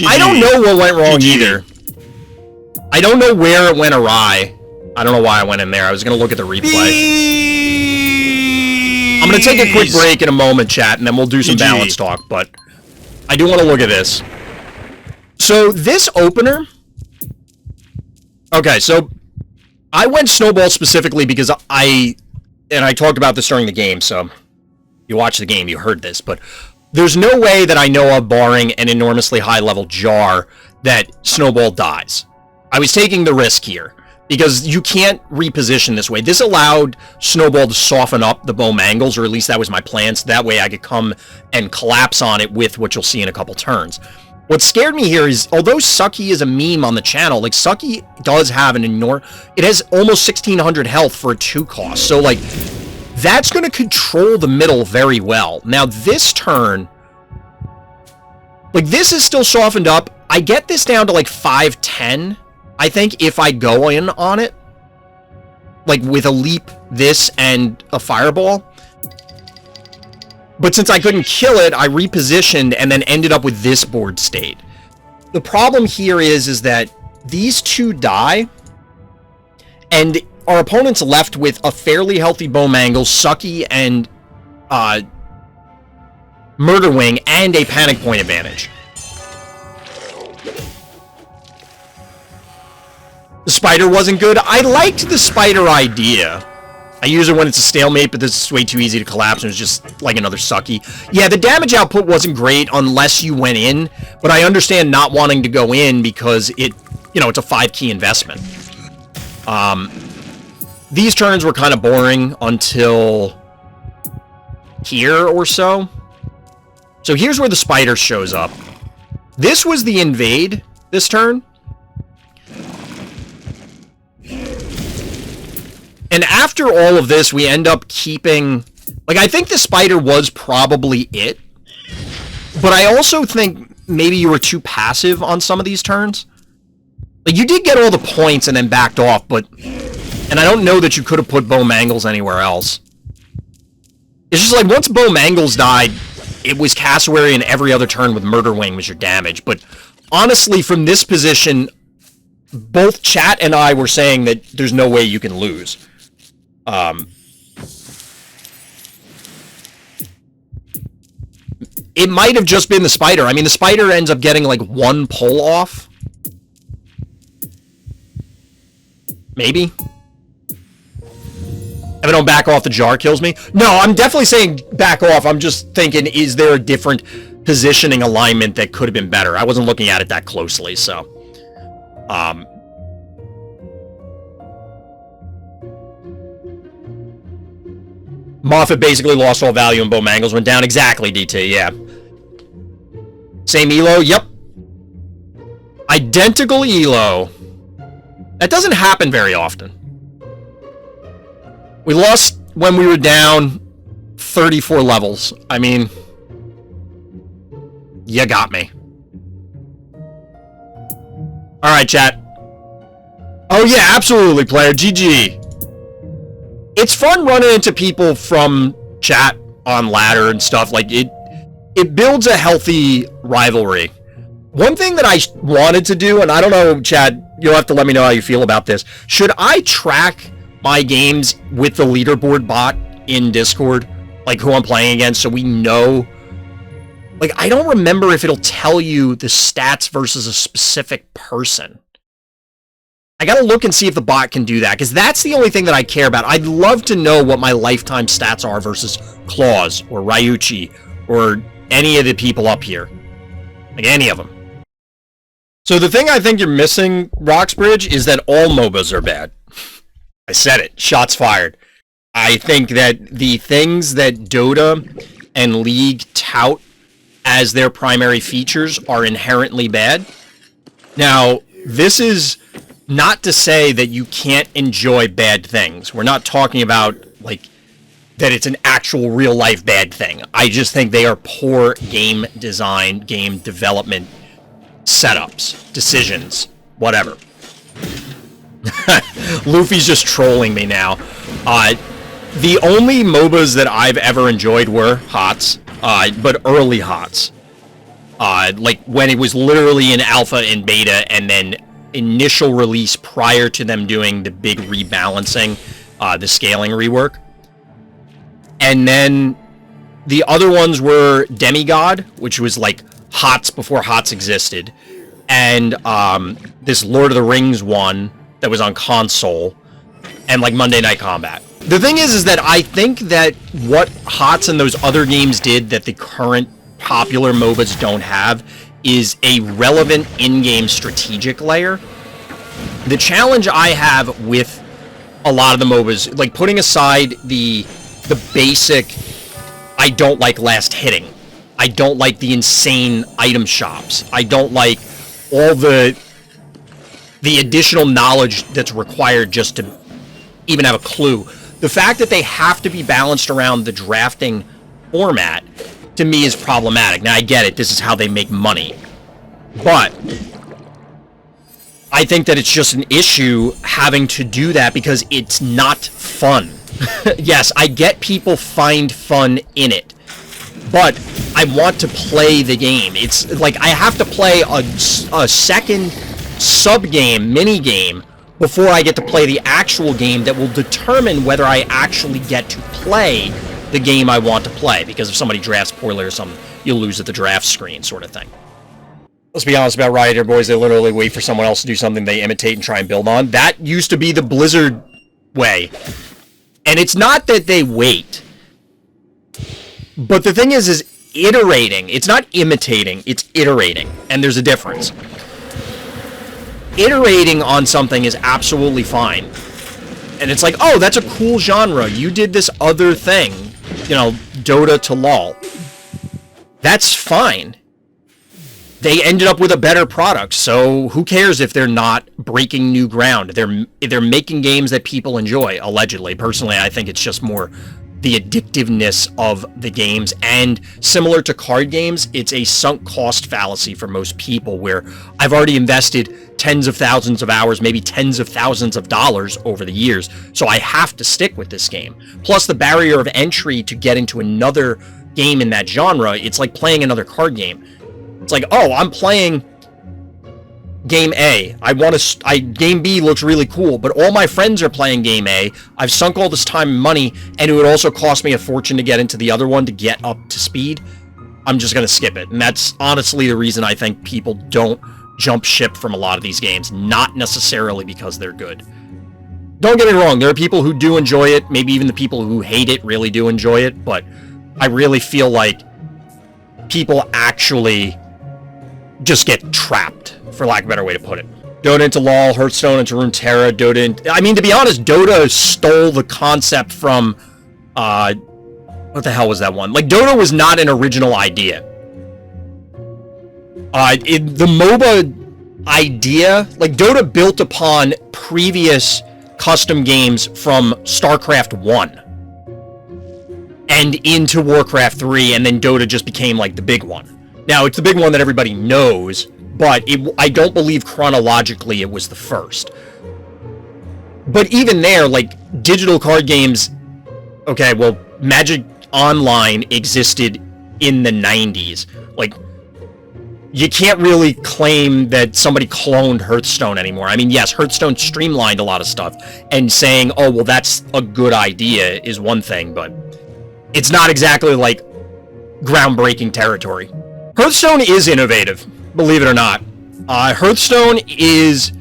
I don't know what went wrong either. I don't know where it went awry. I don't know why I went in there. I was going to look at the replay. I'm going to take a quick break in a moment, chat, and then we'll do some balance talk, but I do want to look at this. So, this opener... Okay, so I went Snowball specifically because I talked about this during the game, so you watched the game, you heard this, but there's no way that I know of, barring an enormously high-level jar, that Snowball dies. I was taking the risk here, because you can't reposition this way. This allowed Snowball to soften up the bow mangles, or at least that was my plan, so that way I could come and collapse on it with what you'll see in a couple turns. What scared me here is, although Sucky is a meme on the channel, like, Sucky does have an enormous... It has almost 1,600 health for a 2 cost, so, like, that's going to control the middle very well. Now, this turn... Like, this is still softened up. I get this down to, like, 510, I think, if I go in on it. Like, with a leap, this, and a fireball. But since I couldn't kill it, I repositioned and then ended up with this board state. The problem here is that these two die, and our opponent's left with a fairly healthy Bowmangle, Sucky, and Murder Wing, and a Panic Point advantage. The spider wasn't good. I liked the spider idea. I use it when it's a stalemate, but this is way too easy to collapse, and it's just like another Sucky. Yeah, the damage output wasn't great unless you went in, but I understand not wanting to go in because it, you know, it's a 5-key investment. These turns were kind of boring until here or so. So here's where the spider shows up. This was the invade this turn. And after all of this, we end up keeping... Like, I think the spider was probably it. But I also think maybe you were too passive on some of these turns. Like, you did get all the points and then backed off, but... And I don't know that you could have put Bowmangles anywhere else. It's just like, once Bowmangles died, it was Cassowary, and every other turn with Murder Wing was your damage. But honestly, from this position, both chat and I were saying that there's no way you can lose. It might have just been the spider. I mean, the spider ends up getting, like, 1 pull off. Maybe. If I don't back off, the jar kills me. No, I'm definitely saying back off. I'm just thinking, is there a different positioning alignment that could have been better? I wasn't looking at it that closely, so... Moffat basically lost all value and Bowmangles went down. Exactly, DT, yeah. Same elo? Yep. Identical elo. That doesn't happen very often. We lost when we were down 34 levels. I mean... You got me. Alright, chat. Oh yeah, absolutely, player. GG. It's fun running into people from chat on ladder and stuff. Like, it builds a healthy rivalry. One thing that I wanted to do, and I don't know, Chad, you'll have to let me know how you feel about this. Should I track my games with the leaderboard bot in Discord? Like, who I'm playing against, so we know... Like, I don't remember if it'll tell you the stats versus a specific person. I gotta look and see if the bot can do that, because that's the only thing that I care about. I'd love to know what my lifetime stats are versus Claus, or Ryuchi, or any of the people up here. Like, any of them. So the thing I think you're missing, Roxbridge, is that all MOBAs are bad. I said it. Shots fired. I think that the things that Dota and League tout as their primary features are inherently bad. Now, this is... not to say that you can't enjoy bad things. We're not talking about, like, that it's an actual real life bad thing. I just think they are poor game design, game development setups, decisions, whatever. Lufee's just trolling me now. The only MOBAs that I've ever enjoyed were HOTS, but early HOTS. Like when it was literally in alpha and beta, and then initial release prior to them doing the big rebalancing, the scaling rework. And then the other ones were Demigod, which was like HOTS before HOTS existed, and this Lord of the Rings one that was on console, and like Monday Night Combat. The thing is that I think that what HOTS and those other games did that the current popular MOBAs don't have is a relevant in-game strategic layer. The challenge I have with a lot of the MOBAs, like putting aside the basic, I don't like last hitting, I don't like the insane item shops, I don't like all the additional knowledge that's required just to even have a clue. The fact that they have to be balanced around the drafting format, to me, is problematic. Now, I get it, this is how they make money, but I think that it's just an issue having to do that because it's not fun. Yes, I get people find fun in it, but I want to play the game. It's like I have to play a second sub-game, mini-game, before I get to play the actual game that will determine whether I actually get to play the game I want to play. Because if somebody drafts poorly or something, you'll lose at the draft screen, sort of thing. Let's be honest about Riot here, boys. They literally wait for someone else to do something they imitate and try and build on. That used to be the Blizzard way. And it's not that they wait. But the thing is iterating. It's not imitating, it's iterating. And there's a difference. Iterating on something is absolutely fine. And it's like, oh, that's a cool genre. You did this other thing. You know, Dota to LoL. That's fine. They ended up with a better product, so who cares if they're not breaking new ground? They're making games that people enjoy, allegedly. Personally, I think it's just more the addictiveness of the games, and similar to card games, it's a sunk cost fallacy for most people, where I've already invested tens of thousands of hours, maybe tens of thousands of dollars over the years, so I have to stick with this game. Plus the barrier of entry to get into another game in that genre, it's like playing another card game. It's like, oh, I'm playing game A. Game B looks really cool, but all my friends are playing game A. I've sunk all this time and money, and it would also cost me a fortune to get into the other one to get up to speed. I'm just going to skip it. And that's honestly the reason I think people don't jump ship from a lot of these games, not necessarily because they're good. Don't get me wrong, there are people who do enjoy it, maybe even the people who hate it really do enjoy it, but I really feel like people actually just get trapped, for lack of a better way to put it. Dota into LoL, Hearthstone into Runeterra, I mean, to be honest, Dota stole the concept from, what the hell was that one? Like, Dota was not an original idea. The MOBA idea, like, Dota built upon previous custom games from StarCraft 1 and into Warcraft 3, and then Dota just became, like, the big one. Now, it's the big one that everybody knows, but I don't believe chronologically it was the first. But even there, like, digital card games, okay, well, Magic Online existed in the 90s. Like, you can't really claim that somebody cloned Hearthstone anymore. I mean, yes, Hearthstone streamlined a lot of stuff, and saying, oh, well, that's a good idea is one thing, but it's not exactly, like, groundbreaking territory. Hearthstone is innovative, believe it or not. Hearthstone is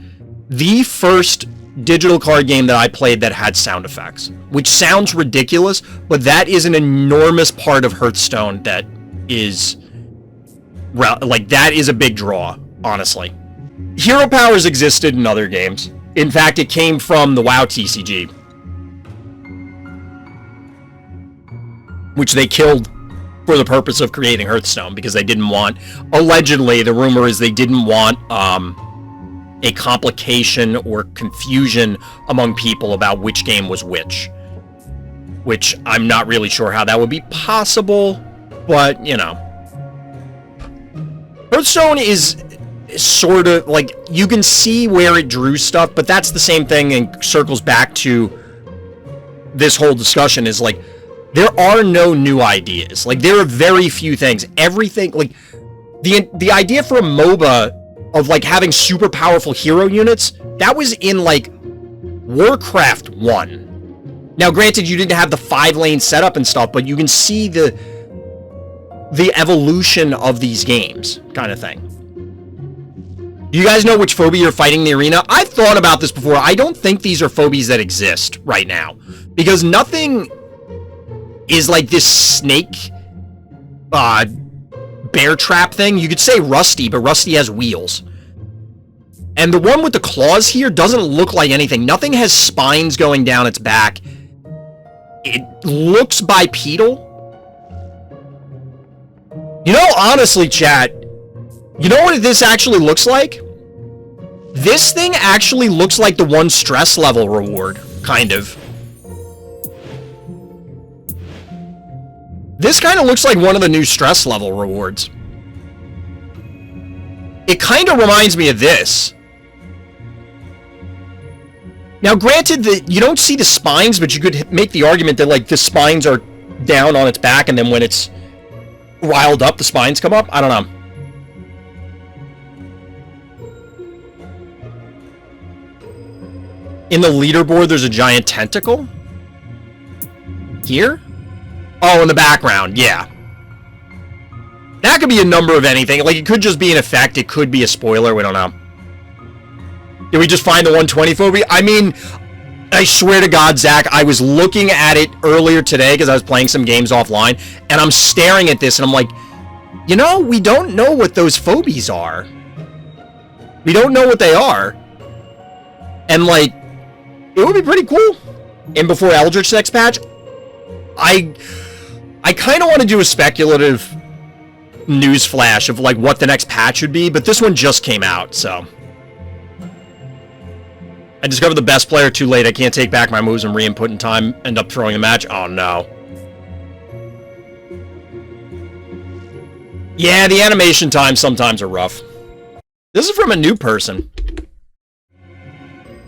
the first digital card game that I played that had sound effects, which sounds ridiculous, but that is an enormous part of Hearthstone that is, like, that is a big draw, honestly. Hero powers existed in other games. In fact, it came from the WoW TCG, which they killed for the purpose of creating Hearthstone, because they didn't want, allegedly, the rumor is they didn't want a complication or confusion among people about which game was which. which I'm not really sure how that would be possible, but, you know. Hearthstone is sort of, like, you can see where it drew stuff, but that's the same thing and circles back to this whole discussion is, like, there are no new ideas. Like, there are very few things. Everything, like, the idea for a MOBA of, like, having super powerful hero units, that was in, like, Warcraft 1. Now, granted, you didn't have the 5-lane setup and stuff, but you can see the evolution of these games, kind of thing. Do you guys know which phobia you're fighting in the arena? I've thought about this before. I don't think these are phobies that exist right now, because nothing is like this snake bear trap thing. You could say Rusty, but Rusty has wheels. And the one with the claws here doesn't look like anything. Nothing has spines going down its back. It looks bipedal. You know, honestly, chat, you know what this actually looks like? This thing actually looks like the one stress level reward, kind of. This kind of looks like one of the new stress level rewards. It kind of reminds me of this. Now, granted that you don't see the spines, but you could make the argument that, like, the spines are down on its back, and then when it's riled up, the spines come up. I don't know. In the leaderboard, there's a giant tentacle. Here? Oh, in the background, yeah. That could be a number of anything. Like, it could just be an effect. It could be a spoiler. We don't know. Did we just find the 120 phobia? I mean, I swear to God, Zach, I was looking at it earlier today because I was playing some games offline, and I'm staring at this, and I'm like, you know, we don't know what those phobies are. We don't know what they are. And, like, it would be pretty cool. And before Eldritch next patch, I kind of want to do a speculative news flash of, like, what the next patch would be, but this one just came out, so. I discovered the best player too late. I can't take back my moves and re-input in time. End up throwing the match. Oh, no. Yeah, the animation times sometimes are rough. This is from a new person.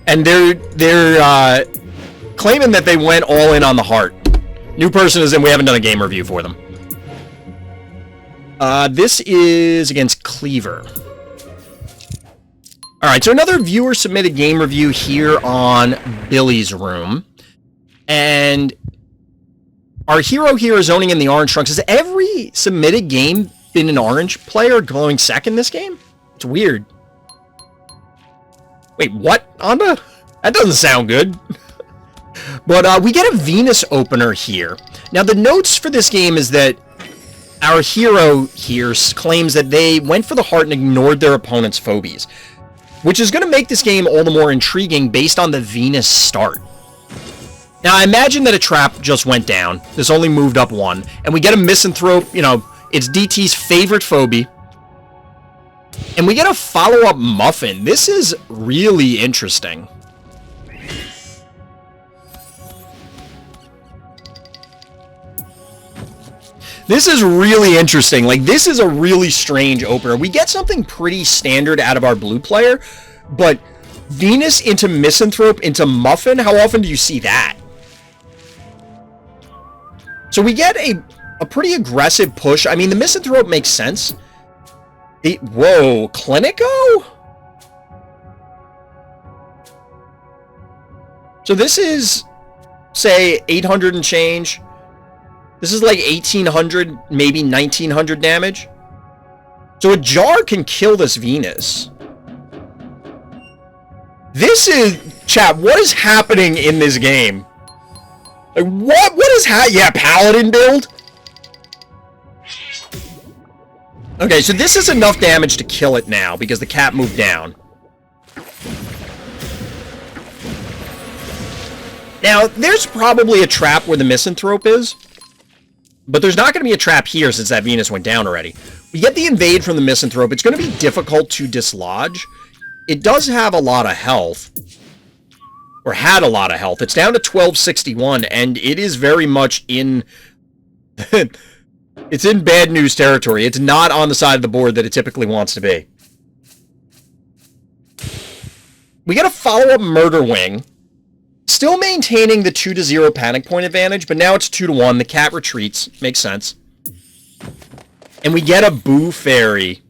And they're claiming that they went all in on the heart. New person is in. We haven't done a game review for them. This is against Cleaver. Alright, so another viewer-submitted game review here on Billy's Room. And our hero here is owning in the orange trunks. Has every submitted game been an orange player going second this game? It's weird. Wait, what, Anda? That doesn't sound good. But we get a Venus opener here. Now, the notes for this game is that our hero here claims that they went for the heart and ignored their opponent's phobies, which is going to make this game all the more intriguing based on the Venus start. Now, I imagine that a trap just went down. This only moved up one. And we get a misanthrope, you know, it's DT's favorite phobie. And we get a follow-up muffin. This is really interesting. This is really interesting. Like, this is a really strange opener. We get something pretty standard out of our blue player, but Venus into Misanthrope into Muffin? How often do you see that? So we get a pretty aggressive push. I mean, the Misanthrope makes sense. Whoa, Clinico? So this is, say, 800 and change. This is like 1800, maybe 1900 damage. So a jar can kill this Venus. This is, chat, what is happening in this game? Like, what is yeah, Paladin build? Okay, so this is enough damage to kill it now, because the cat moved down. Now, there's probably a trap where the Misanthrope is. But there's not going to be a trap here since that Venus went down already. We get the invade from the Misanthrope. It's going to be difficult to dislodge. It does have a lot of health. or had a lot of health. It's down to 1261, and it is very much in... it's in bad news territory. It's not on the side of the board that it typically wants to be. We got a follow-up Murder Wing. Still maintaining the 2-0 panic point advantage, but now it's 2-1. The cat retreats. Makes sense. And we get a Boo Fairy.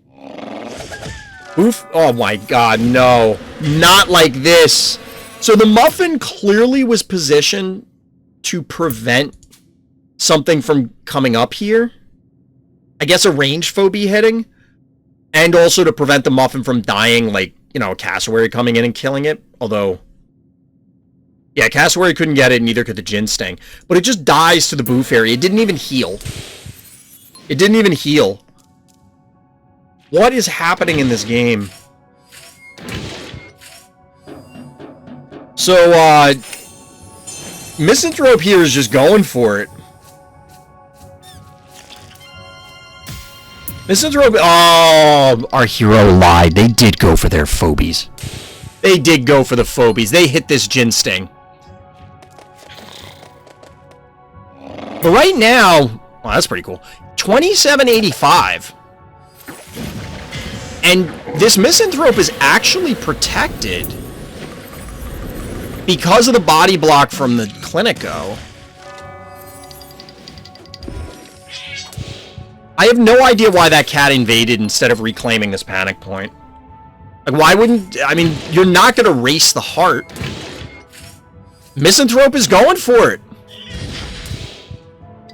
Oh my god, no. Not like this. So the Muffin clearly was positioned to prevent something from coming up here. I guess a range phobie hitting. And also to prevent the Muffin from dying, like, you know, a Cassowary coming in and killing it. Although, yeah, Cassowary couldn't get it, neither could the Jin Sting. But it just dies to the Boo Fairy. It didn't even heal. It didn't even heal. What is happening in this game? So, Misanthrope here is just going for it. Misanthrope... Oh, our hero lied. They did go for their phobies. They did go for the phobies. They hit this Jin Sting. But right now... Well, that's pretty cool. 2785. And this Misanthrope is actually protected because of the body block from the Clinico. I have no idea why that cat invaded instead of reclaiming this panic point. Like, why wouldn't... I mean, you're not going to race the heart. Misanthrope is going for it.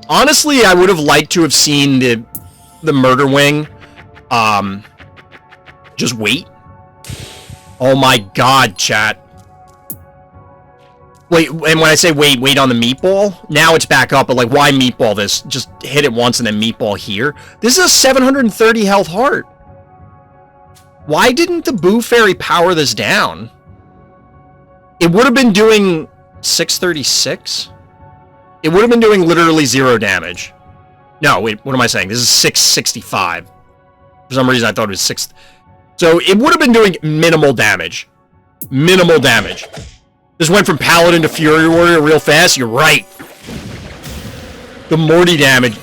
Honestly, I would have liked to have seen the Murder Wing, just wait. Oh my god, chat. Wait, and when I say wait, wait on the meatball, now it's back up, but like, why meatball this? Just hit it once and then meatball here. This is a 730 health heart. Why didn't the Boo Fairy power this down? It would have been doing 636. It would have been doing literally 0 damage. No, wait, what am I saying? This is 665. For some reason, I thought it was 6... So, it would have been doing minimal damage. Minimal damage. This went from Paladin to Fury Warrior real fast. You're right. The Morty damage.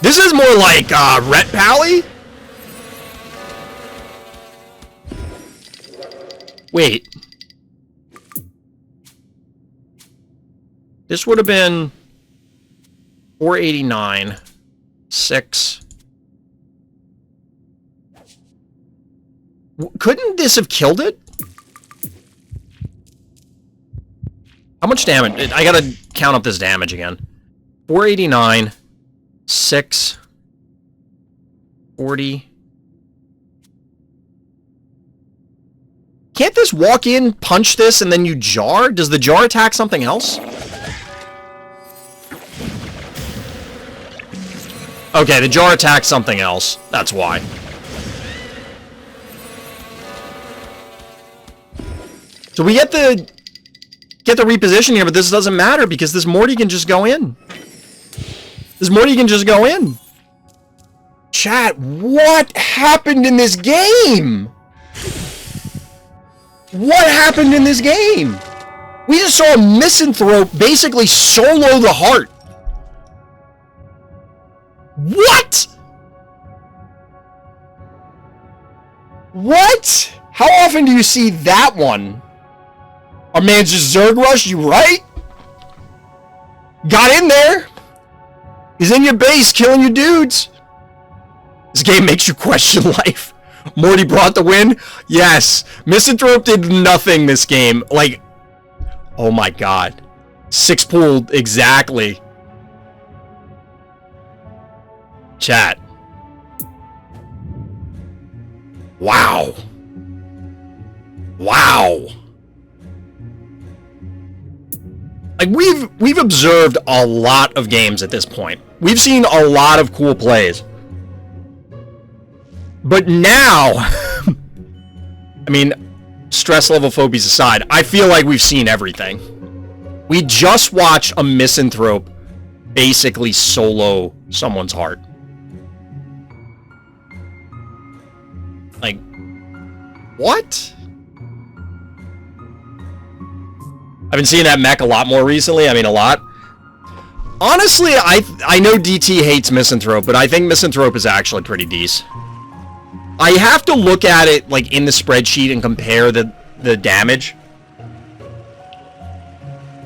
This is more like, Ret Pally? Wait. This would have been 489, 6. Couldn't this have killed it? How much damage? I gotta count up this damage again. 489, 6, 40. Can't this walk in, punch this, and then you jar? Does the jar attack something else? Okay, the jar attacks something else. That's why. So we get the reposition here, but this doesn't matter because this Morty can just go in. This Morty can just go in. Chat, what happened in this game? What happened in this game? We just saw a Misanthrope basically solo the heart. What? What? How often do you see that one? Our man's just Zerg Rush, you right? Got in there. He's in your base, killing your dudes. This game makes you question life. Morty brought the win? Yes. Misanthrope did nothing this game. Like, oh my god. 6 pooled, exactly. Chat. Wow. Wow. Like, we've observed a lot of games at this point. We've seen a lot of cool plays. But now, I mean, stress level phobies aside, I feel like we've seen everything. We just watched a Misanthrope basically solo someone's heart. Like, what? I've been seeing that mech a lot more recently. I mean, a lot. Honestly, I know DT hates Misanthrope, but I think Misanthrope is actually pretty decent. I have to look at it, like, in the spreadsheet and compare the damage.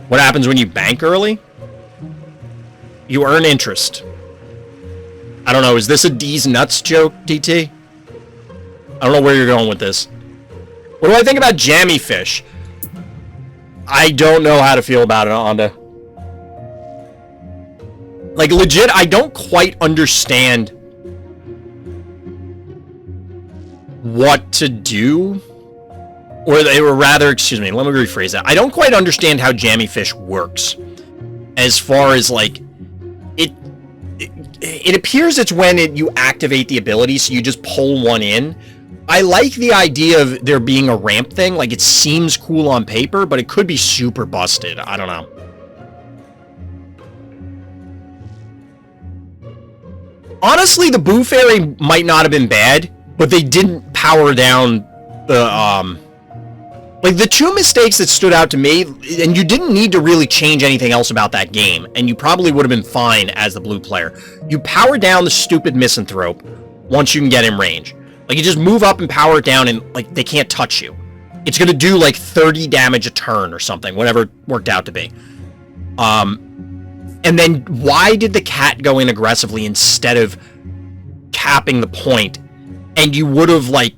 What happens when you bank early? You earn interest. I don't know, is this a D's nuts joke, DT? I don't know where you're going with this. What do I think about Jammy Fish? I don't know how to feel about it, Onda. Like, legit, I don't quite understand what to do. Or rather, excuse me, let me rephrase that. I don't quite understand how Jammy Fish works. As far as, like, it appears it's when you activate the ability, so you just pull one in. I like the idea of there being a ramp thing. Like, it seems cool on paper, but it could be super busted. I don't know. Honestly, the Boo Fairy might not have been bad, but they didn't power down the, like, the two mistakes that stood out to me, and you didn't need to really change anything else about that game, and you probably would have been fine as the blue player. You power down the stupid Misanthrope once you can get in range. Like, you just move up and power it down, and, like, they can't touch you. It's gonna do, like, 30 damage a turn or something, whatever it worked out to be. And then, why did the cat go in aggressively instead of capping the point? And you would have, like...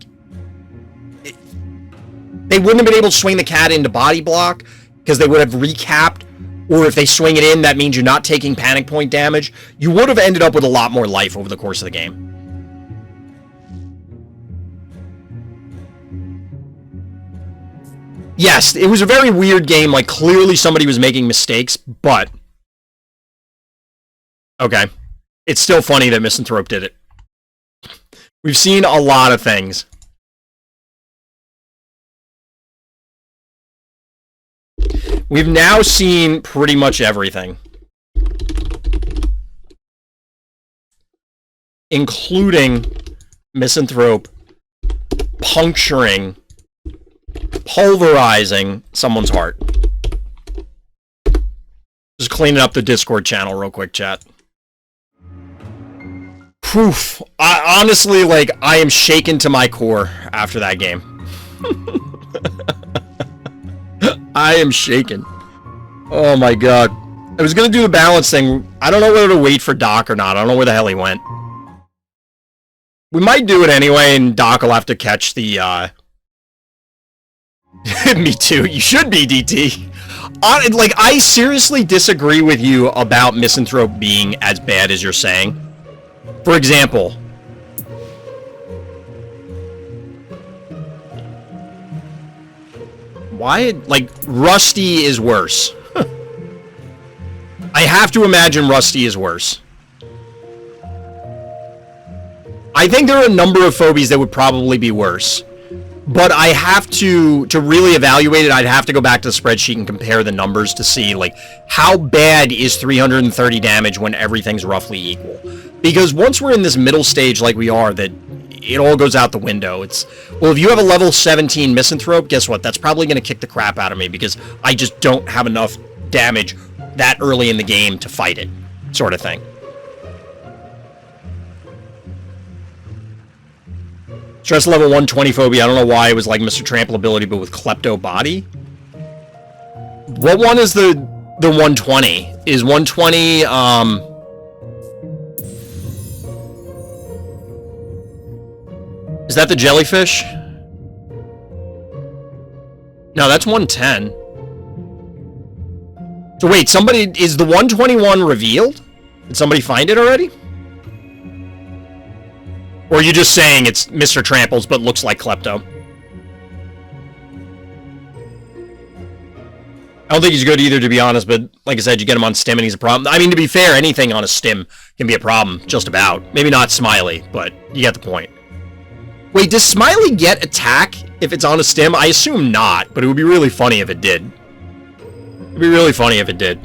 They wouldn't have been able to swing the cat into body block, because they would have recapped, or if they swing it in, that means you're not taking panic point damage. You would have ended up with a lot more life over the course of the game. Yes, it was a very weird game, like, clearly somebody was making mistakes, but... Okay. It's still funny that Misanthrope did it. We've seen a lot of things. We've now seen pretty much everything. Including Misanthrope puncturing, pulverizing someone's heart. Just cleaning up the Discord channel real quick, chat. Poof. Honestly, like, I am shaken to my core after that game. I am shaken. Oh my god. I was gonna do the balance thing. I don't know whether to wait for Doc or not. I don't know where the hell he went. We might do it anyway, and Doc will have to catch the, Me too. You should be, DT. Like, I seriously disagree with you about Misanthrope being as bad as you're saying. For example... Why? Like, Rusty is worse. I have to imagine Rusty is worse. I think there are a number of phobies that would probably be worse. But I have to really evaluate it, I'd have to go back to the spreadsheet and compare the numbers to see, like, how bad is 330 damage when everything's roughly equal? Because once we're in this middle stage like we are, that it all goes out the window. It's, well, if you have a level 17 Misanthrope, guess what? That's probably going to kick the crap out of me because I just don't have enough damage that early in the game to fight it, sort of thing. Stress level 120 phobia. I don't know why it was like Mr. Trample ability, but with Klepto body. What one is the 120? Is 120, is that the jellyfish? No, that's 110. So wait, somebody, is the 121 revealed? Did somebody find it already? Or are you just saying it's Mr. Tramples, but looks like Klepto? I don't think he's good either, to be honest, but like I said, you get him on stim and he's a problem. I mean, to be fair, anything on a stim can be a problem, just about. Maybe not Smiley, but you get the point. Wait, does Smiley get attack if it's on a stim? I assume not, but it would be really funny if it did. It would be really funny if it did.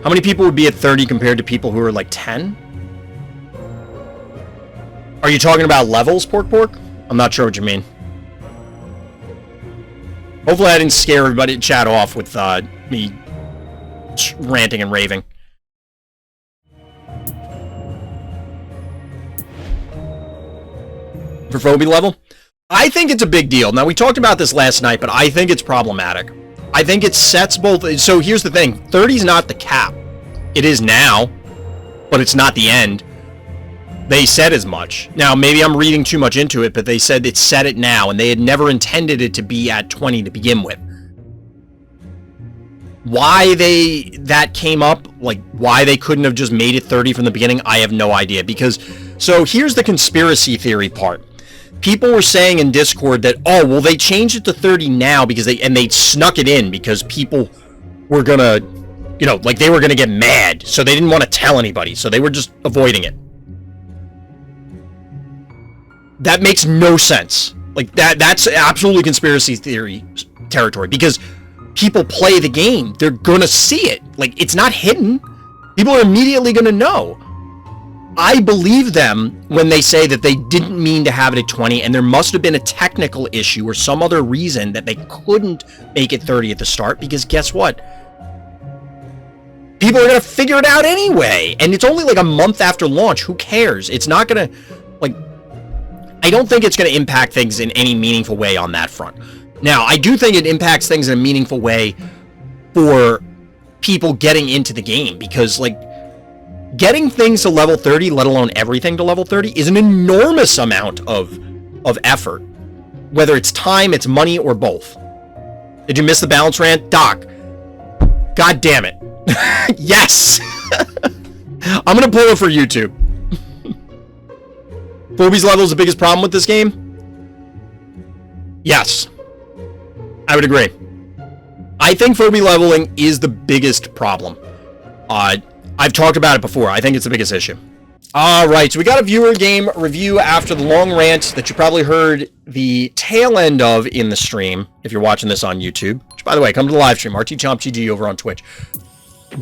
How many people would be at 30 compared to people who are like 10? Are you talking about levels, Pork? I'm not sure what you mean. Hopefully I didn't scare everybody chat off with me ranting and raving. For Phobie level? I think it's a big deal. Now, we talked about this last night, but I think it's problematic. I think it sets both... So here's the thing. 30 is not the cap. It is now, but it's not the end. They said as much. Now, maybe I'm reading too much into it, but they said it set it now, and they had never intended it to be at 20 to begin with. Why that came up, like, why they couldn't have just made it 30 from the beginning, I have no idea. Because, so here's the conspiracy theory part. People were saying in Discord that, oh, well, they changed it to 30 now because they snuck it in because people were gonna, you know, like, they were gonna get mad, so they didn't want to tell anybody, so they were just avoiding it. That makes no sense. Like, that's absolutely conspiracy theory territory, because people play the game. They're gonna see it. Like, it's not hidden. People are immediately gonna know. I believe them when they say that they didn't mean to have it at 20, and there must have been a technical issue or some other reason that they couldn't make it 30 at the start, because guess what? People are gonna figure it out anyway, and it's only like a month after launch. Who cares? It's not gonna, like, I don't think it's going to impact things in any meaningful way on that front. Now, I do think it impacts things in a meaningful way for people getting into the game, because, like, getting things to level 30, let alone everything to level 30, is an enormous amount of effort. Whether it's time, it's money, or both. Did you miss the balance rant? Doc. God damn it. Yes! I'm going to pull it for YouTube. Phobie's level is the biggest problem with this game? Yes. I would agree. I think Phobie leveling is the biggest problem. I've talked about it before. I think it's the biggest issue. Alright, so we got a viewer game review after the long rant that you probably heard the tail end of in the stream, if you're watching this on YouTube. Which, by the way, come to the live stream, RTChompGG over on Twitch.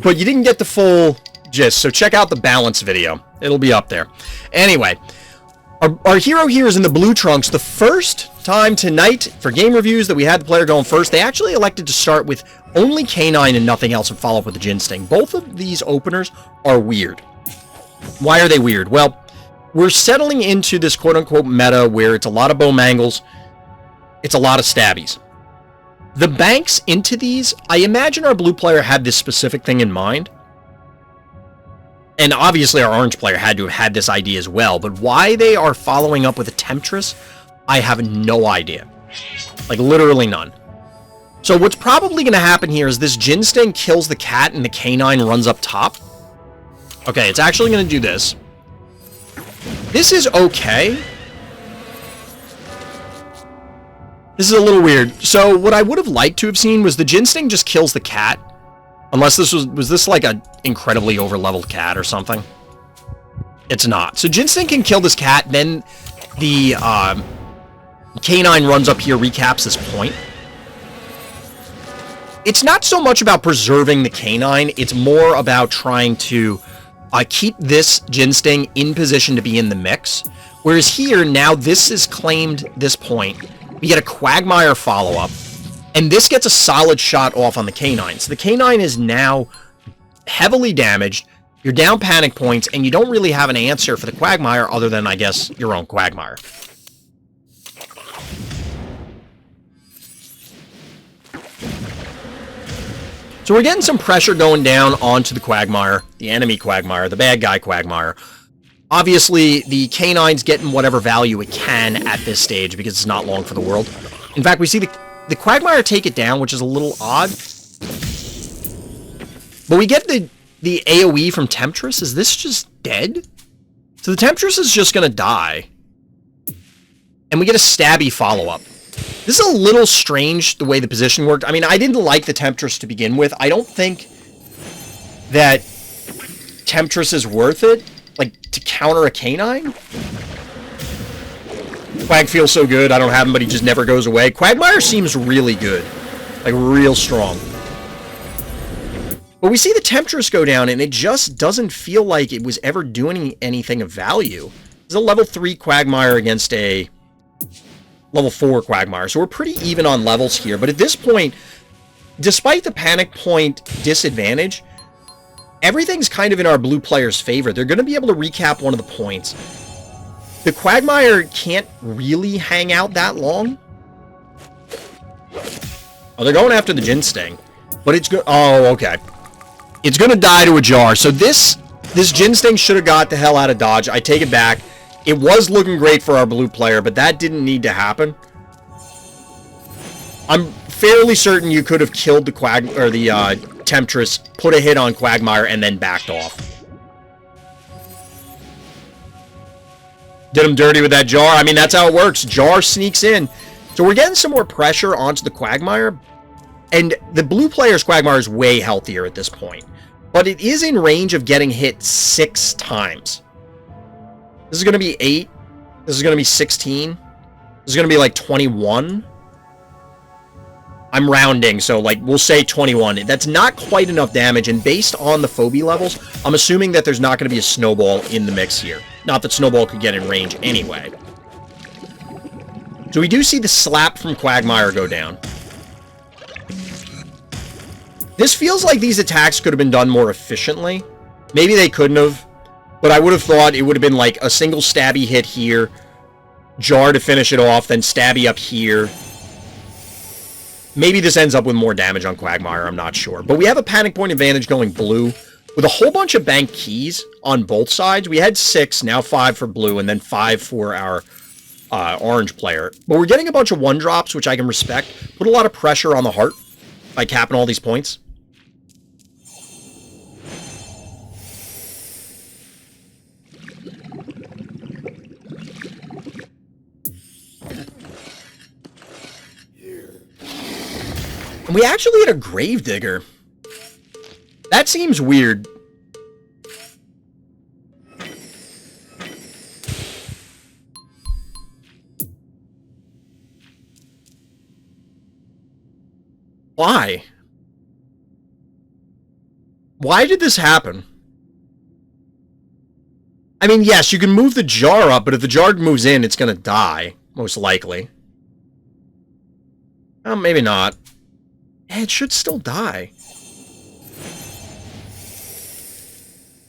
But you didn't get the full gist, so check out the balance video. It'll be up there. Anyway... Our hero here is in the blue trunks. The first time tonight for game reviews that we had the player going first, they actually elected to start with only K9 and nothing else and follow up with the Jin Sting. Both of these openers are weird. Why are they weird? Well, we're settling into this quote-unquote meta where it's a lot of bow mangles, it's a lot of stabbies. The banks into these, I imagine our blue player had this specific thing in mind. And obviously our orange player had to have had this idea as well, but why they are following up with a Temptress, I have no idea. Like, literally none. So what's probably going to happen here is this Jin Sting kills the cat and the K9 runs up top. Okay, it's actually going to do this. This is okay. This is a little weird. So what I would have liked to have seen was the Jin Sting just kills the cat. Unless this was this like an incredibly over-leveled cat or something? It's not. So Jin Sting can kill this cat, then the K9 runs up here, recaps this point. It's not so much about preserving the K9, it's more about trying to keep this Jin Sting in position to be in the mix. Whereas here, now this is claimed this point. We get a Quagmire follow-up. And this gets a solid shot off on the K9. So the K9 is now heavily damaged. You're down panic points, and you don't really have an answer for the Quagmire other than, I guess, your own Quagmire. So we're getting some pressure going down onto the Quagmire, the enemy Quagmire, the bad guy Quagmire. Obviously, the K9's getting whatever value it can at this stage because it's not long for the world. In fact, we see the Quagmire take it down, which is a little odd. But we get the AoE from Temptress. Is this just dead? So the Temptress is just going to die. And we get a stabby follow-up. This is a little strange, the way the position worked. I mean, I didn't like the Temptress to begin with. I don't think that Temptress is worth it, like, to counter a K9. Quag feels so good. I don't have him, but he just never goes away. Quagmire seems really good. Like, real strong. But we see the Temptress go down, and it just doesn't feel like it was ever doing anything of value. It's a level 3 Quagmire against a level 4 Quagmire. So we're pretty even on levels here. But at this point, despite the panic point disadvantage, everything's kind of in our blue player's favor. They're going to be able to recap one of the points. The Quagmire can't really hang out that long. Oh, they're going after the Jin Sting. But it's good. Oh, okay. It's going to die to a jar. So this Jin Sting should have got the hell out of dodge. I take it back. It was looking great for our blue player, but that didn't need to happen. I'm fairly certain you could have killed the Temptress, put a hit on Quagmire, and then backed off. Did him dirty with that jar. I mean, that's how it works. Jar sneaks in. So we're getting some more pressure onto the Quagmire. And the blue player's Quagmire is way healthier at this point. But it is in range of getting hit 6 times. This is going to be 8. This is going to be 16. This is going to be like 21. I'm rounding, so like we'll say 21. That's not quite enough damage, and based on the phobie levels, I'm assuming that there's not going to be a snowball in the mix here. Not that snowball could get in range anyway. So we do see the slap from Quagmire go down. This feels like these attacks could have been done more efficiently. Maybe they couldn't have, but I would have thought it would have been like a single stabby hit here, jar to finish it off, then stabby up here. Maybe this ends up with more damage on Quagmire, I'm not sure. But we have a panic point advantage going blue with a whole bunch of bank keys on both sides. We had 6, now 5 for blue, and then 5 for our orange player. But we're getting a bunch of 1-drops, which I can respect. Put a lot of pressure on the heart by capping all these points. And we actually had a Gravedigger. That seems weird. Why? Why did this happen? I mean, yes, you can move the jar up, but if the jar moves in, it's going to die, most likely. Well, maybe not. It should still die.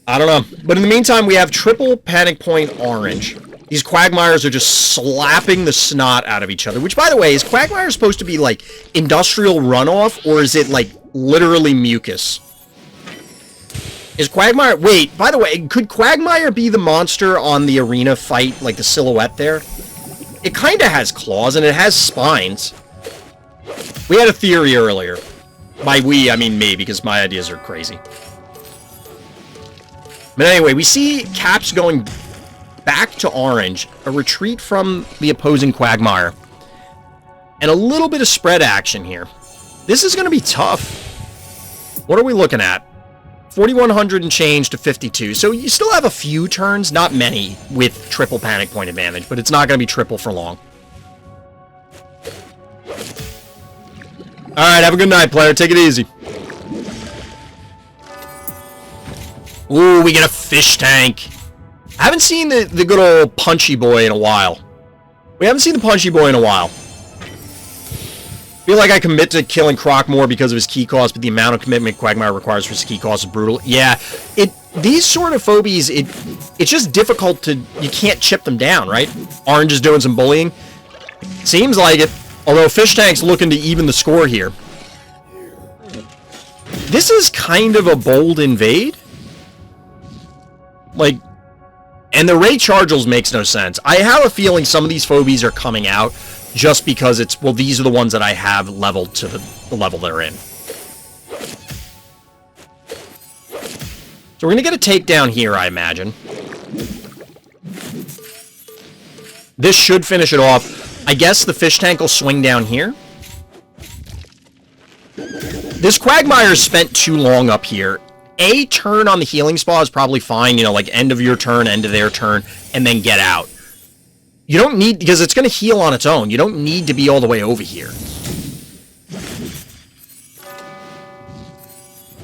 I don't know. But in the meantime, we have triple panic point orange. These Quagmires are just slapping the snot out of each other. Which, by the way, is Quagmire supposed to be, like, industrial runoff? Or is it, like, literally mucus? Is Quagmire... Wait, by the way, could Quagmire be the monster on the arena fight? Like, the silhouette there? It kind of has claws, and it has spines. We had a theory earlier. By we, I mean me, because my ideas are crazy. But anyway, we see Caps going back to orange, a retreat from the opposing Quagmire, and a little bit of spread action here. This is going to be tough. What are we looking at? 4,100 and change to 52. So you still have a few turns, not many, with triple panic point advantage, but it's not going to be triple for long. Alright, have a good night, player. Take it easy. Ooh, we get a fish tank. I haven't seen the good old punchy boy in a while. We haven't seen the punchy boy in a while. Feel like I commit to killing Croc more because of his key cost, but the amount of commitment Quagmire requires for his key cost is brutal. Yeah, these sort of phobies, it's just difficult to... You can't chip them down, right? Orange is doing some bullying. Seems like it. Although Fish Tank's looking to even the score here. This is kind of a bold invade. Like, and the Ray Chargels makes no sense. I have a feeling some of these phobies are coming out just because it's, well, these are the ones that I have leveled to the level they're in. So we're going to get a takedown here, I imagine. This should finish it off. I guess the fish tank will swing down here. This Quagmire spent too long up here. A turn on the healing spa is probably fine, you know, like end of your turn, end of their turn, and then get out. You don't need, because it's going to heal on its own. You don't need to be all the way over here.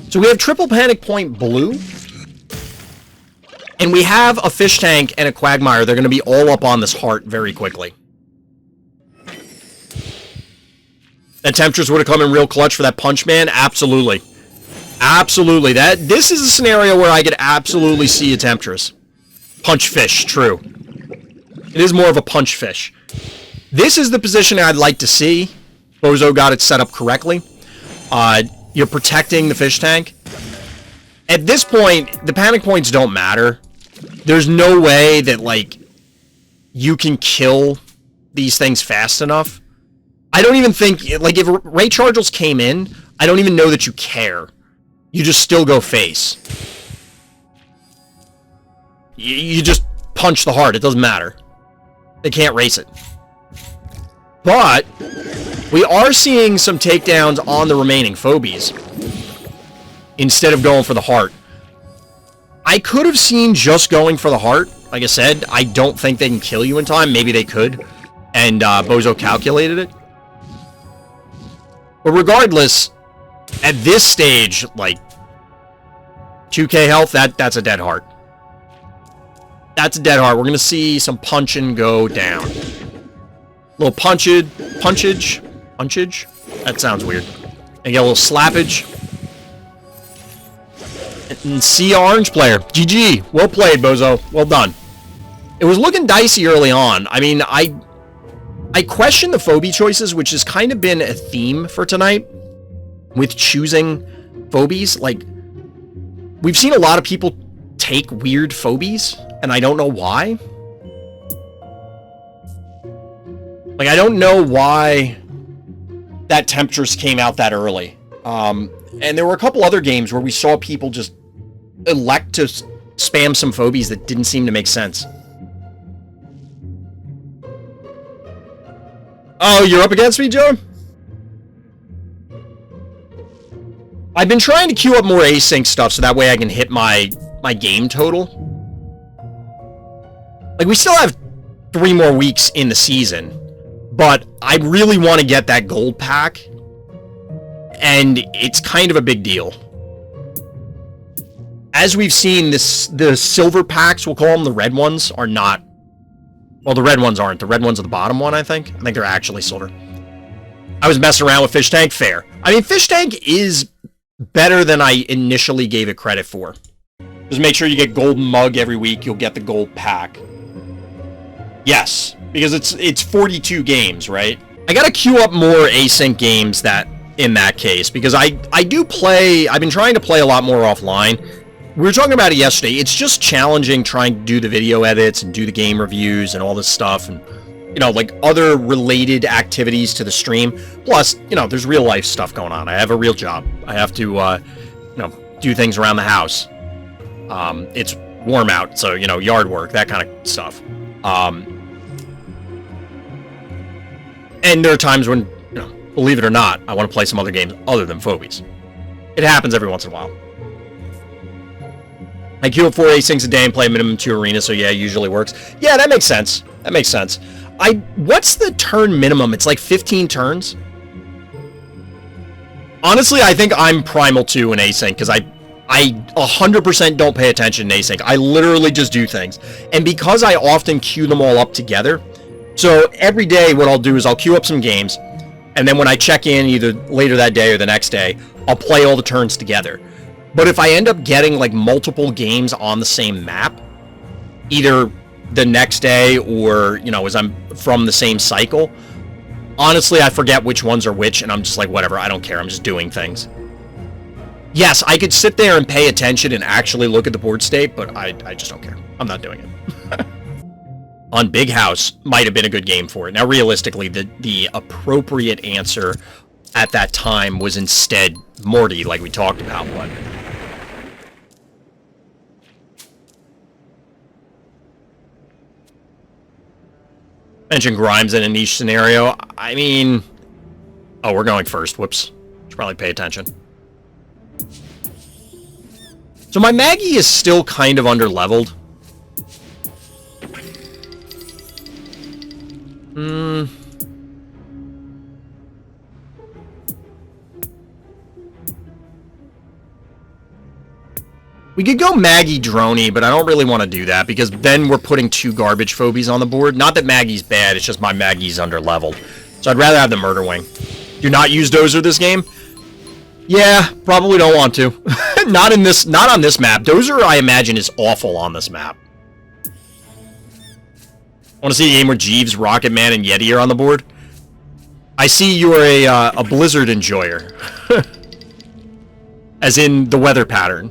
So we have triple panic point blue. And we have a fish tank and a Quagmire. They're going to be all up on this heart very quickly. That Temptress would have come in real clutch for that Punch Man? Absolutely. Absolutely. This is a scenario where I could absolutely see a Temptress. Punch Fish, true. It is more of a Punch Fish. This is the position I'd like to see. Bozo got it set up correctly. You're protecting the fish tank. At this point, the panic points don't matter. There's no way that, like, you can kill these things fast enough. I don't even think, like, if Ray Chargels came in, I don't even know that you care. You just still go face. You just punch the heart. It doesn't matter. They can't race it. But we are seeing some takedowns on the remaining phobies instead of going for the heart. I could have seen just going for the heart. Like I said, I don't think they can kill you in time. Maybe they could. And Bozo calculated it. But regardless, at this stage, like, 2k health, that's a dead heart. That's a dead heart. We're going to see some punching go down. Little punchage. That sounds weird. And get a little slappage. And see orange player. GG. Well played, Bozo. Well done. It was looking dicey early on. I mean, I question the phobie choices, which has kind of been a theme for tonight with choosing phobies. Like, we've seen a lot of people take weird phobies, and I don't know why. Like, I don't know why that Temptress came out that early. And there were a couple other games where we saw people just elect to spam some phobies that didn't seem to make sense. Oh, you're up against me, Joe? I've been trying to queue up more async stuff so that way I can hit my game total. Like, we still have 3 more weeks in the season, but I really want to get that gold pack, and it's kind of a big deal. As we've seen, the silver packs, we'll call them the red ones, are not... Well, the red ones aren't. The red ones are the bottom one, I think. I think they're actually silver. I was messing around with Fish Tank. Fair. I mean, Fish Tank is better than I initially gave it credit for. Just make sure you get golden mug every week. You'll get the gold pack. Yes, because it's 42 games, right? I gotta queue up more async games in that case, because I do play... I've been trying to play a lot more offline. We were talking about it yesterday. It's just challenging trying to do the video edits and do the game reviews and all this stuff, and, you know, like, other related activities to the stream. Plus, you know, there's real life stuff going on. I have a real job. I have to, you know, do things around the house. It's warm out, so, you know, yard work, that kind of stuff. And there are times when, you know, believe it or not, I want to play some other games other than Phobies. It happens every once in a while. I queue up 4 asyncs a day and play minimum 2 arenas, so yeah, it usually works. Yeah, that makes sense. That makes sense. What's the turn minimum? It's like 15 turns? Honestly, I think I'm primal 2 in async, because I 100% don't pay attention in async. I literally just do things. And because I often queue them all up together, so every day what I'll do is I'll queue up some games, and then when I check in either later that day or the next day, I'll play all the turns together. But if I end up getting, like, multiple games on the same map, either the next day or, you know, as I'm from the same cycle, honestly, I forget which ones are which, and I'm just like, whatever, I don't care, I'm just doing things. Yes, I could sit there and pay attention and actually look at the board state, but I just don't care. I'm not doing it. On Big House might have been a good game for it. Now, realistically, the appropriate answer at that time was instead Morty, like we talked about, but... Mention Grimes in a niche scenario. I mean... Oh, we're going first. Whoops. Should probably pay attention. So my Maggie is still kind of under-leveled. We could go Maggie Droney, but I don't really want to do that, because then we're putting 2 garbage phobies on the board. Not that Maggie's bad, it's just my Maggie's under-leveled. So I'd rather have the Murder Wing. Do not use Dozer this game? Yeah, probably don't want to. Not on this map. Dozer, I imagine, is awful on this map. Want to see a game where Jeeves, Rocket Man, and Yeti are on the board? I see you're a Blizzard enjoyer. As in the weather pattern.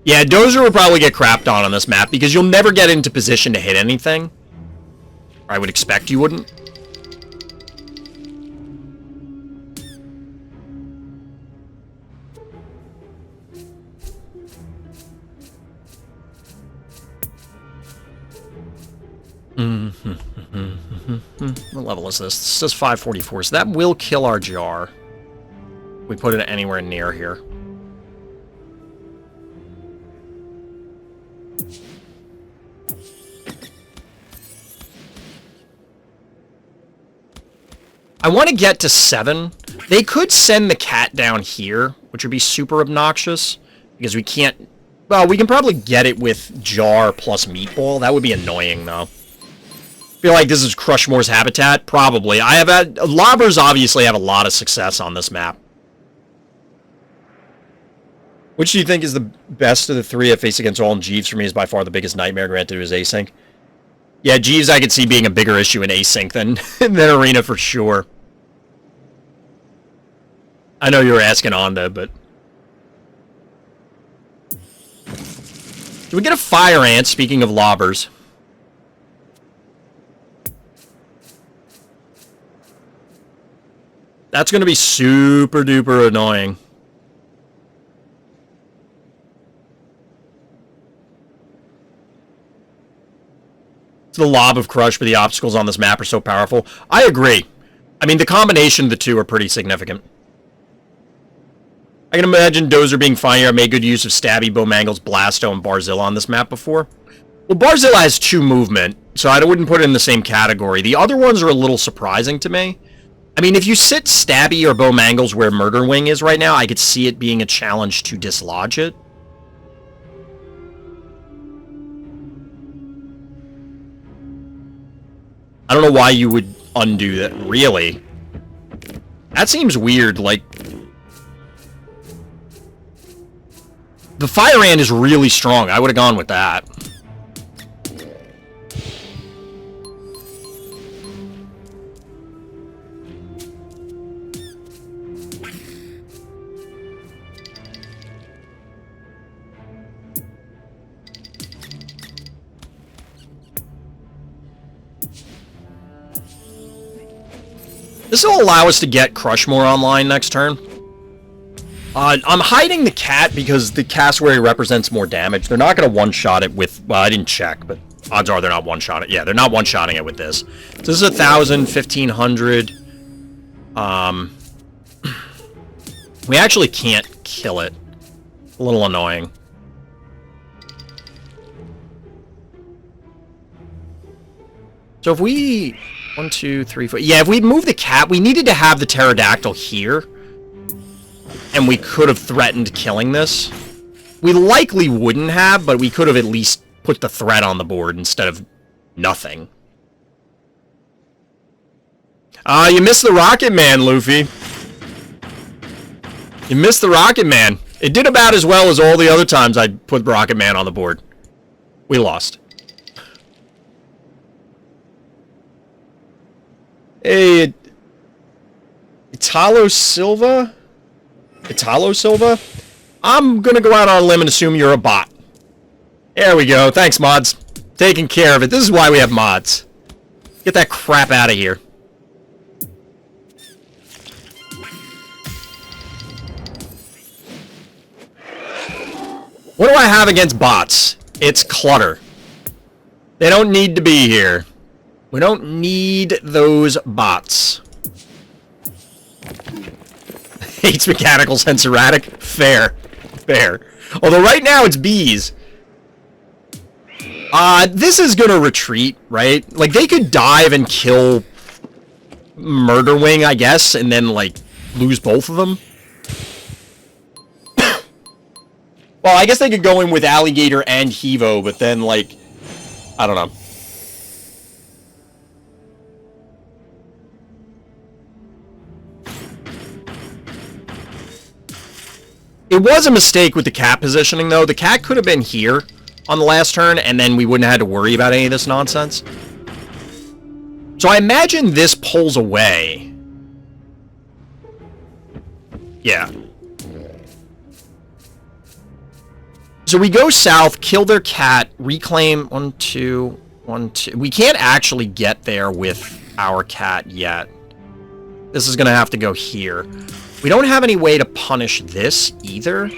Yeah, Dozer will probably get crapped on this map because you'll never get into position to hit anything. Or I would expect you wouldn't. What level is this? This says 544, so that will kill our jar. We put it anywhere near here. I want to get to 7. They could send the cat down here, which would be super obnoxious, because we can't... Well, we can probably get it with jar plus meatball. That would be annoying, though. Feel like this is Crushmore's habitat? Probably. I have had... Lobbers obviously have a lot of success on this map. Which do you think is the best of the 3 at Face Against All? And Jeeves, for me, is by far the biggest nightmare. Granted, it was async. Yeah, Jeeves I could see being a bigger issue in async than Arena for sure. I know you were asking Onda, but... Do we get a Fire Ant, speaking of lobbers? That's going to be super duper annoying. It's the lob of Crush, but the obstacles on this map are so powerful. I agree. I mean, the combination of the two are pretty significant. I can imagine Dozer being fine here. I made good use of Stabby, Bowmangles, Blasto, and Barzilla on this map before. Well, Barzilla has 2 movement, so I wouldn't put it in the same category. The other ones are a little surprising to me. I mean, if you sit Stabby or Bowmangles where Murder Wing is right now, I could see it being a challenge to dislodge it. I don't know why you would undo that, really. That seems weird, like... The Fire Ant is really strong. I would have gone with that. This will allow us to get Crushmore online next turn. I'm hiding the cat because the cassowary represents more damage. They're not going to one-shot it with... Well, I didn't check, but odds are they're not one-shotting it. Yeah, they're not one-shotting it with this. So this is 1,000, 1,500. We actually can't kill it. A little annoying. So if we... 1, 2, 3, 4... Yeah, if we move the cat, we needed to have the pterodactyl here. And we could have threatened killing this. We likely wouldn't have, but we could have at least put the threat on the board instead of nothing. You missed the Rocket Man, Lufee. You missed the Rocket Man. It did about as well as all the other times I put Rocket Man on the board. We lost. Hey, Italo Silva? Italo Silva? I'm gonna go out on a limb and assume you're a bot. There we go. Thanks, mods. Taking care of it. This is why we have mods. Get that crap out of here. What do I have against bots? It's clutter. They don't need to be here. We don't need those bots. Hates mechanicals, hence erratic. Fair. Fair. Although right now it's bees. This is gonna retreat, right? Like, they could dive and kill Murder Wing, I guess, and then, like, lose both of them. Well, I guess they could go in with Alligator and Hevo, but then, like, I don't know. It was a mistake with the cat positioning, though. The cat could have been here on the last turn, and then we wouldn't have had to worry about any of this nonsense. So I imagine this pulls away. Yeah. So we go south, kill their cat, reclaim 1, 2, 1, 2. We can't actually get there with our cat yet. This is going to have to go here. We don't have any way to punish this either.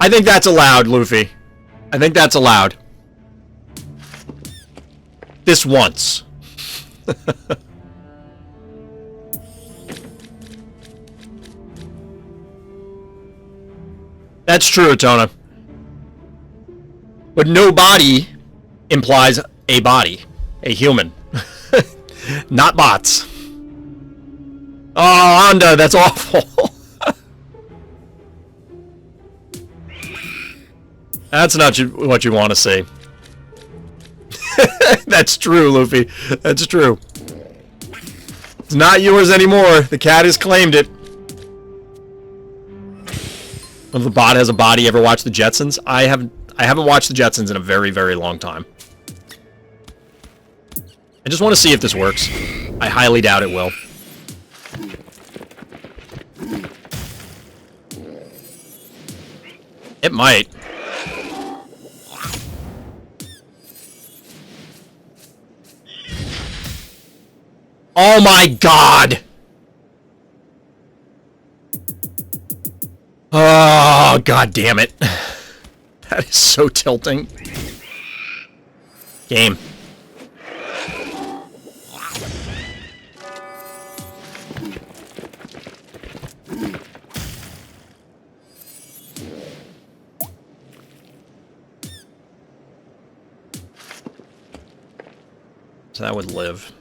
I think that's allowed, Lufee. I think that's allowed. This once. That's true, Atona. But no body implies a body. A human. Not bots. Oh, Anda, that's awful. That's not what you want to see. That's true, Lufee. That's true. It's not yours anymore. The cat has claimed it. If the bot has a body, ever watch the Jetsons? I haven't watched the Jetsons in a very, very long time. I just want to see if this works. I highly doubt it will. It might. Oh my god! Oh, god damn it. That is so tilting. Game. So that would live.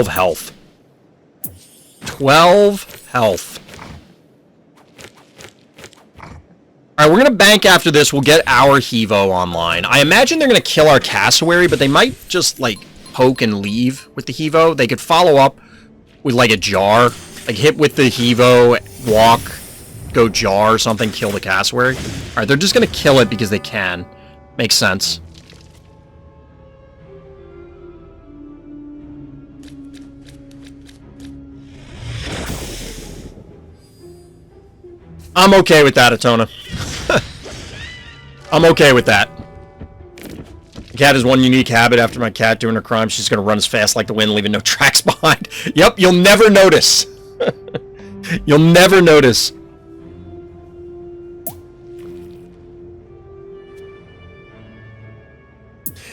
Health. 12 health. Alright, we're gonna bank after this. We'll get our Hevo online. I imagine they're gonna kill our cassowary, but they might just, like, poke and leave with the Hevo. They could follow up with, like, a jar. Like, hit with the Hevo, walk, go jar or something, kill the cassowary. Alright, they're just gonna kill it because they can. Makes sense. I'm okay with that, Atona. I'm okay with that. The cat has one unique habit. After my cat doing her crime, she's gonna run as fast like the wind, leaving no tracks behind. Yep, you'll never notice. You'll never notice.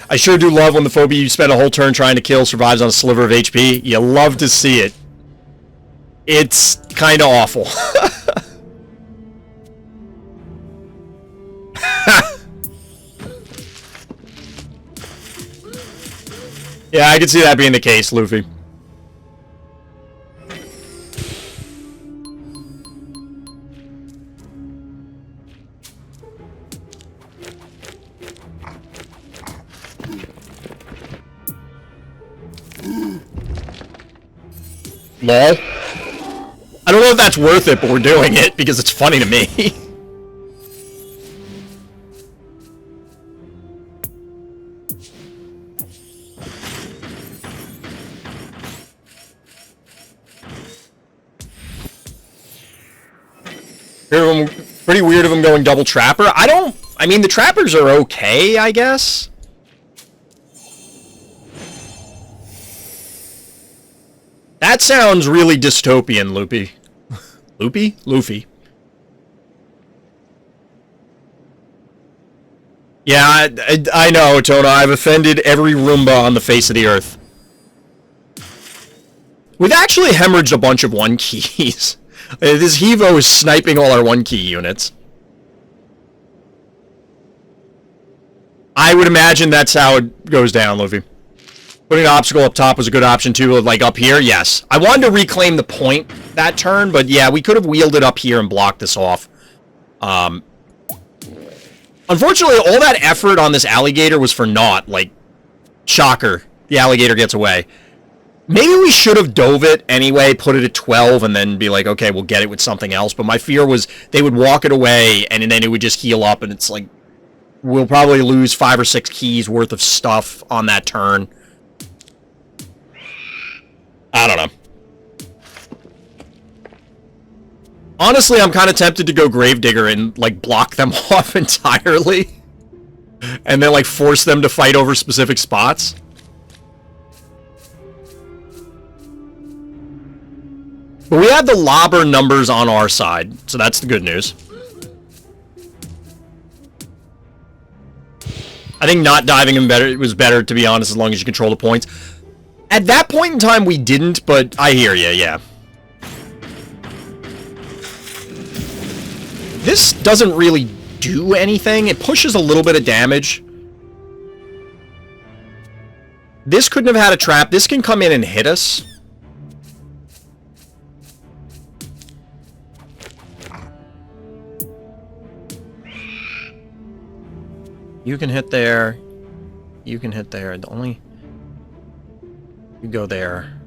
I sure do love when the phobia you spend a whole turn trying to kill survives on a sliver of HP. You love to see it. It's kind of awful. Yeah, I can see that being the case, Lufee. Lol. I don't know if that's worth it, but we're doing it because it's funny to me. Pretty weird of him going double trapper. I mean, the trappers are okay, I guess. That sounds really dystopian, Lufee. Lufee? Yeah, I know, Atona. I've offended every Roomba on the face of the earth. We've actually hemorrhaged a bunch of 1-keys. This Hevo is sniping all our 1-key units. I would imagine that's how it goes down, Lufee. Putting an obstacle up top was a good option too, like up here, yes. I wanted to reclaim the point that turn, but yeah, we could have wheeled it up here and blocked this off. Unfortunately, all that effort on this alligator was for naught. Like, shocker. The alligator gets away. Maybe we should have dove it anyway, put it at 12, and then be like, okay, we'll get it with something else. But my fear was they would walk it away, and then it would just heal up, and it's like, we'll probably lose 5 or 6 keys worth of stuff on that turn. I don't know. Honestly, I'm kind of tempted to go Gravedigger and, like, block them off entirely. And then, like, force them to fight over specific spots. But we have the lobber numbers on our side, so that's the good news. I think not diving him better, it was better, to be honest, as long as you control the points. At that point in time, we didn't, but I hear you, yeah. This doesn't really do anything. It pushes a little bit of damage. This couldn't have had a trap. This can come in and hit us. You can hit there. You can hit there. The only... You go there.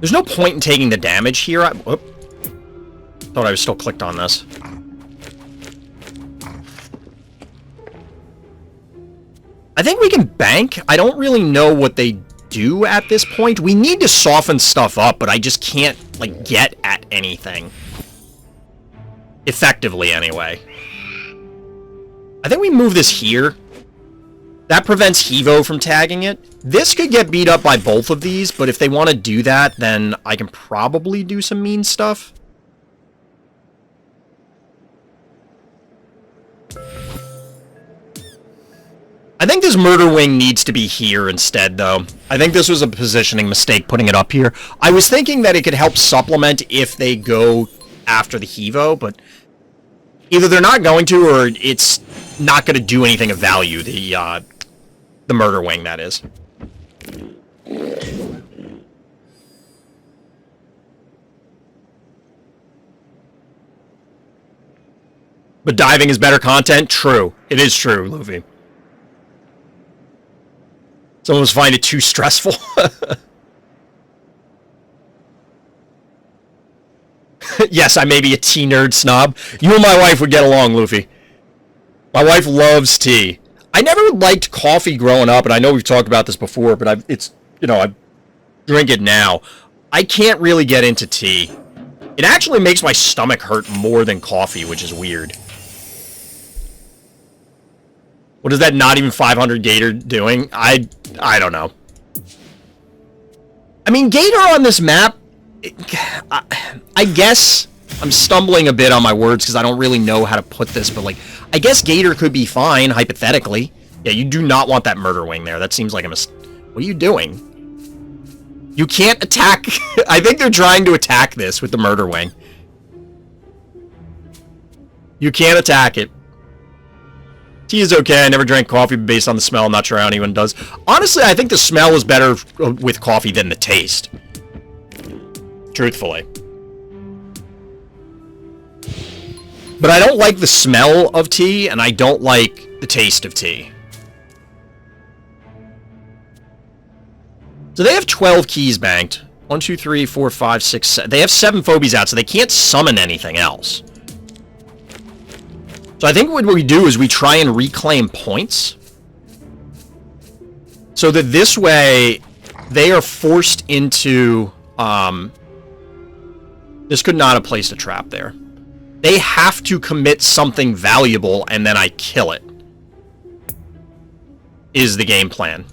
There's no point in taking the damage here. Thought I was still clicked on this. I think we can bank. I don't really know what they do at this point. We need to soften stuff up, but I just can't, like, get at anything. Effectively, anyway. I think we move this here. That prevents Hevo from tagging it. This could get beat up by both of these, but if they want to do that, then I can probably do some mean stuff. I think this Murder Wing needs to be here instead, though. I think this was a positioning mistake, putting it up here. I was thinking that it could help supplement if they go after the Hevo, but either they're not going to, or it's not going to do anything of value, the Murder Wing, that is. But diving is better content? True. It is true, Lufee. Some of us find it too stressful. Yes, I may be a tea nerd snob. You and my wife would get along, Lufee. My wife loves tea. I never liked coffee growing up, and I know we've talked about this before, but I drink it now. I can't really get into tea. It actually makes my stomach hurt more than coffee, which is weird. What is that not even 500 Gator doing? I don't know. I mean, Gator on this map, I guess I'm stumbling a bit on my words because I don't really know how to put this, but, like, I guess Gator could be fine, hypothetically. Yeah, you do not want that Murder Wing there. That seems like a mistake. What are you doing? You can't attack... I think they're trying to attack this with the Murder Wing. You can't attack it. Tea is okay. I never drank coffee based on the smell. I'm not sure how anyone does. Honestly, I think the smell is better with coffee than the taste. Truthfully. But I don't like the smell of tea, and I don't like the taste of tea. So they have 12 keys banked. 1, 2, 3, 4, 5, 6, 7. They have 7 phobies out, so they can't summon anything else. So I think what we do is we try and reclaim points. So that this way, they are forced into... This could not have placed a trap there. They have to commit something valuable, and then I kill it. Is the game plan.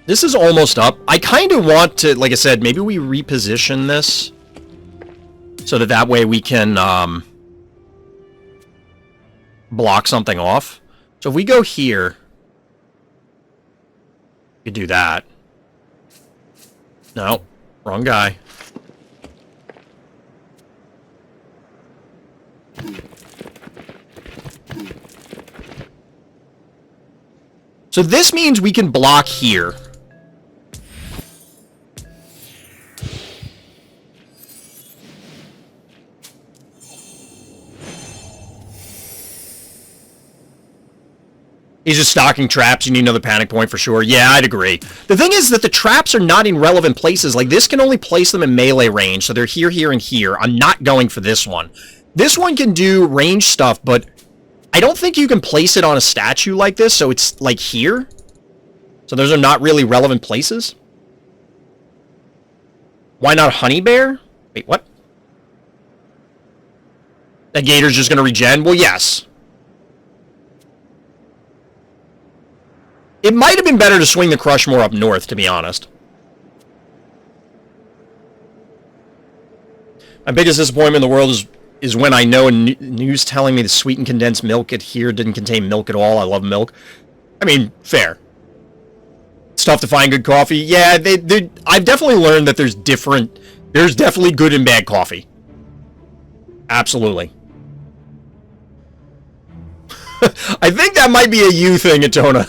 This is almost up. I kind of want to, like I said, maybe we reposition this so that that way we can block something off. So if we go here, we could do that. No, wrong guy. So this means we can block here. He's just stocking traps. You need another panic point for sure. Yeah, I'd agree. The thing is that the traps are not in relevant places. Like, this can only place them in melee range, so they're here, here, and here. I'm not going for this one. This one can do range stuff, but I don't think you can place it on a statue like this, so it's, like, here. So those are not really relevant places. Why not Honey Bear? Wait, what? That gator's just going to regen? Well, yes. It might have been better to swing the Crushmore up north, to be honest. My biggest disappointment in the world is when I know news telling me the sweetened condensed milk at here didn't contain milk at all. I love milk. I mean, fair. It's tough to find good coffee. Yeah, I've definitely learned that there's definitely good and bad coffee. Absolutely. I think that might be a you thing, Atona.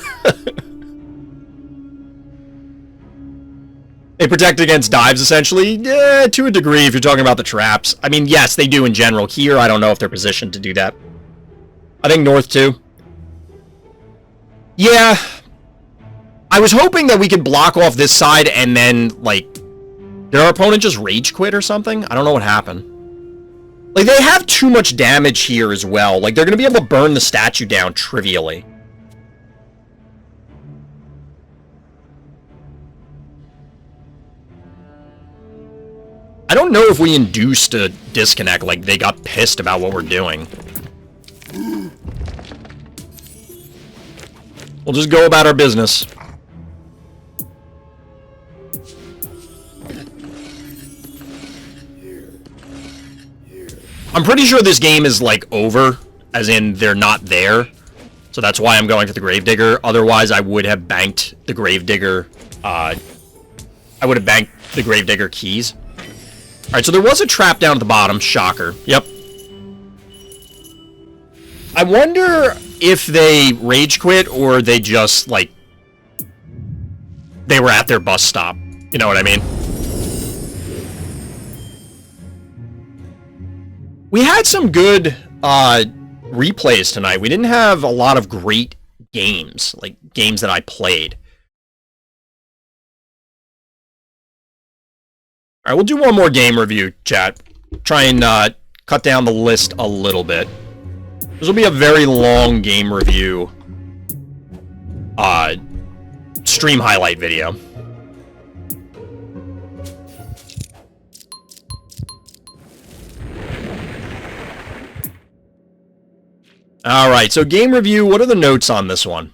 They protect against dives, essentially. Yeah, to a degree, if you're talking about the traps. I mean, yes, they do in general. Here, I don't know if they're positioned to do that. I think north, too. Yeah. I was hoping that we could block off this side and then, like... Did our opponent just rage quit or something? I don't know what happened. Like, they have too much damage here as well. Like, they're going to be able to burn the statue down trivially. I don't know if we induced a disconnect, like they got pissed about what we're doing. We'll just go about our business. I'm pretty sure this game is, like, over, as in they're not there. So that's why I'm going for the Gravedigger. Otherwise, I would have banked the Gravedigger, I would have banked the Gravedigger keys. Alright, so there was a trap down at the bottom. Shocker. Yep. I wonder if they rage quit or they just, like, they were at their bus stop. You know what I mean? We had some good replays tonight. We didn't have a lot of great games, like games that I played. All right, we'll do one more game review, chat. Try and cut down the list a little bit. This will be a very long game review stream highlight video. Alright, so game review, what are the notes on this one?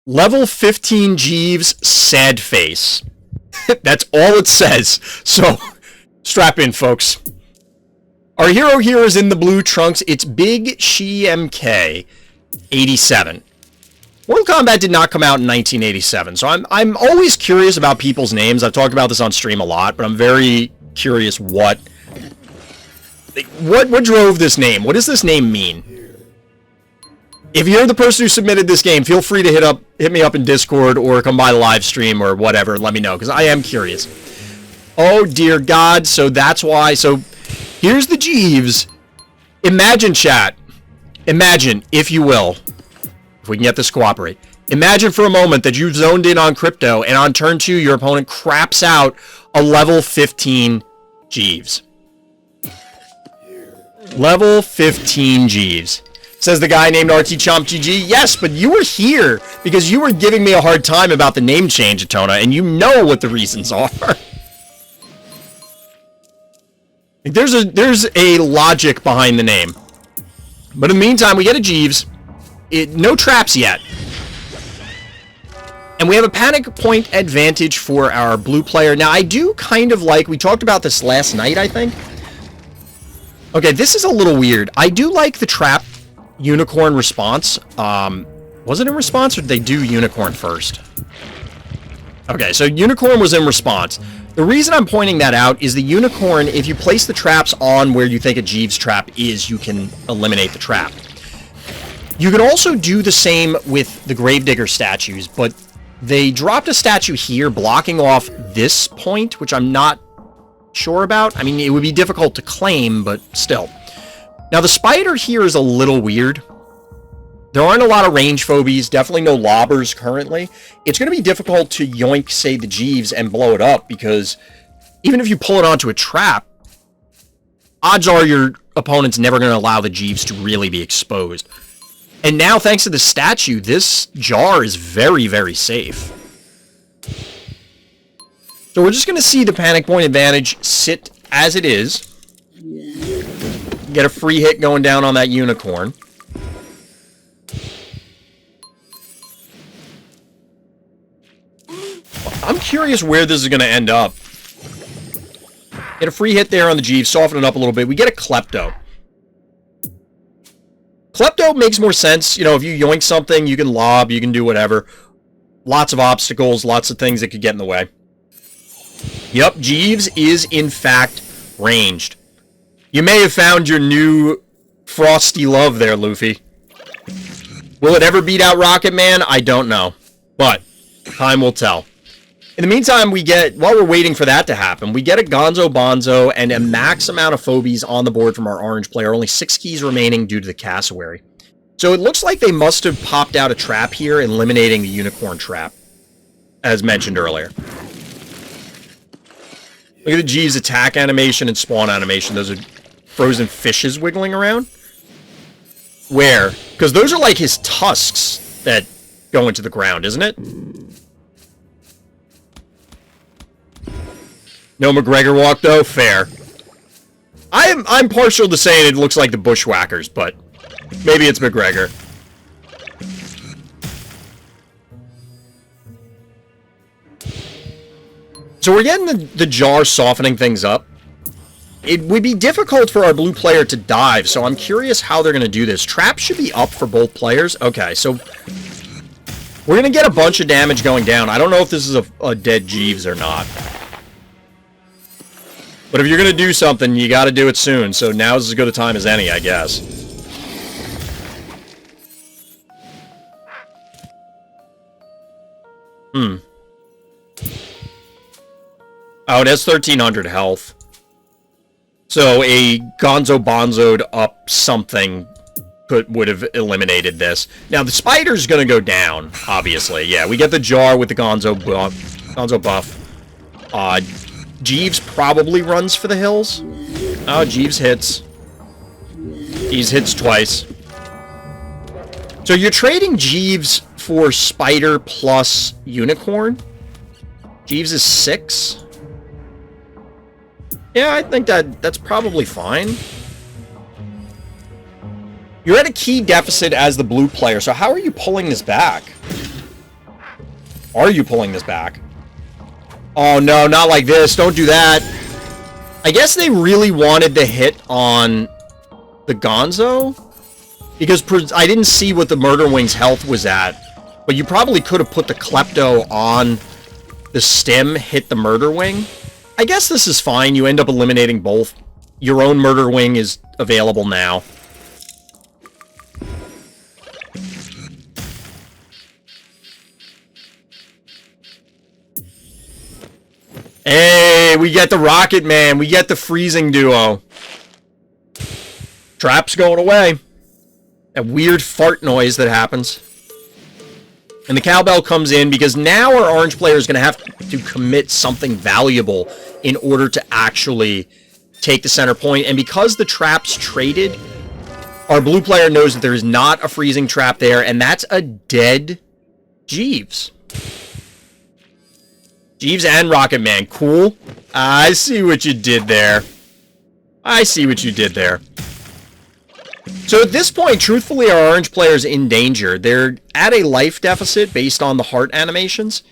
Level 15 Jeeves, sad face. That's all it says. So, strap in, folks. Our hero here is in the blue trunks. It's Big She MK 87. Mortal Kombat did not come out in 1987, so I'm always curious about people's names. I've talked about this on stream a lot, but I'm very curious what drove this name? What does this name mean? If you're the person who submitted this game, feel free to hit me up in Discord or come by the live stream or whatever and let me know, because I am curious. Oh dear God, so that's why. So here's the Jeeves. Imagine, chat. Imagine, if you will, if we can get this to cooperate. Imagine for a moment that you've zoned in on crypto and on turn 2 your opponent craps out a level 15 Jeeves. Level 15 Jeeves. Says the guy named RT Chomp GG. Yes, but you were here because you were giving me a hard time about the name change, Atona, and you know what the reasons are. There's a logic behind the name. But in the meantime, we get a Jeeves. No traps yet. And we have a panic point advantage for our blue player. Now, I do kind of like... We talked about this last night, I think. Okay, this is a little weird. I do like the trap unicorn response. Was it in response or did they do unicorn first? Okay, so unicorn was in response. The reason I'm pointing that out is the unicorn, if you place the traps on where you think a Jeeves trap is, you can eliminate the trap. You can also do the same with the Gravedigger statues, but they dropped a statue here blocking off this point, which I'm not sure about. I mean, it would be difficult to claim, but still. Now, the spider here is a little weird. There aren't a lot of range phobies, definitely no lobbers currently. It's going to be difficult to yoink, say, the Jeeves and blow it up, because even if you pull it onto a trap, odds are your opponent's never going to allow the Jeeves to really be exposed. And now, thanks to the statue, this jar is very, very safe. So we're just going to see the panic point advantage sit as it is. Get a free hit going down on that unicorn. I'm curious where this is going to end up. Get a free hit there on the Jeeves, soften it up a little bit. We get a Klepto. Klepto makes more sense. You know, if you yoink something, you can lob, you can do whatever. Lots of obstacles, lots of things that could get in the way. Yep, Jeeves is, in fact, ranged. You may have found your new frosty love there, Lufee. Will it ever beat out Rocket Man? I don't know. But time will tell. In the meantime, we get, while we're waiting for that to happen, we get a Gonzo Bonzo and a max amount of phobies on the board from our orange player. Only 6 keys remaining due to the cassowary. So it looks like they must have popped out a trap here, eliminating the unicorn trap, as mentioned earlier. Look at the Jeeves attack animation and spawn animation. Those are frozen fishes wiggling around. Where? Because those are like his tusks that go into the ground, isn't it? No McGregor walk, though? Fair. I'm partial to saying it looks like the Bushwhackers, but maybe it's McGregor. So we're getting the jar softening things up. It would be difficult for our blue player to dive, so I'm curious how they're going to do this. Trap should be up for both players. Okay, so we're going to get a bunch of damage going down. I don't know if this is a dead Jeeves or not. But if you're going to do something, you got to do it soon. So now's as good a time as any, I guess. Oh, it has 1,300 health. So a Gonzo Bonzo'd up something would have eliminated this. Now, the spider's going to go down, obviously. Yeah, we get the jar with the Gonzo buff. Jeeves probably runs for the hills. Oh, Jeeves hits. Jeeves hits twice. So you're trading Jeeves for Spider plus Unicorn. Jeeves is 6. Yeah, I think that's probably fine. You're at a key deficit as the blue player, so how are you pulling this back? Are you pulling this back? Oh, no, not like this. Don't do that. I guess they really wanted the hit on the Gonzo, because I didn't see what the Murder Wing's health was at, but you probably could have put the Klepto on the stem, hit the Murder Wing. I guess this is fine. You end up eliminating both. Your own Murder Wing is available now. Hey, we get the Rocket Man. We get the freezing duo. Trap's going away. That weird fart noise that happens. And the cowbell comes in because now our orange player is going to have to commit something valuable in order to actually take the center point. And because the trap's traded, our blue player knows that there is not a freezing trap there, and that's a dead Jeeves. Jeeves and Rocket Man. Cool. I see what you did there. I see what you did there. So at this point, truthfully, our orange player's in danger. They're at a life deficit based on the heart animations.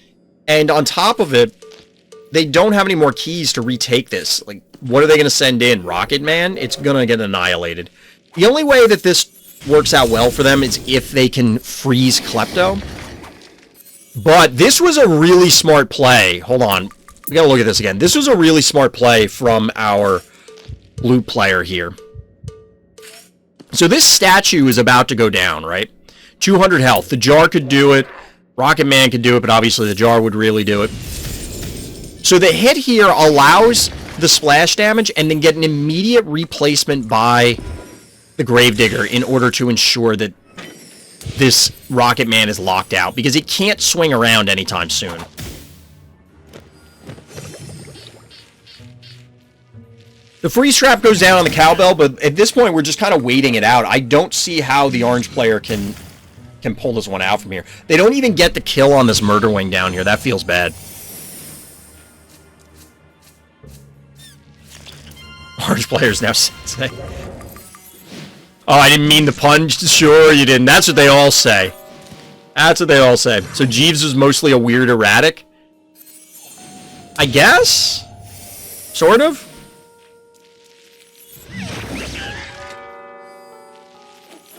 And on top of it, they don't have any more keys to retake this. Like, what are they going to send in? Rocket Man? It's going to get annihilated. The only way that this works out well for them is if they can freeze Klepto. But this was a really smart play. Hold on. We got to look at this again. This was a really smart play from our blue player here. So this statue is about to go down, right? 200 health. The jar could do it. Rocket Man could do it, but obviously the jar would really do it. So the hit here allows the splash damage and then get an immediate replacement by the Gravedigger in order to ensure that this Rocket Man is locked out, because it can't swing around anytime soon. The freeze trap goes down on the cowbell, but at this point, we're just kind of waiting it out. I don't see how the orange player can pull this one out from here. They don't even get the kill on this murder wing down here. That feels bad. Orange players now say, oh, I didn't mean the pun. Sure you didn't. That's what they all say. That's what they all say. So Jeeves was mostly a weird erratic? I guess? Sort of?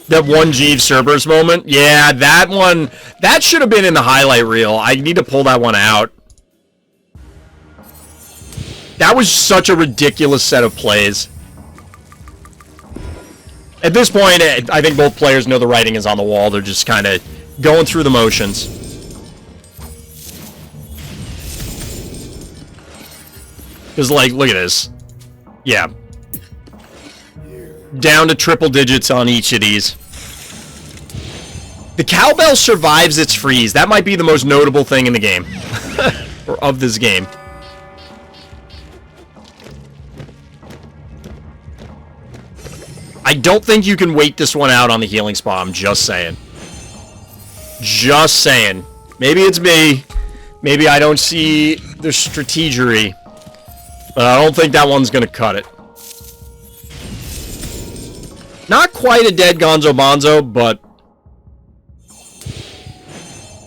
That one Jeeves Cerberus moment? Yeah, that one. That should have been in the highlight reel. I need to pull that one out. That was such a ridiculous set of plays. At this point, I think both players know the writing is on the wall. They're just kind of going through the motions. Because, like, look at this. Yeah. Down to triple digits on each of these. The cowbell survives its freeze. That might be the most notable thing in the game. Or of this game. I don't think you can wait this one out on the healing spa. I'm just saying. Just saying. Maybe it's me. Maybe I don't see the strategery. But I don't think that one's going to cut it. Not quite a dead Gonzo Bonzo, but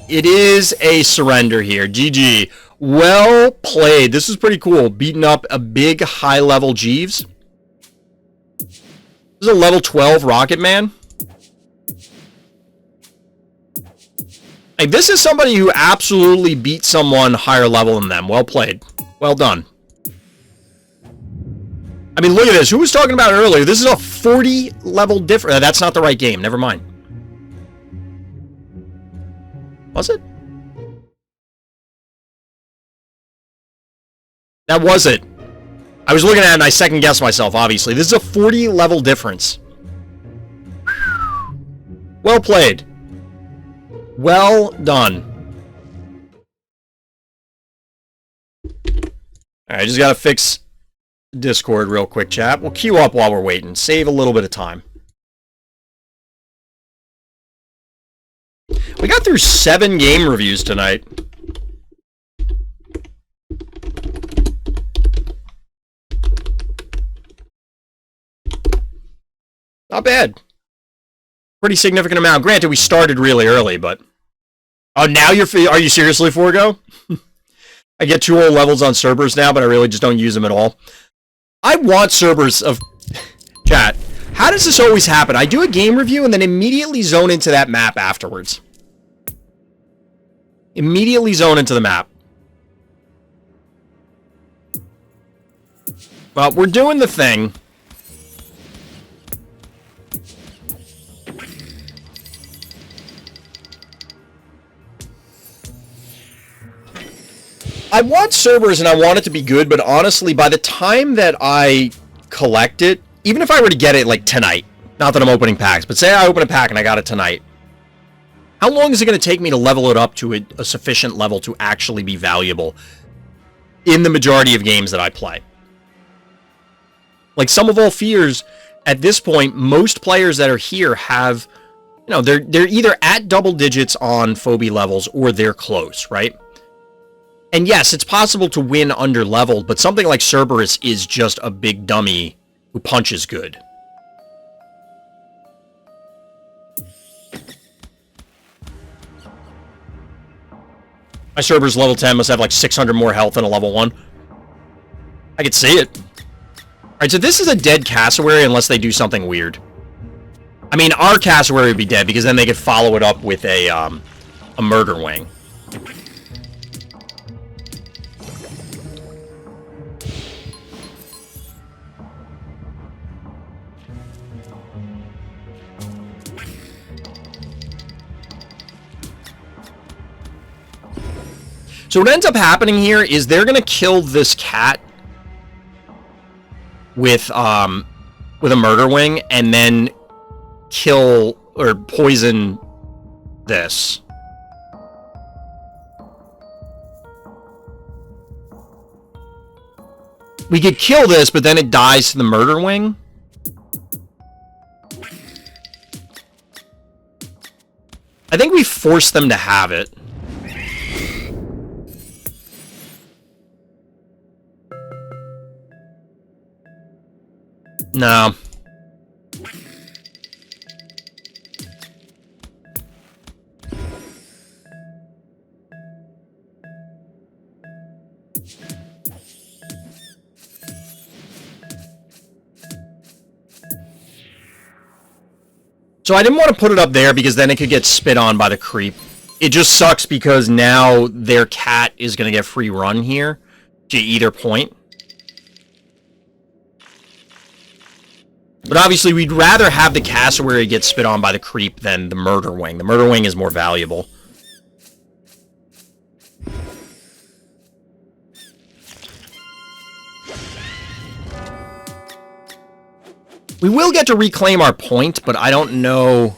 it is a surrender here. GG. Well played. This is pretty cool. Beating up a big high-level Jeeves. This is a level 12 Rocket Man. Like, this is somebody who absolutely beat someone higher level than them. Well played. Well done. I mean, look at this. Who was talking about it earlier? This is a 40 level difference. That's not the right game. Never mind. Was it? That was it. I was looking at it and I second guessed myself, obviously. This is a 40 level difference. Well played. Well done. Alright, I just gotta fix Discord real quick, chat. We'll queue up while we're waiting. Save a little bit of time. We got through 7 game reviews tonight. Not bad. Pretty significant amount. Granted, we started really early, but... Oh, now are you seriously Forgo? I get 2 whole levels on Cerberus now, but I really just don't use them at all. I want Cerberus of... Chat, how does this always happen? I do a game review and then immediately zone into that map afterwards. Immediately zone into the map. Well, we're doing the thing. I want Cerberus and I want it to be good, but honestly, by the time that I collect it, even if I were to get it, like, tonight, not that I'm opening packs, but say I open a pack and I got it tonight, how long is it going to take me to level it up to a sufficient level to actually be valuable in the majority of games that I play? Like, Sum of All Fears, at this point, most players that are here have, you know, they're either at double digits on phobie levels or they're close, right? And yes, it's possible to win under leveled, but something like Cerberus is just a big dummy who punches good. My Cerberus level 10 must have like 600 more health than a level 1. I could see it. Alright, so this is a dead cassowary unless they do something weird. I mean, our cassowary would be dead because then they could follow it up with a murder wing. So what ends up happening here is they're gonna kill this cat with a murder wing and then kill or poison this. We could kill this, but then it dies to the murder wing. I think we forced them to have it. No. So I didn't want to put it up there because then it could get spit on by the creep. It just sucks because now their cat is going to get free run here to either point. But obviously we'd rather have the cassowary get spit on by the creep than the murder wing. The murder wing is more valuable. We will get to reclaim our point, but I don't know.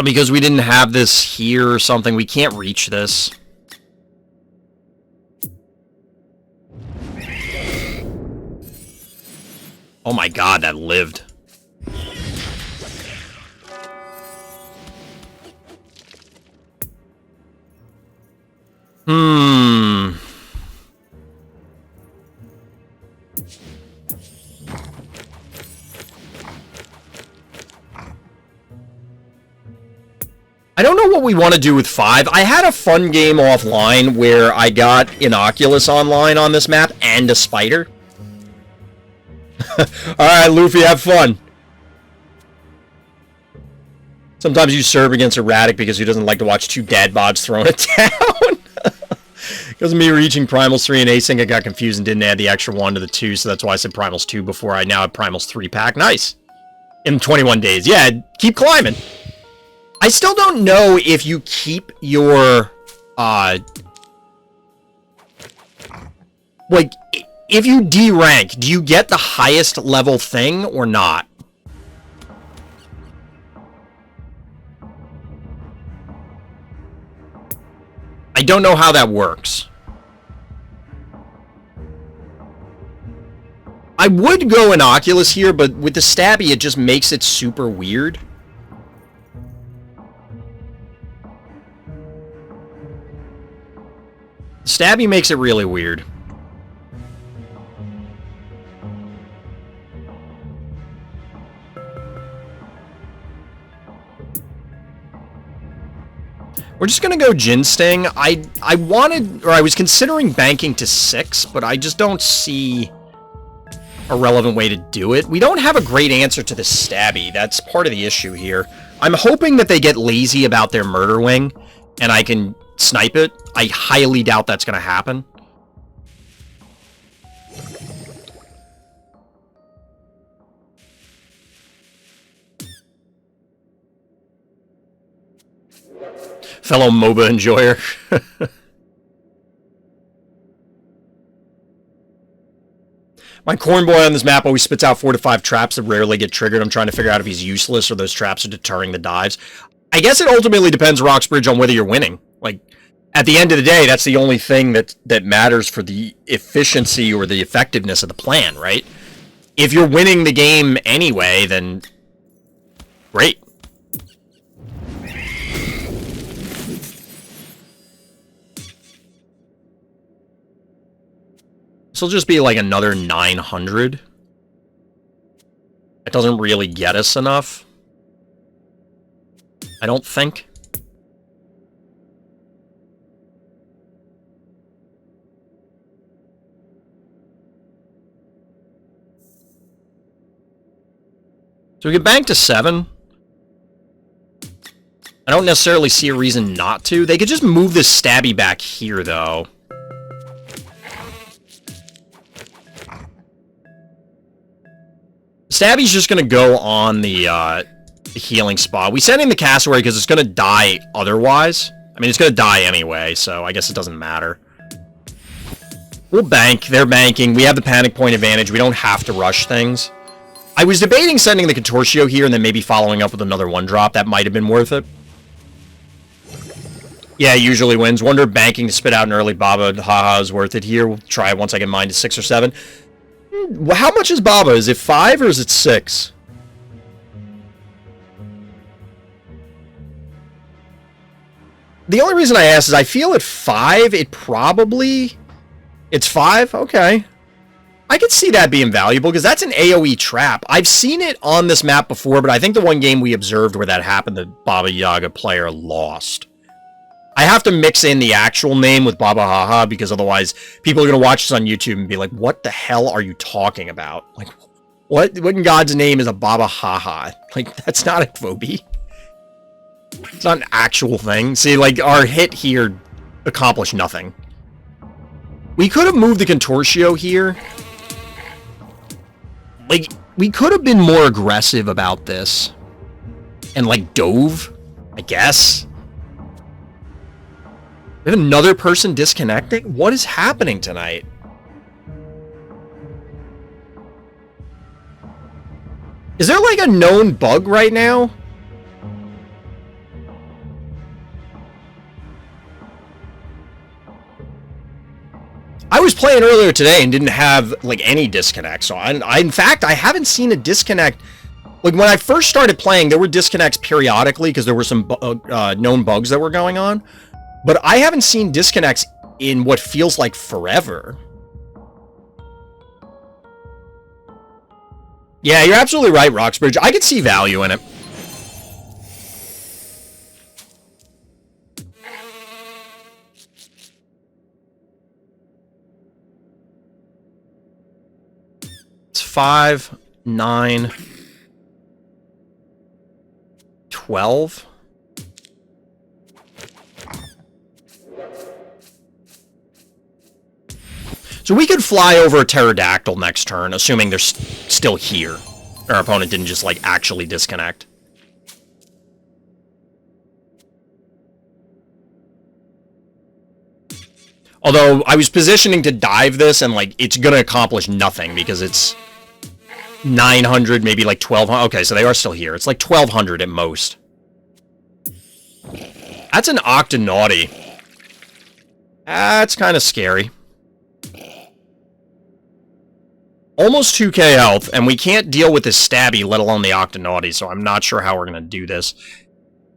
Because we didn't have this here or something. We can't reach this. Oh my god, that lived. I don't know what we want to do with 5. I had a fun game offline where I got Innocuous online on this map and a spider. Alright, Lufee, have fun. Sometimes you serve against Erratic because he doesn't like to watch 2 dad bods throwing it down. Because of me reaching Primals 3 and Async, I got confused and didn't add the extra 1 to the 2, so that's why I said Primals 2 before. I now have Primals 3-pack. Nice. In 21 days. Yeah, keep climbing. I still don't know if you keep your, like, if you D-rank, do you get the highest level thing or not? I don't know how that works. I would go Innocuous here, but with the Stabby, it just makes it super weird. Stabby makes it really weird. We're just gonna go Jin Sting. I wanted, or I was considering banking to 6, but I just don't see a relevant way to do it. We don't have a great answer to the Stabby. That's part of the issue here. I'm hoping that they get lazy about their Murder Wing, and I can snipe it. I highly doubt that's gonna happen. Fellow MOBA enjoyer. My corn boy on this map always spits out 4 to 5 traps that rarely get triggered. I'm trying to figure out if he's useless or those traps are deterring the dives. I guess it ultimately depends, Roxbridge, on whether you're winning. Like, at the end of the day, that's the only thing that matters for the efficiency or the effectiveness of the plan, right? If you're winning the game anyway, then great. This will just be like another 900. It doesn't really get us enough, I don't think. So we could bank to 7. I don't necessarily see a reason not to. They could just move this Stabby back here, though. Stabby's just going to go on the healing spot. We sent in the Cassowary because it's going to die otherwise. I mean, it's going to die anyway, so I guess it doesn't matter. We'll bank. They're banking. We have the panic point advantage. We don't have to rush things. I was debating sending the Contortio here and then maybe following up with another 1-drop. That might have been worth it. Yeah, usually wins. Wonder if banking to spit out an early Baba haha is worth it here. We'll try it once I get mine to 6 or 7. How much is Baba? Is it 5 or is it 6? The only reason I ask is I feel at 5, it probably... It's 5? Okay. I could see that being valuable, because that's an AoE trap. I've seen it on this map before, but I think the one game we observed where that happened, the Baba Yaga player lost. I have to mix in the actual name with Baba Haha, because otherwise people are going to watch this on YouTube and be like, what the hell are you talking about? Like, what in God's name is a Baba Haha? Like, that's not a phobie. It's not an actual thing. See, like, our hit here accomplished nothing. We could have moved the Contortio here. Like, we could have been more aggressive about this. And, like, dove, I guess. We have another person disconnecting? What is happening tonight? Is there, like, a known bug right now? I was playing earlier today and didn't have, like, any disconnect. So, in fact, I haven't seen a disconnect. Like, when I first started playing, there were disconnects periodically because there were some known bugs that were going on. But I haven't seen disconnects in what feels like forever. Yeah, you're absolutely right, Roxbridge. I could see value in it. It's 5, 9, 12. So we could fly over a pterodactyl next turn, assuming they're still here. Our opponent didn't just, like, actually disconnect. Although, I was positioning to dive this, and, like, it's gonna accomplish nothing, because it's 900, maybe, like, 1200. Okay, so they are still here. It's, like, 1200 at most. That's an Octonauty. That's kind of scary. Almost 2k health, and we can't deal with this stabby, let alone the Octonauty, so I'm not sure how we're going to do this.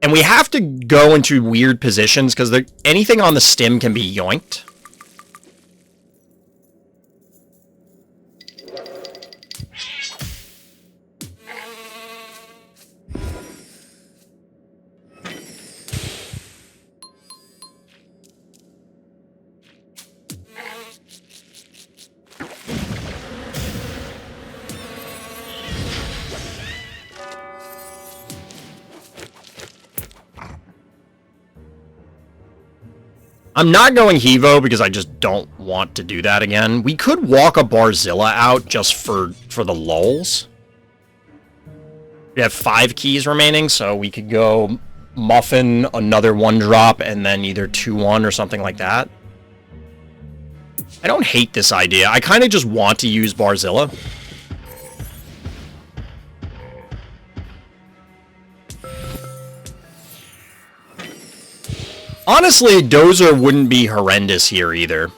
And we have to go into weird positions, because anything on the stem can be yoinked. I'm not going Hevo because I just don't want to do that again. We could walk a Barzilla out just for the lulz. We have 5 keys remaining, so we could go Muffin, another 1-drop, and then either 2-1 or something like that. I don't hate this idea. I kind of just want to use Barzilla. Honestly, Dozer wouldn't be horrendous here either.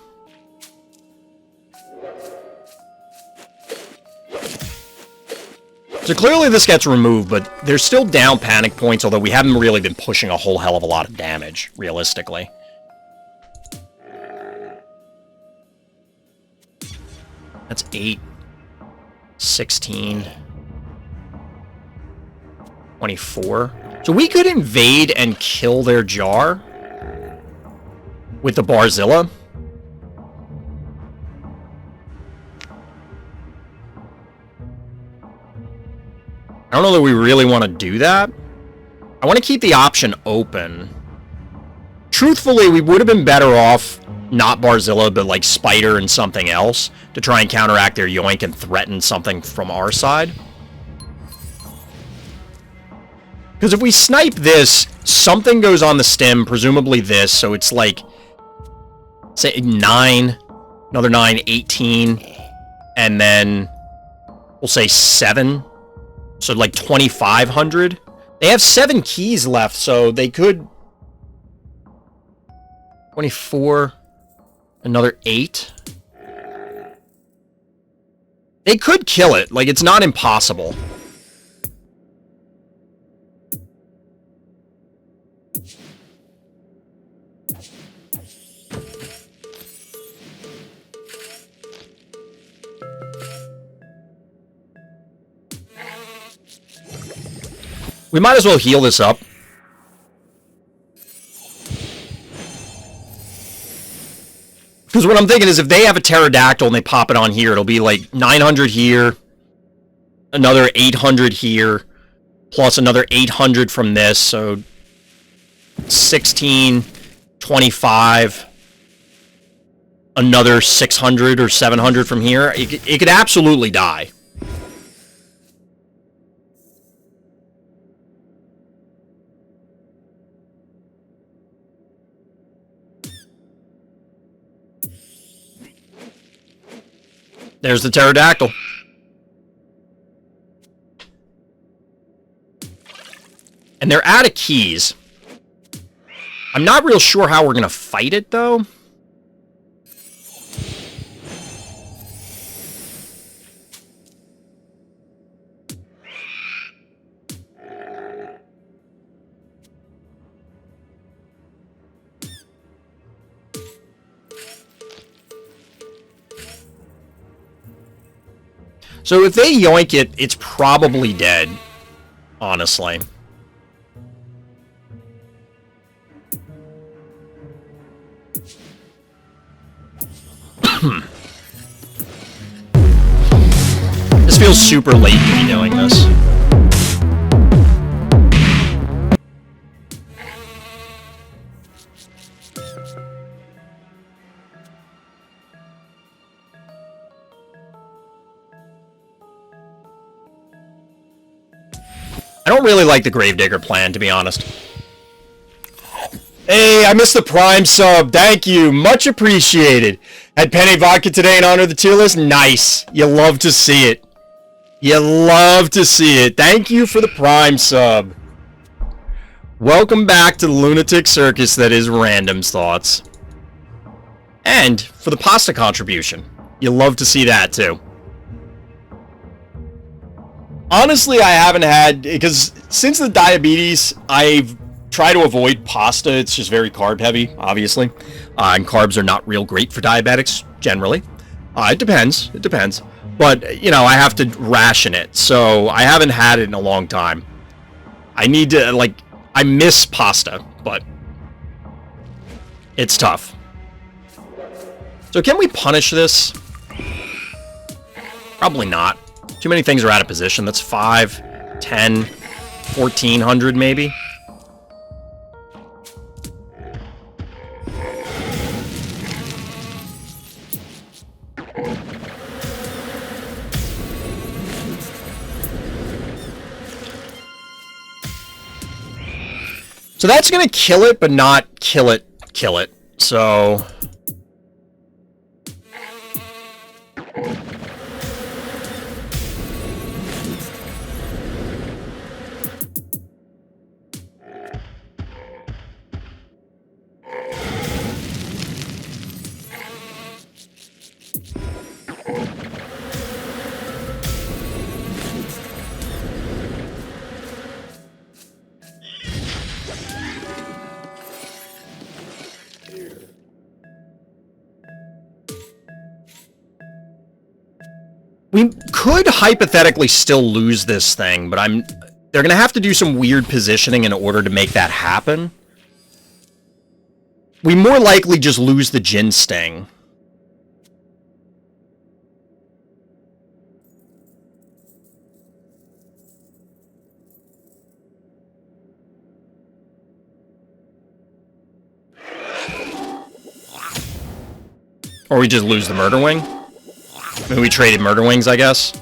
So clearly this gets removed, but they're still down panic points, although we haven't really been pushing a whole hell of a lot of damage, realistically. That's 8, 16, 24. So we could invade and kill their jar with the Barzilla. I don't know that we really want to do that. I want to keep the option open. Truthfully, we would have been better off not Barzilla, but like Spider and something else to try and counteract their yoink and threaten something from our side. Because if we snipe this, something goes on the stem, presumably this, so it's like, say, 9. Another 9, 18. And then we'll say 7. So like 2,500. They have 7 keys left, so they could... 24. Another 8. They could kill it. Like, it's not impossible. We might as well heal this up. Because what I'm thinking is if they have a pterodactyl and they pop it on here, it'll be like 900 here, another 800 here, plus another 800 from this, so 16, 25, another 600 or 700 from here. It could absolutely die. There's the pterodactyl. And they're out of keys. I'm not real sure how we're going to fight it, though. So if they yoink it, it's probably dead, honestly. This feels super late to be doing this. I don't really like the Gravedigger plan, to be honest. Hey, I missed the Prime sub. Thank you. Much appreciated. Had Penny Vodka today in honor of the tier list? Nice. You love to see it. You love to see it. Thank you for the Prime sub. Welcome back to the lunatic circus that is Random's Thoughts. And for the pasta contribution. You love to see that, too. Honestly, I haven't had... Because since the diabetes, I've tried to avoid pasta. It's just very carb-heavy, obviously. And carbs are not real great for diabetics, generally. It depends. It depends. But, you know, I have to ration it. So, I haven't had it in a long time. I need to, like... I miss pasta, but... It's tough. So, can we punish this? Probably not. Too many things are out of position. That's 5, 10, 1,400 maybe. So that's going to kill it, but not kill it. So... We could hypothetically still lose this thing, but they're going to have to do some weird positioning in order to make that happen. We more likely just lose the Jin Sting. Or we just lose the Murder Wing. I mean, we traded Murder Wings, I guess.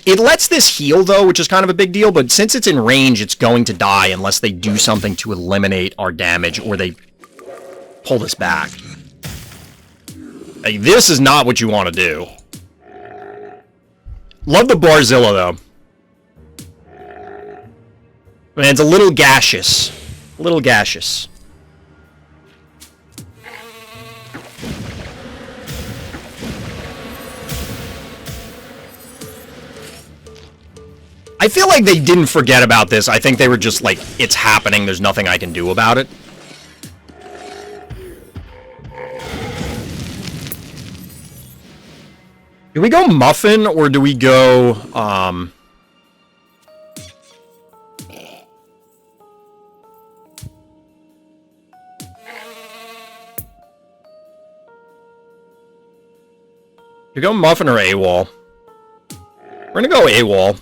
It lets this heal, though, which is kind of a big deal, but since it's in range, it's going to die unless they do something to eliminate our damage or they pull this back. Like, this is not what you want to do. Love the Barzilla, though. Man, it's a little gaseous. A little gaseous. I feel like they didn't forget about this. I think they were just like, it's happening, there's nothing I can do about it. Do we go Muffin, or do we go, You go Muffin or AWOL? We're gonna go AWOL.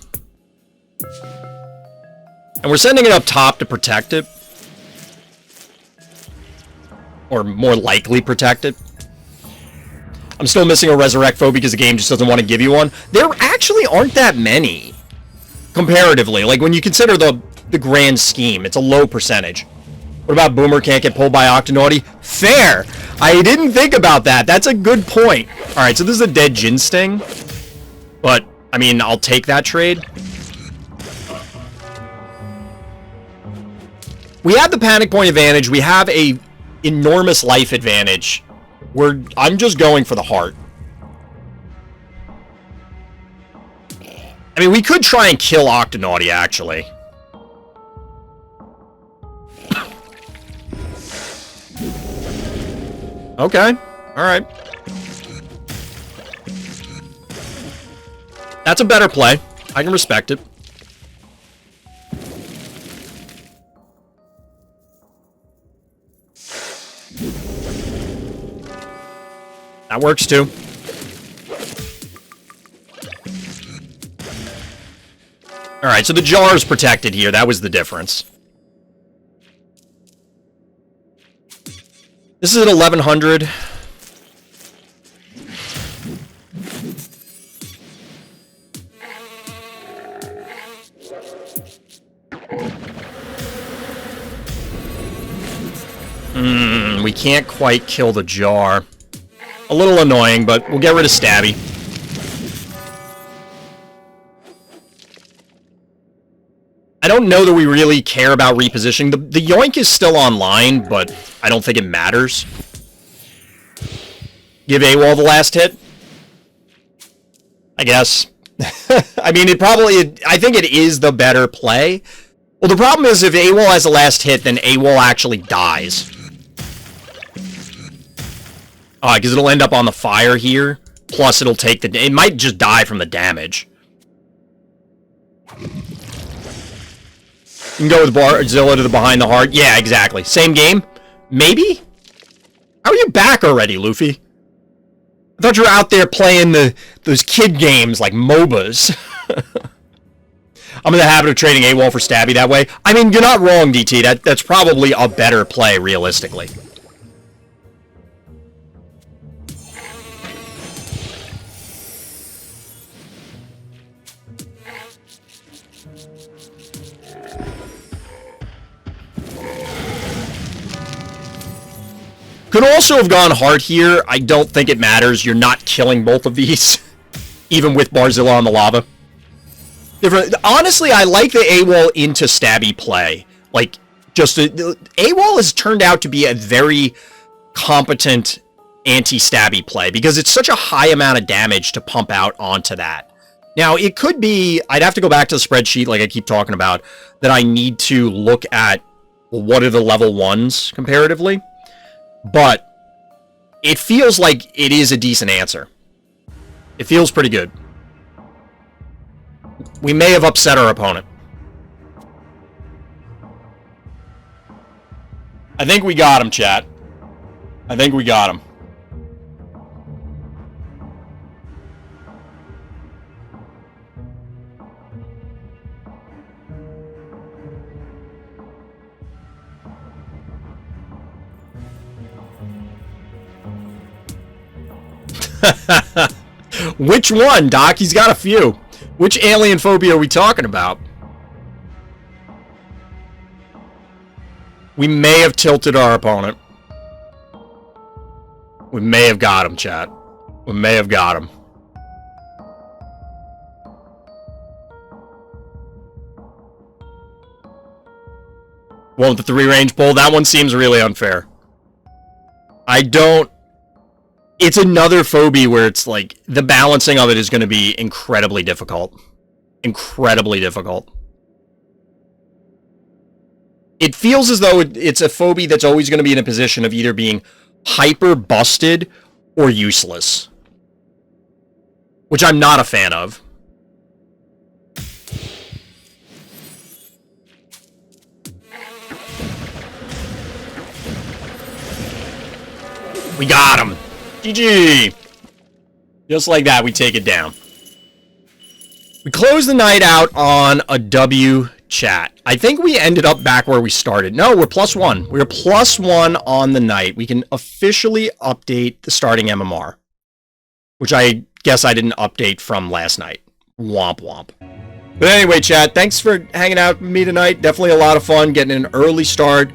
And we're sending it up top to protect it. Or more likely protect it. I'm still missing a Resurrect Phobie because the game just doesn't want to give you one. There actually aren't that many. Comparatively. Like, when you consider the grand scheme, it's a low percentage. What about Boomer can't get pulled by Octonaughty? Fair! I didn't think about that. That's a good point. Alright, so this is a dead Jin Sting. But, I mean, I'll take that trade. We have the panic point advantage. We have a enormous life advantage. I'm just going for the heart. I mean, we could try and kill Octonaughty, actually. Okay. Alright. That's a better play. I can respect it. That works too. Alright, so the jar is protected here. That was the difference. This is at 1100. We can't quite kill the jar. A little annoying, but we'll get rid of Stabby. I don't know that we really care about repositioning. The Yoink is still online, but I don't think it matters. Give AWOL the last hit? I guess. I mean, I think it is the better play. Well, the problem is if AWOL has the last hit, then AWOL actually dies. Because it'll end up on the fire here. Plus, it'll take it might just die from the damage. You can go with Barzilla to the behind the heart. Yeah, exactly. Same game? Maybe? How are you back already, Lufee? I thought you were out there playing those kid games like MOBAs. I'm in the habit of trading AWOL for Stabby that way. I mean, you're not wrong, DT. That's probably a better play, realistically. Could also have gone hard here. I don't think it matters. You're not killing both of these. Even with Barzilla on the lava. Honestly, I like the AWOL into Stabby play. Like, AWOL has turned out to be a very competent anti-Stabby play. Because it's such a high amount of damage to pump out onto that. Now, it could be... I'd have to go back to the spreadsheet, like I keep talking about. That I need to look at, well, what are the level 1s comparatively. But it feels like it is a decent answer. It feels pretty good. We may have upset our opponent. I think we got him, chat. I think we got him. Which one, Doc? He's got a few. Which alien phobia are we talking about? We may have tilted our opponent. We may have got him, chat. We may have got him. Won't the 3-range pull? That one seems really unfair. I don't... It's another phobie where it's like, the balancing of it is going to be incredibly difficult. Incredibly difficult. It feels as though it's a phobie that's always going to be in a position of either being hyper busted or useless. Which I'm not a fan of. We got him. GG. Just like that, we take it down. We close the night out on a W, chat. I think we ended up back where we started. No, we're +1. We're +1 on the night. We can officially update the starting MMR. Which I guess I didn't update from last night. Womp womp. But anyway, chat, thanks for hanging out with me tonight. Definitely a lot of fun getting an early start.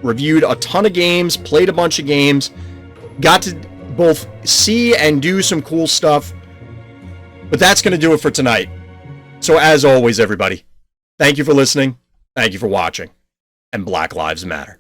Reviewed a ton of games, played a bunch of games. Got to both see and do some cool stuff. But that's going to do it for tonight. So as always, everybody, thank you for listening, thank you for watching, and Black Lives Matter.